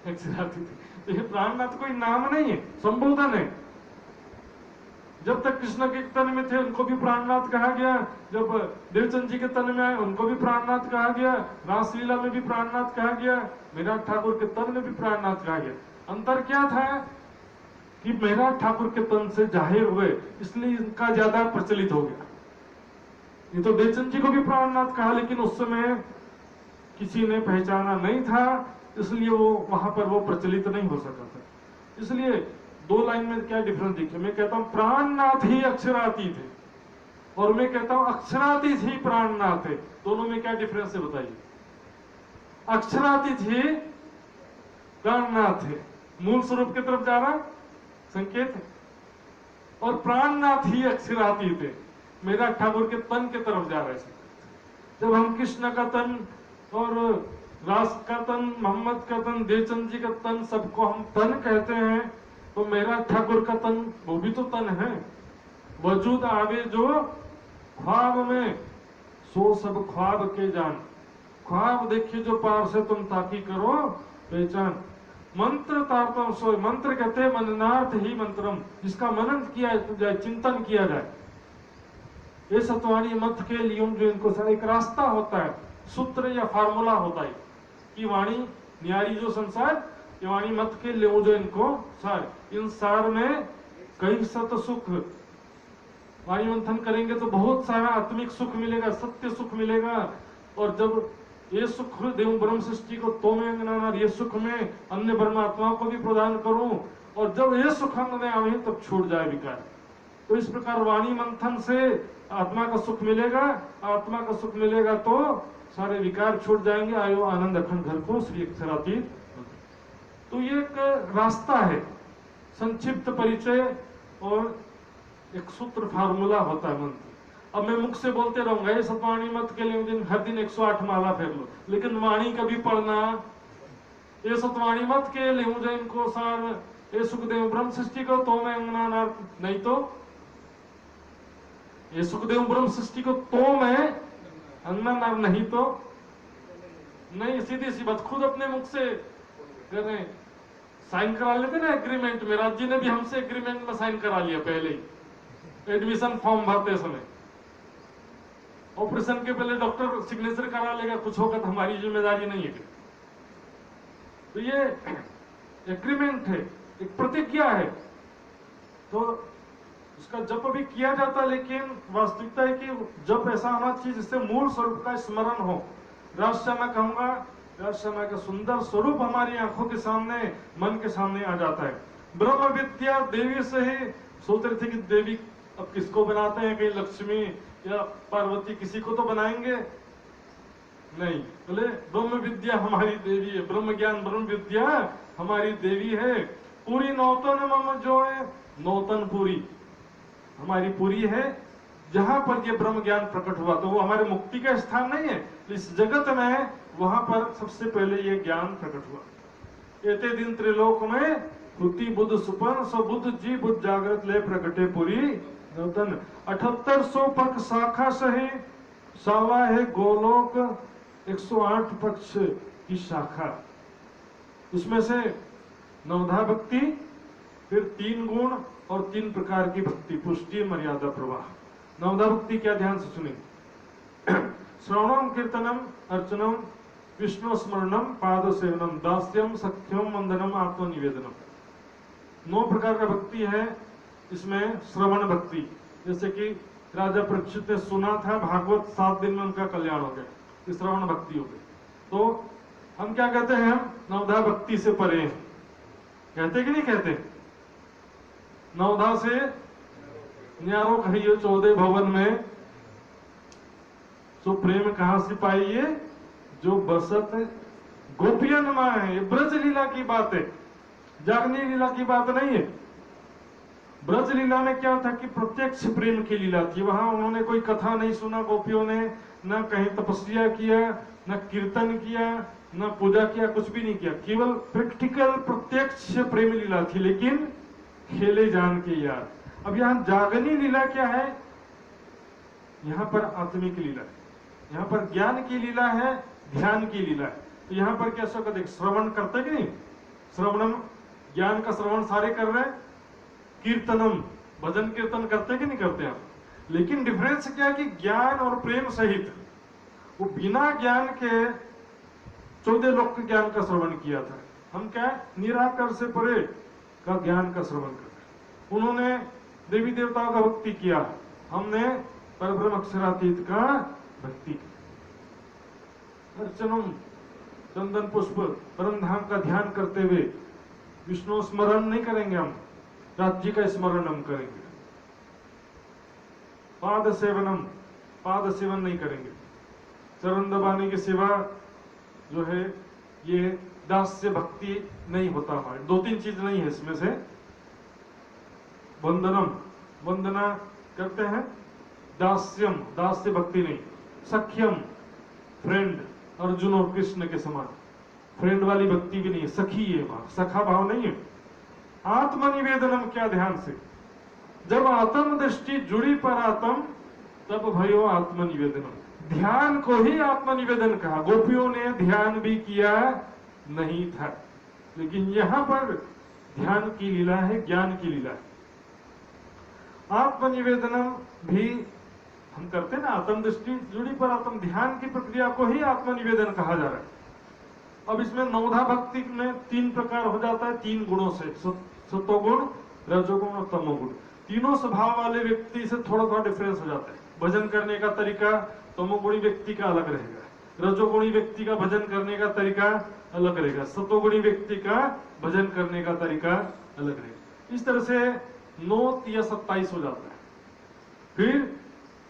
ये प्राणनाथ कोई नाम नहीं है, संबोधन है। जब तक कृष्ण के तन में थे उनको भी प्राणनाथ कहा गया, जब देवचंद जी के तन में आए उनको भी प्राणनाथ कहा गया, रासलीला में भी प्राणनाथ कहा गया, मेहराज ठाकुर के तन में भी प्राणनाथ कहा गया। अंतर क्या था कि मेहराज ठाकुर के तन से जाहिर हुए, इसलिए इनका ज्यादा प्रचलित हो गया। ये तो देवचंद जी को भी प्राणनाथ कहा, लेकिन उस समय किसी ने पहचाना नहीं था, इसलिए वो वहां पर वो प्रचलित नहीं हो सका था। इसलिए दो लाइन में क्या डिफरेंस दिखे? मैं कहता हूं प्राणनाथ ही अक्षरातीत है, और मैं कहता हूं अक्षरातीत ही प्राणनाथ है। दोनों में क्या डिफरेंस है बताइए? अक्षरातीत ही प्राणनाथ है, मूल स्वरूप की तरफ जा रहा संकेत है, और प्राणनाथ ही अक्षरातीत है, मेरा ठाकुर के तन के तरफ जा रहा है। जब हम कृष्ण का तन और रास का तन, मोहम्मद का तन, देवचंद जी का तन, सबको हम तन कहते हैं, तो मेरा ठाकुर का तन वो भी तो तन है। वजूद आवे जो ख्वाब में, सो सब ख्वाब के जान। ख्वाब देखिए जो पार से तुम ताकी करो पहचान। मंत्र तारतम सोए, मंत्र कहते हैं मननार्थ ही मंत्रम, जिसका मनन किया जाए, चिंतन किया जाए। ये सतवाणी मत के लिए जो इनको एक रास्ता होता है, सूत्र या फार्मूला होता है कि वाणी न्यारी जो संसार, ये वाणी मत के लिए जो इनको सार, इन सार में कई सत सुख, वाणी मंथन करेंगे तो बहुत सारा आत्मिक सुख मिलेगा, सत्य सुख मिलेगा। और जब ये सुख देव ब्रह्म सृष्टि को तो मैं अंगनानार, ये सुख में अन्य ब्रह्मात्माओं को भी प्रदान करूं, और जब ये सुख में आवे तब छूट जाए विकार। तो इस प्रकार वाणी मंथन से आत्मा का सुख मिलेगा, आत्मा का सुख मिलेगा तो सारे विकार छूट जाएंगे, आयो आनंद अखंड घर को श्री अक्षरातीत। तो ये एक रास्ता है, संक्षिप्त परिचय और एक सूत्र फार्मूला होता है मंत्र। अब मैं मुख से बोलते रहूंगा ये सतवाणी मत के लिए हर दिन 108 माला फेर लो, लेकिन वाणी कभी पढ़ना, ये सतवाणी मत के लिए मुझे इनको सार, ये सुखदेव ब्रह्म सृष्टि को तो मैं अंगनानार, नहीं तो ये सुखदेव ब्रह्म सृष्टि को तो मैं अंगनानार, नहीं तो नहीं। सीधी सी बात, खुद अपने मुख से करें, साइन करा लेते ना एग्रीमेंट में। राज जी ने भी हमसे एग्रीमेंट में साइन करा लिया पहले ही, एडमिशन फॉर्म भरते समय। ऑपरेशन के पहले डॉक्टर सिग्नेचर करा लेगा, कुछ होगा तो हमारी जिम्मेदारी नहीं है। तो ये एग्रीमेंट है, एक प्रतिज्ञा है। तो उसका जप भी किया जाता है, लेकिन वास्तविकता है कि जप ऐसा होना चाहिए जिससे मूल स्वरूप का स्मरण हो। रहस्य मैं कहूंगा, रहस्य का सुंदर स्वरूप हमारी आंखों के सामने, मन के सामने आ जाता है। ब्रह्म विद्या देवी से ही सोच रहे थे कि देवी अब किसको बनाते हैं, कहीं लक्ष्मी या पार्वती, किसी को तो बनाएंगे नहीं। बोले ब्रह्म विद्या हमारी देवी है, ब्रह्म ज्ञान ब्रह्म विद्या हमारी देवी है। पूरी नौतन मम जो है, नौतन पूरी हमारी पूरी है। जहां पर ये ब्रह्म ज्ञान प्रकट हुआ तो वो हमारे मुक्ति का स्थान नहीं है, इस जगत में वहां पर सबसे पहले ये ज्ञान प्रकट हुआ। एते दिन त्रिलोक में बुद्धि बुद्ध सुपन, सो बुद्ध जी बुद्ध जागृत ले प्रकटे पूरी नौतन। 7800 पक्ष शाखा सही, सावा है गोलोक 108 पक्ष की शाखा। उसमें से नवधा भक्ति, फिर 3 गुण और 3 प्रकार की भक्ति, पुष्टि मर्यादा प्रवाह। नवधा भक्ति क्या, ध्यान से सुनिए। श्रवणम कीर्तनम अर्चनम विष्णु स्मरणम पाद सेवनम दास्यम सख्यम वंदनम आत्मनिवेदनम। 9 प्रकार का भक्ति है इसमें। श्रवण भक्ति, जैसे कि राजा परीक्षित ने सुना था भागवत, 7 दिन में उनका कल्याण हो गया, ये श्रवण भक्ति हो गई। तो हम क्या कहते हैं, हम नवधा भक्ति से परे हैं, कहते कि नहीं कहते? नवधा से न्यारो कहियो 14 भवन में, सो प्रेम कहां से पाइए जो बसत गोपियन मां है। ये ब्रज लीला की बात है, जागनी लीला की बात नहीं है। ब्रज लीला में क्या था कि प्रत्यक्ष प्रेम की लीला थी, वहां उन्होंने कोई कथा नहीं सुना, गोपियों ने न कहीं तपस्या किया, न कीर्तन किया, न पूजा किया, कुछ भी नहीं किया, केवल प्रैक्टिकल प्रत्यक्ष प्रेम लीला थी, लेकिन खेले जान के यार। अब यहाँ जागनी लीला क्या है, यहाँ पर आत्मिक लीला है, यहाँ पर ज्ञान की लीला है, ध्यान की लीला है। तो यहाँ पर कैसा कहते हैं, श्रवण करते कि नहीं, श्रवणम, ज्ञान का श्रवण सारे कर रहे हैं, कीर्तनम, भजन कीर्तन करते कि नहीं करते आप। लेकिन डिफरेंस क्या है कि ज्ञान और प्रेम सहित, वो बिना ज्ञान के 14 लोक के ज्ञान का श्रवण किया था। हम क्या निराकर से परे का ज्ञान का श्रवण करते, उन्होंने देवी देवताओं का भक्ति किया, हमने परब्रह्म अक्षरातीत का भक्ति की। अर्चनम, चंदन पुष्प, परम धाम का ध्यान करते हुए विष्णु स्मरण नहीं करेंगे, हम राज्य का स्मरण हम करेंगे। पाद सेवनम, पाद सेवन नहीं करेंगे। चरण दबाने की सेवा जो है ये दास्य भक्ति नहीं होता हमारे। 2-3 चीज नहीं है इसमें से। वंदनम, वंदना करते हैं, दास्यम, दास्य भक्ति नहीं। सख्यम, फ्रेंड, अर्जुन और कृष्ण के समान फ्रेंड वाली भक्ति भी नहीं है, सखी है, वहां सखा भाव नहीं है। आत्मनिवेदनम, क्या ध्यान से, जब आत्म दृष्टि जुड़ी पर आत्म, तब भयो आत्मनिवेदनम, ध्यान को ही आत्मनिवेदन कहा। गोपियों ने ध्यान भी किया नहीं था, लेकिन यहां पर ध्यान की लीला है, ज्ञान की लीला है। आत्मनिवेदनम भी हम करते ना, आत्म दृष्टि जुड़ी पर आत्म, ध्यान की प्रक्रिया को ही आत्मनिवेदन कहा जा रहा है। अब इसमें नवधा भक्ति में 3 प्रकार हो जाता है, 3 गुणों से, सत्वगुण, रजोगुण और तमोगुण। तीनों स्वभाव वाले व्यक्ति से थोड़ा थोड़ा डिफरेंस हो जाता है। भजन करने का तरीका तमोगुणी व्यक्ति का अलग रहेगा, रजोगुणी व्यक्ति का भजन करने का तरीका अलग रहेगा, सत्वगुणी व्यक्ति का भजन करने का तरीका अलग रहेगा। इस तरह से 9 या 27 हो जाता है। फिर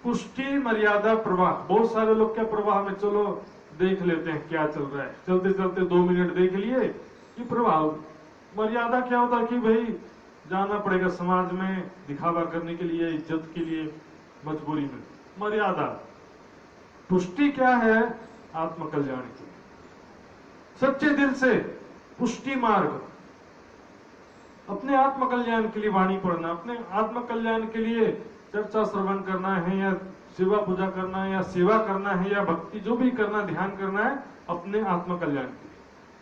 पुष्टि, मर्यादा, प्रवाह। बहुत सारे लोग क्या प्रवाह में, चलो देख लेते हैं क्या चल रहा है, चलते चलते 2 मिनट देख लिए, ये प्रवाह। मर्यादा क्या होता है कि भाई जाना पड़ेगा समाज में, दिखावा करने के लिए, इज्जत के लिए, मजबूरी में, मर्यादा। पुष्टि क्या है, आत्मकल्याण के लिए, सच्चे दिल से पुष्टि मार्ग, अपने आत्मकल्याण के लिए वाणी पढ़ना, अपने आत्मकल्याण के लिए चर्चा श्रवण करना है, या सेवा पूजा करना है, या सेवा करना है, या भक्ति जो भी करना, ध्यान करना है अपने आत्मकल्याण के लिए।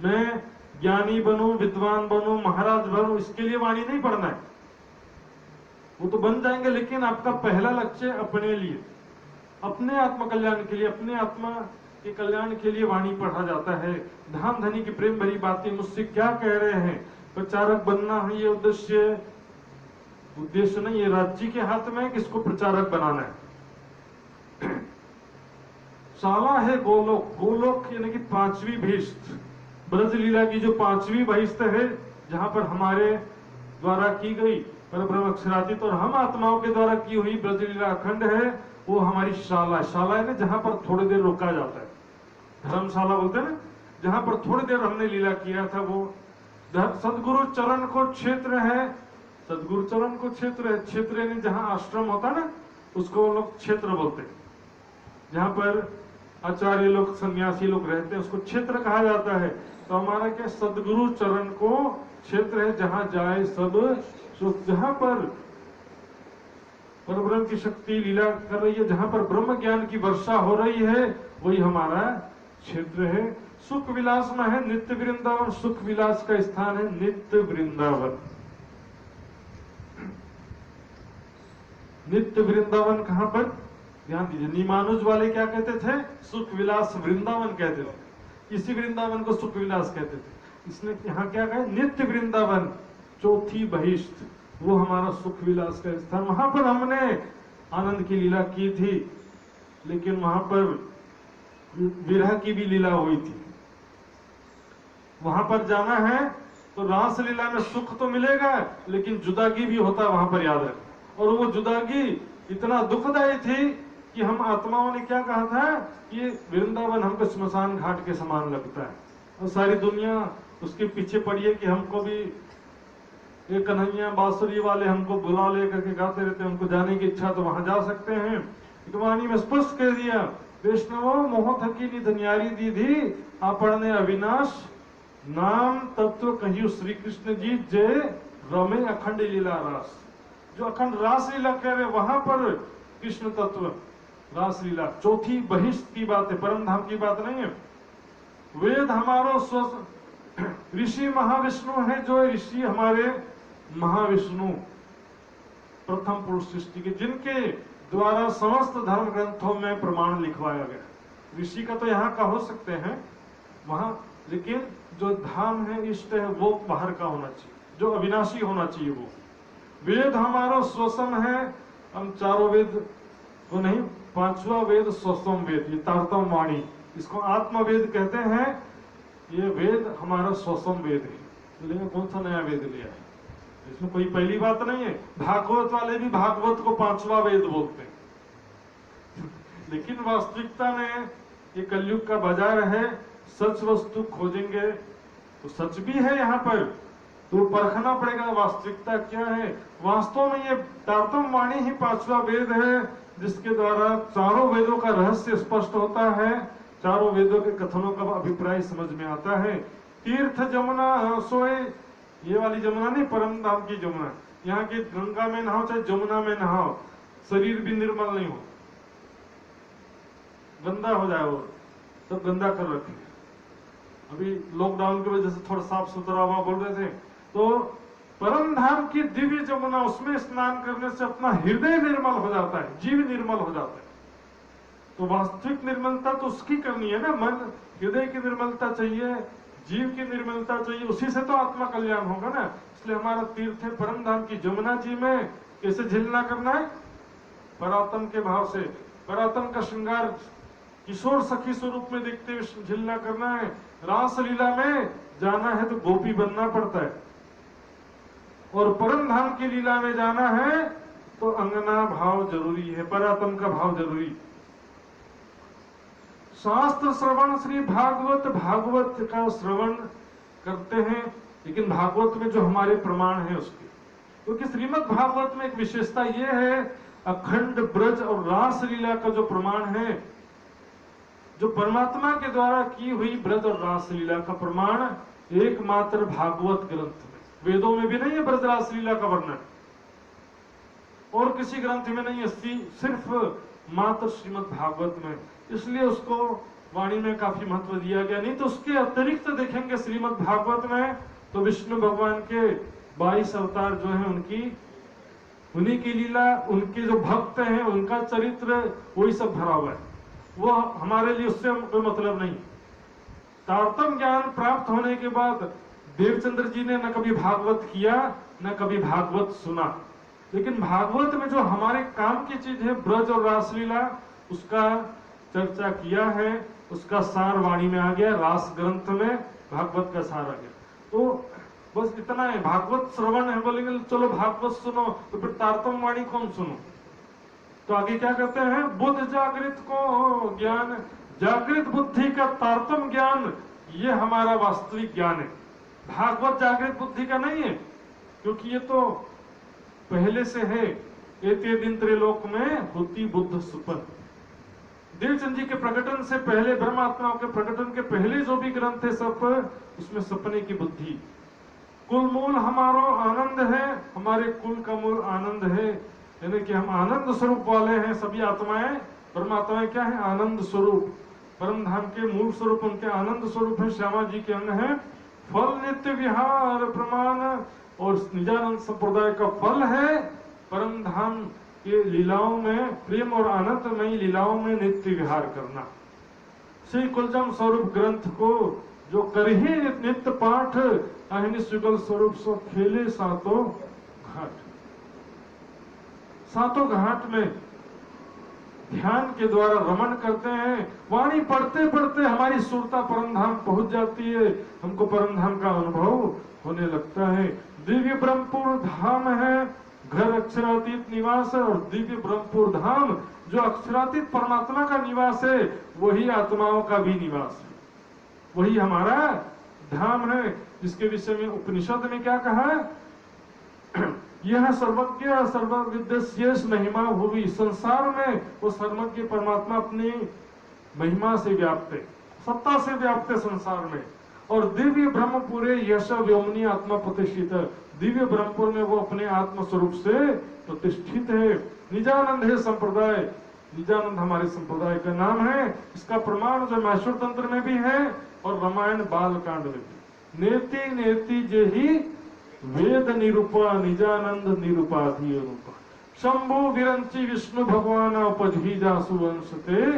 मैं ज्ञानी बनूं, विद्वान बनूं, महाराज बनूं, इसके लिए वाणी नहीं पढ़ना है, वो तो बन जाएंगे, लेकिन आपका पहला लक्ष्य अपने लिए, अपने आत्मकल्याण के लिए, अपने आत्मा के कल्याण के लिए वाणी पढ़ा जाता है। धाम धनी की प्रेम भरी बातें मुझसे क्या कह रहे हैं, प्रचारक बनना है, ये उद्देश्य नहीं, ये राज्य के हाथ में है किसको प्रचारक बनाना है। शाला है गोलोक, गोलोक यानी कि 5वीं भीष्ट, ब्रज लीला की जो 5वीं भीष्ट है, जहां पर हमारे द्वारा की गई परब्रह्म अक्षरातीत और हम आत्माओं के द्वारा की हुई ब्रज लीला अखंड है, वो हमारी शाला, शाला है ना, जहां पर थोड़ी देर रुका जाता है, धर्मशाला बोलते हैं ना, जहां पर थोड़ी देर हमने लीला किया था, वो सदगुरु चरण को क्षेत्र है, सदगुरु चरण को क्षेत्र है। क्षेत्र यानी जहां आश्रम होता है ना, उसको लोग क्षेत्र बोलते हैं। जहां पर आचार्य लोग, सन्यासी लोग रहते हैं, उसको क्षेत्र कहा जाता है। तो हमारा क्या, सदगुरु चरण को क्षेत्र है, जहां जाए सब सुख, जहां पर परब्रह्म की शक्ति लीला कर रही है, जहां पर ब्रह्म ज्ञान की वर्षा हो रही है, वही हमारा क्षेत्र है। सुख विलास में है नित्य वृंदावन, सुख विलास का स्थान है नित्य वृंदावन। नित्य वृंदावन कहां पर, ध्यान दीजिए, निमानुज वाले क्या कहते थे, सुख विलास वृंदावन कहते थे, इसी वृंदावन को सुख विलास कहते थे। इसने यहां क्या कहा, नित्य वृंदावन, चौथी बहिष्ठ, वो हमारा सुख विलास का स्थान, वहां पर हमने आनंद की लीला की थी, लेकिन वहां पर विरह की भी लीला हुई थी। वहां पर जाना है तो रासलीला में सुख तो मिलेगा, लेकिन जुदागी भी होता है वहां पर, याद रखें। और वो जुदागी इतना दुखदायी थी कि हम आत्माओं ने क्या कहा था कि वृंदावन हमको स्मशान घाट के समान लगता है, और सारी दुनिया उसके पीछे पड़ी है कि हमको भी ये कन्हैया बांसुरी वाले हमको बुला ले करके गाते रहते हैं, उनको जाने की इच्छा तो वहां जा सकते हैं। वाणी में स्पष्ट कह दिया, वैष्णवो मोह थकी निध न्यारी दीधी आपने अविनाश नाम तत्व कहियो श्री कृष्ण जी जय रमे अखंड लीला रास। जो अखंड रास लीला कह रहे वहां पर कृष्ण तत्व रास लीला, चौथी बहिष्ठ की बात है, परम धाम की बात नहीं है। वेद हमारो स्व ऋषि महाविष्णु है, जो ऋषि हमारे महाविष्णु प्रथम पुरुष सृष्टि के, जिनके द्वारा समस्त धर्म ग्रंथों में प्रमाण लिखवाया गया। ऋषि का तो यहाँ का हो सकते हैं वहां, लेकिन जो धाम है इष्ट है वो बाहर का होना चाहिए, जो अविनाशी होना चाहिए वो। वेद हमारा स्वसम है, हम चारों वेद को नहीं, पांचवा वेद स्वसम वेद, ये तारतम वाणी, इसको आत्मवेद कहते हैं। ये वेद हमारा स्वसम वेद है। लेकिन कौन सा नया वेद लिया है, इसमें कोई पहली बात नहीं है। भागवत वाले भी भागवत को पांचवा वेद बोलते हैं, लेकिन वास्तविकता में ये कलयुग का बाजार है, सच वस्तु खोजेंगे तो सच भी है यहाँ पर, तो परखना पड़ेगा वास्तविकता क्या है। वास्तव में ये तारतम वाणी ही पांचवा वेद है, जिसके द्वारा चारों वेदों का रहस्य स्पष्ट होता है, चारों वेदों के कथनों का अभिप्राय समझ में आता है। तीर्थ जमुना सोए, ये वाली जमुना नहीं, परम धाम की जमुना, यहाँ की गंगा में नहाओ चाहे जमुना में नहाओ, शरीर भी निर्मल नहीं हो, गंदा हो जाए, वो सब गंदा कर रखे। अभी लॉकडाउन की वजह से थोड़ा साफ सुथरा हुआ बोल रहे थे, तो परम धाम की दिव्य जमुना, उसमें स्नान करने से अपना हृदय निर्मल हो जाता है, जीव निर्मल हो जाता है। तो वास्तविक निर्मलता तो उसकी करनी है ना, मन हृदय की निर्मलता चाहिए, जीव की निर्मलता चाहिए, उसी से तो आत्मा कल्याण होगा ना। इसलिए हमारा तीर्थ है परम धाम की जमुना जी में कैसे झिलना करना है, परातम के भाव से, परातम का श्रृंगार किशोर सखी स्वरूप में देखते हुए झिलना करना है। रासलीला में जाना है तो गोपी बनना पड़ता है, और परम धाम की लीला में जाना है तो अंगना भाव जरूरी है, परातम का भाव जरूरी। शास्त्र श्रवण, श्री भागवत, भागवत का श्रवण करते हैं, लेकिन भागवत में जो हमारे प्रमाण है उसके, क्योंकि श्रीमद् भागवत में एक विशेषता यह है, अखंड ब्रज और रास लीला का जो प्रमाण है, जो परमात्मा के द्वारा की हुई ब्रज और रास लीला का प्रमाण एकमात्र भागवत ग्रंथ में, वेदों में भी नहीं है ब्रज रास लीला का वर्णन, और किसी ग्रंथ में नहीं है, सिर्फ मात्र श्रीमद् भागवत में। इसलिए उसको वाणी में काफी महत्व दिया गया। नहीं तो उसके अतिरिक्त देखेंगे श्रीमद् भागवत में तो विष्णु भगवान के 22 अवतार जो है उन्हीं की लीला, उनके जो भक्त हैं उनका चरित्र, वही सब भरा हुआ है। वो हमारे लिए उससे कोई मतलब नहीं। तारतम ज्ञान प्राप्त होने के बाद देवचंद्र जी ने न कभी भागवत किया न कभी भागवत सुना, लेकिन भागवत में जो हमारे काम की चीज है ब्रज और रासलीला, उसका चर्चा किया है, उसका सार वाणी में आ गया, रास ग्रंथ में भागवत का सार आ गया। तो बस इतना है, भागवत श्रवण है, बोलेंगे चलो भागवत सुनो, तो फिर तारतम वाणी कौन सुनो। तो आगे क्या कहते हैं, बुद्ध जागृत को ज्ञान, जागृत बुद्धि का तारतम ज्ञान, ये हमारा वास्तविक ज्ञान है। भागवत जागृत बुद्धि का नहीं है, क्योंकि ये तो पहले से है। एते दिन त्रिलोक में होती बुद्ध सुपन, देवचंद जी के प्रकटन से पहले, ब्रह्मात्माओं के प्रकटन के पहले जो भी ग्रंथ है सब उसमें सपने की बुद्धि। कुल मूल हमारो आनंद है, हमारे कुल का मूल आनंद है, यानी कि हम आनंद स्वरूप वाले हैं। सभी आत्माएं, परमात्माएं क्या है, आनंद स्वरूप। परम धाम के मूल स्वरूप उनके आनंद स्वरूप है, श्यामा जी के अंग है। फल नित्य विहार प्रमाण, और निजानंद संप्रदाय का फल है परम धाम के लीलाओं में, प्रेम और आनंदमयी लीलाओं में नित्य विहार करना। श्री कुलजम स्वरूप ग्रंथ को जो करही नित्य पाठ अहिनिश युगल स्वरूप सो खेले सातों घाट। सातों घाट में ध्यान के द्वारा रमण करते हैं। वाणी पढ़ते पढ़ते हमारी सुरता परमधाम पहुंच जाती है, हमको परमधाम का अनुभव होने लगता है। दिव्य ब्रह्मपुर धाम है, घर अक्षरातीत निवास है, और दिव्य ब्रह्मपुर धाम जो अक्षरातीत परमात्मा का निवास है, वही आत्माओं का भी निवास है, वही हमारा धाम है, जिसके विषय में उपनिषद में क्या कहा है? यह सर्वज्ञ सर्वविद्य शेष महिमा भूमि। संसार में वो सर्वज्ञ परमात्मा अपनी महिमा से व्याप्त है, सत्ता से व्याप्त है संसार में। और दिव्य ब्रह्मपुरे यश व्योमनी आत्मा प्रतिष्ठित है, दिव्य ब्रह्मपुर में वो अपने आत्म स्वरूप से प्रतिष्ठित है। निजानंद है संप्रदाय, निजानंद हमारे संप्रदाय का नाम है। इसका प्रमाण जो माहेश्वर तंत्र में भी है और रामायण बाल कांड में भी। नेति नेति जे ही वेद निरूपा निजानंद निरूपाधि रूपा। शंभु विरंची विष्णु भगवान उपजही जासु वंशते।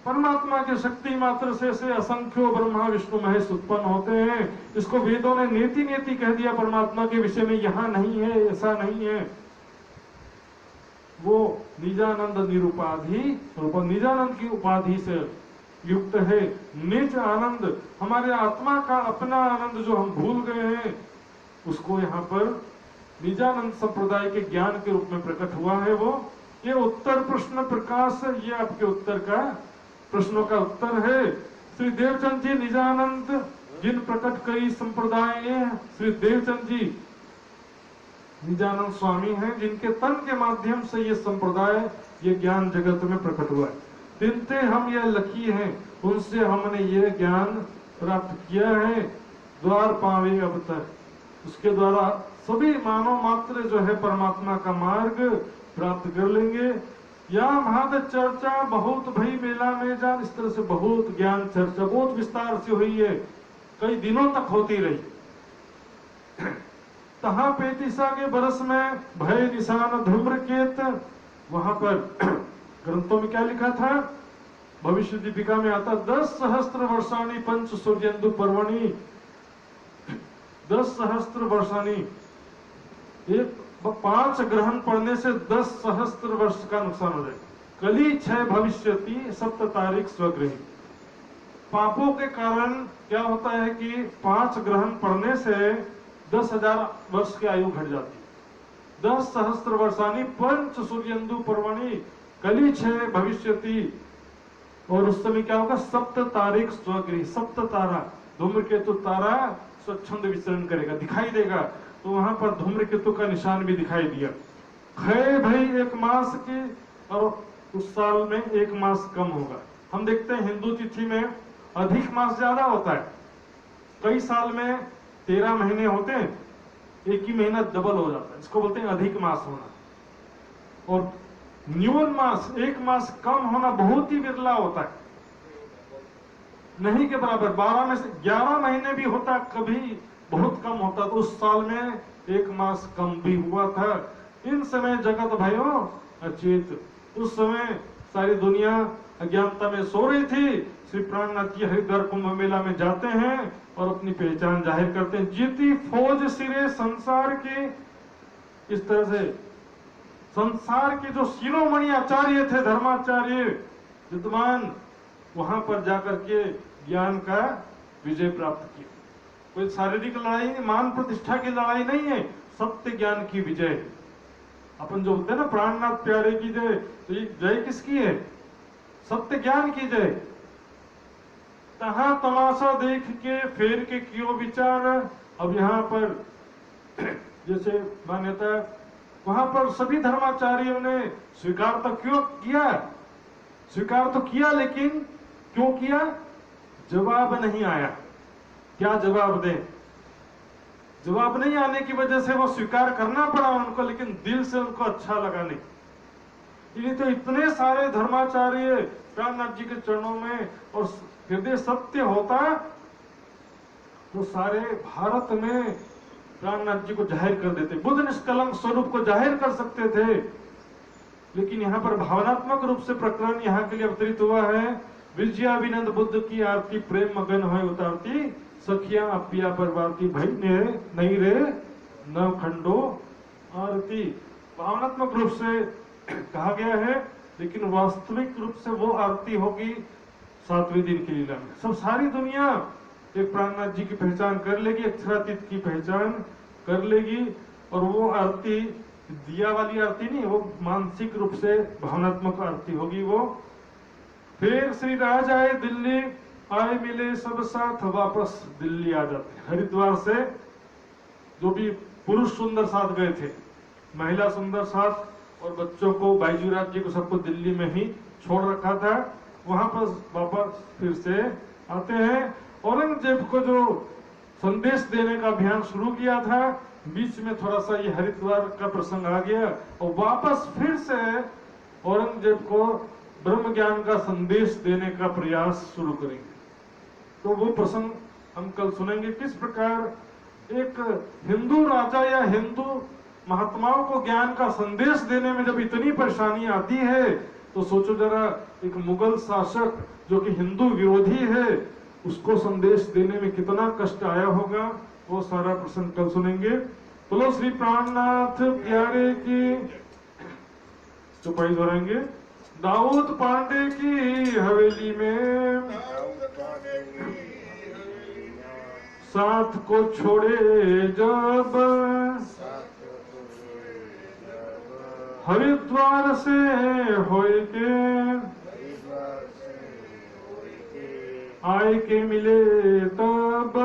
परमात्मा के शक्ति मात्र से असंख्यो ब्रह्मा विष्णु महेश उत्पन्न होते हैं। इसको वेदों ने नेति नेति कह दिया परमात्मा के विषय में, यहाँ नहीं है, ऐसा नहीं है। वो निजानंद निरूपाधि रूप, निजानंद की उपाधि से युक्त है। निज आनंद, हमारे आत्मा का अपना आनंद जो हम भूल गए हैं, उसको यहाँ पर निजानंद संप्रदाय के ज्ञान के रूप में प्रकट हुआ है। वो ये उत्तर प्रश्न प्रकाश, ये आपके उत्तर का प्रश्नों का उत्तर है। श्री देवचंद जी निजानंद जिन प्रकट कई संप्रदाय, श्री देवचंद जी निजानंद स्वामी हैं, जिनके तन के माध्यम से ये संप्रदाय, ये ज्ञान जगत में प्रकट हुआ है। तिनते हम ये लकी हैं, उनसे हमने ये ज्ञान प्राप्त किया है। द्वार पावे अब तक, उसके द्वारा सभी मानव मात्र जो है परमात्मा का मार्ग प्राप्त कर लेंगे। या महाद चर्चा बहुत भई मेला में जान, इस तरह से बहुत ज्ञान चर्चा बहुत विस्तार से हुई है, कई दिनों तक होती रही। तहा पैतीसा के बरस में भय निशान धूम्रकेत, वहां पर ग्रंथों में क्या लिखा था? भविष्य दीपिका में आता 10 सहस्त्र वर्षाणी पंच सूर्येन्दु पर्वणी। 10 सहस्त्र वर्षाणी, एक 5 ग्रहण पड़ने से 10 सहस्त्र वर्ष का नुकसान हो जाए। कली 6 भविष्यति 7 तारीख स्वग्रही। पापों के कारण क्या होता है कि 5 ग्रहण पड़ने से 10,000 वर्ष की आयु घट जाती है। 10 सहस्त्र वर्षानी पंच सूर्येन्दु पर्वणी कली 6 भविष्यति। और उस समय क्या होगा? 7 तारीख स्वगृह, 7 तारा, धूम्रकेतु तारा स्वच्छंद विचरण करेगा, दिखाई देगा। तो वहां पर धूम्रकेतु का निशान भी दिखाई दिया। खय भाई 1 मास की, और उस साल में 1 मास कम होगा। हम देखते हैं हिंदू तिथि में अधिक मास ज्यादा होता है, कई साल में 13 महीने होते हैं, एक ही महीना डबल हो जाता है, इसको बोलते हैं अधिक मास होना। और न्यून मास, 1 मास कम होना बहुत ही विरला होता है, नहीं के बराबर। 12 में से 11 महीने भी होता, कभी बहुत कम होता। तो उस साल में 1 मास कम भी हुआ था। इन समय जगत भाइयों अचेत, उस समय सारी दुनिया अज्ञानता में सो रही थी। श्री प्राणनाथ जी हरिद्वार कुंभ मेला में जाते हैं और अपनी पहचान जाहिर करते हैं। जीती फौज सिरे संसार की, इस तरह से संसार के जो शिरोमणि आचार्य थे, धर्माचार्य विद्वान, वहां पर जाकर के ज्ञान का विजय प्राप्त किया। कोई शारीरिक लड़ाई नहीं, मान प्रतिष्ठा की लड़ाई नहीं है, सत्य ज्ञान की विजय। अपन जो बोलते हैं ना प्राणनाथ प्यारे की जय, तो ये जय किसकी है? सत्य ज्ञान की जय। तहां तमाशा देख के फेर के कियो विचार। अब यहाँ पर जैसे मान्यता, वहां पर सभी धर्माचार्यों ने स्वीकार तो क्यों किया? स्वीकार तो किया, लेकिन क्यों किया? जवाब नहीं आया। क्या जवाब दें? जवाब नहीं आने की वजह से वो स्वीकार करना पड़ा उनको, लेकिन दिल से उनको अच्छा लगा नहीं। इसलिए तो इतने सारे धर्माचार्य प्राणनाथ जी के चरणों में, और हृदय सत्य होता तो सारे भारत में प्राणनाथ जी को जाहिर कर देते, बुद्ध निष्कलंक स्वरूप को जाहिर कर सकते थे। लेकिन यहाँ पर भावनात्मक रूप से प्रकरण यहाँ के लिए अवतरित हुआ है विजयाभिनंद बुद्ध की आरती प्रेम मगन है उतारती, सखिया अपिया परवारती, भाई ने नहीं रे न खंडो आरती। भावनात्मक रूप से कहा गया है, लेकिन वास्तविक रूप से वो आरती होगी 7वें दिन की लीला में। सब सारी दुनिया एक प्राणनाथ जी की पहचान कर लेगी, अक्षरातीत की पहचान कर लेगी, और वो आरती दिया वाली आरती नहीं, वो मानसिक रूप से भावनात्मक आरती होगी वो। फिर श्री राज आए दिल्ली, आए मिले सब साथ, वापस दिल्ली आ जाते। हरिद्वार से जो भी पुरुष सुंदर साथ गए थे, महिला सुंदर साथ, और बच्चों को, बाईजूराज जी को, सबको दिल्ली में ही छोड़ रखा था, वहां पर वापस फिर से आते हैं। औरंगजेब को जो संदेश देने का अभियान शुरू किया था, बीच में थोड़ा सा ये हरिद्वार का प्रसंग आ गया, और वापस फिर से औरंगजेब को ब्रह्म ज्ञान का संदेश देने का प्रयास शुरू करेंगे। तो वो प्रसंग हम कल सुनेंगे, किस प्रकार एक हिंदू राजा या हिंदू महात्माओं को ज्ञान का संदेश देने में जब इतनी परेशानी आती है, तो सोचो जरा एक मुगल शासक जो कि हिंदू विरोधी है, उसको संदेश देने में कितना कष्ट आया होगा। वो सारा प्रसंग कल सुनेंगे। बोलो श्री प्राणनाथ प्यारे की। चौपाई दोहराएंगे। दाऊद पांडे की हवेली में साथ को छोड़े जब, हरिद्वार से होए के आए के मिले तब,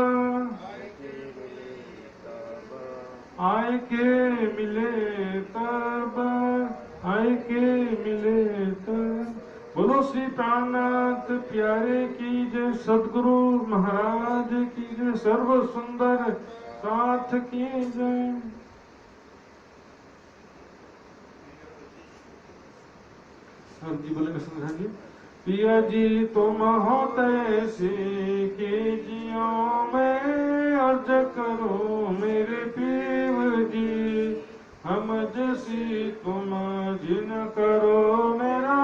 आए के मिले तब, आए के मिले तब। बोलो श्री प्राणनाथ प्यारे की जय, सदगुरु महाराज की जय, सर्व सुंदर साथ की जय। सर जी बोलेंगे संध्या जी। पिया जी तुम हो तैसी के जियो में अर्ज करो मेरे पीव जी, हम जैसी तुम जिन करो मेरा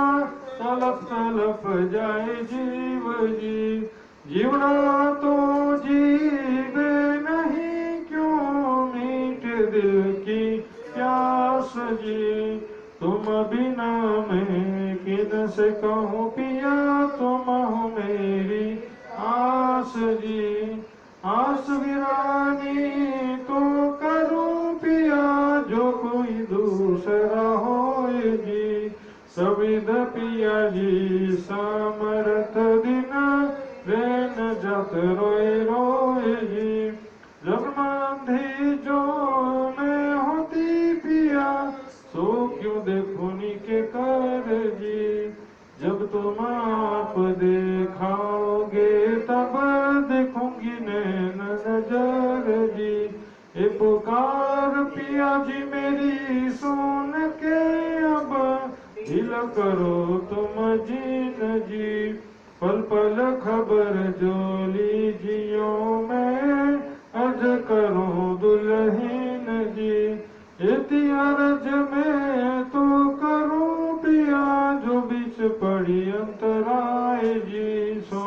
तलप तलप जाए जीव जी। जीवना तो जीवे नहीं क्यों मीठ दिल की प्यास जी, तुम बिना मैं किन से कहूँ पिया, तुम हो मेरी आस जी। आस वीरानी तो करूँ पिया, जो कोई दूसरा होए जी। सविद पिया जी समर्थ दिन, रैन जत रोए रोए जी। जगमंधी जो मैं होती पिया, सो क्यों देखूनी के कर जी। जब तुम आप देखाओगे तब देखूंगी नैन नजर जी। ए पुकार पिया जी मेरी सुन के अब, हिल करो तुम जीन जी। पल पल खबर जो लीजियो मैं, अज करो दुल्हीन जी। इतिहास में तो करूं पिया, जो बीच पड़ी अंतराय जी। सो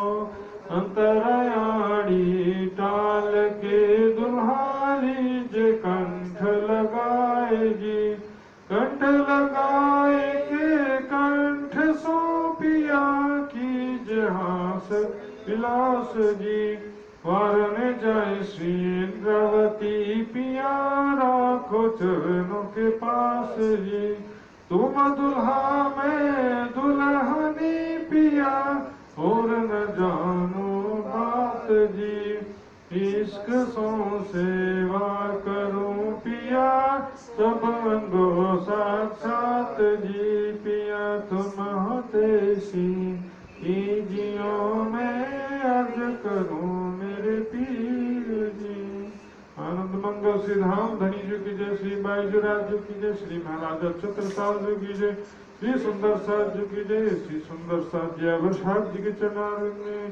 अंतरायाड़ी टाल के दुल्हारी जे कंठ लगाए जी। कंठ लगाए के कंठ सो पिया की जहास विलास जी। वारने जाए श्री इंद्रावती पिया, राखो चरणों के पास जी। तुम दुल्हा मैं दुल्हनी पिया, और न जानो बात जी। इश्क सो सेवा करूं पिया, सब अंगो साक्षात जी। पिया तुम होते सी जियो मैं अर्ज करूं मेरे पीर जी। आनंद मंगल श्री धाम धनी जी की जय, श्री बाईजूराज जी की जय, श्री महाराज छत्र साहब जी की जय, श्री सुंदर साहब जी की जय, श्री सुंदर साहब जी अवसाद जी के चरण में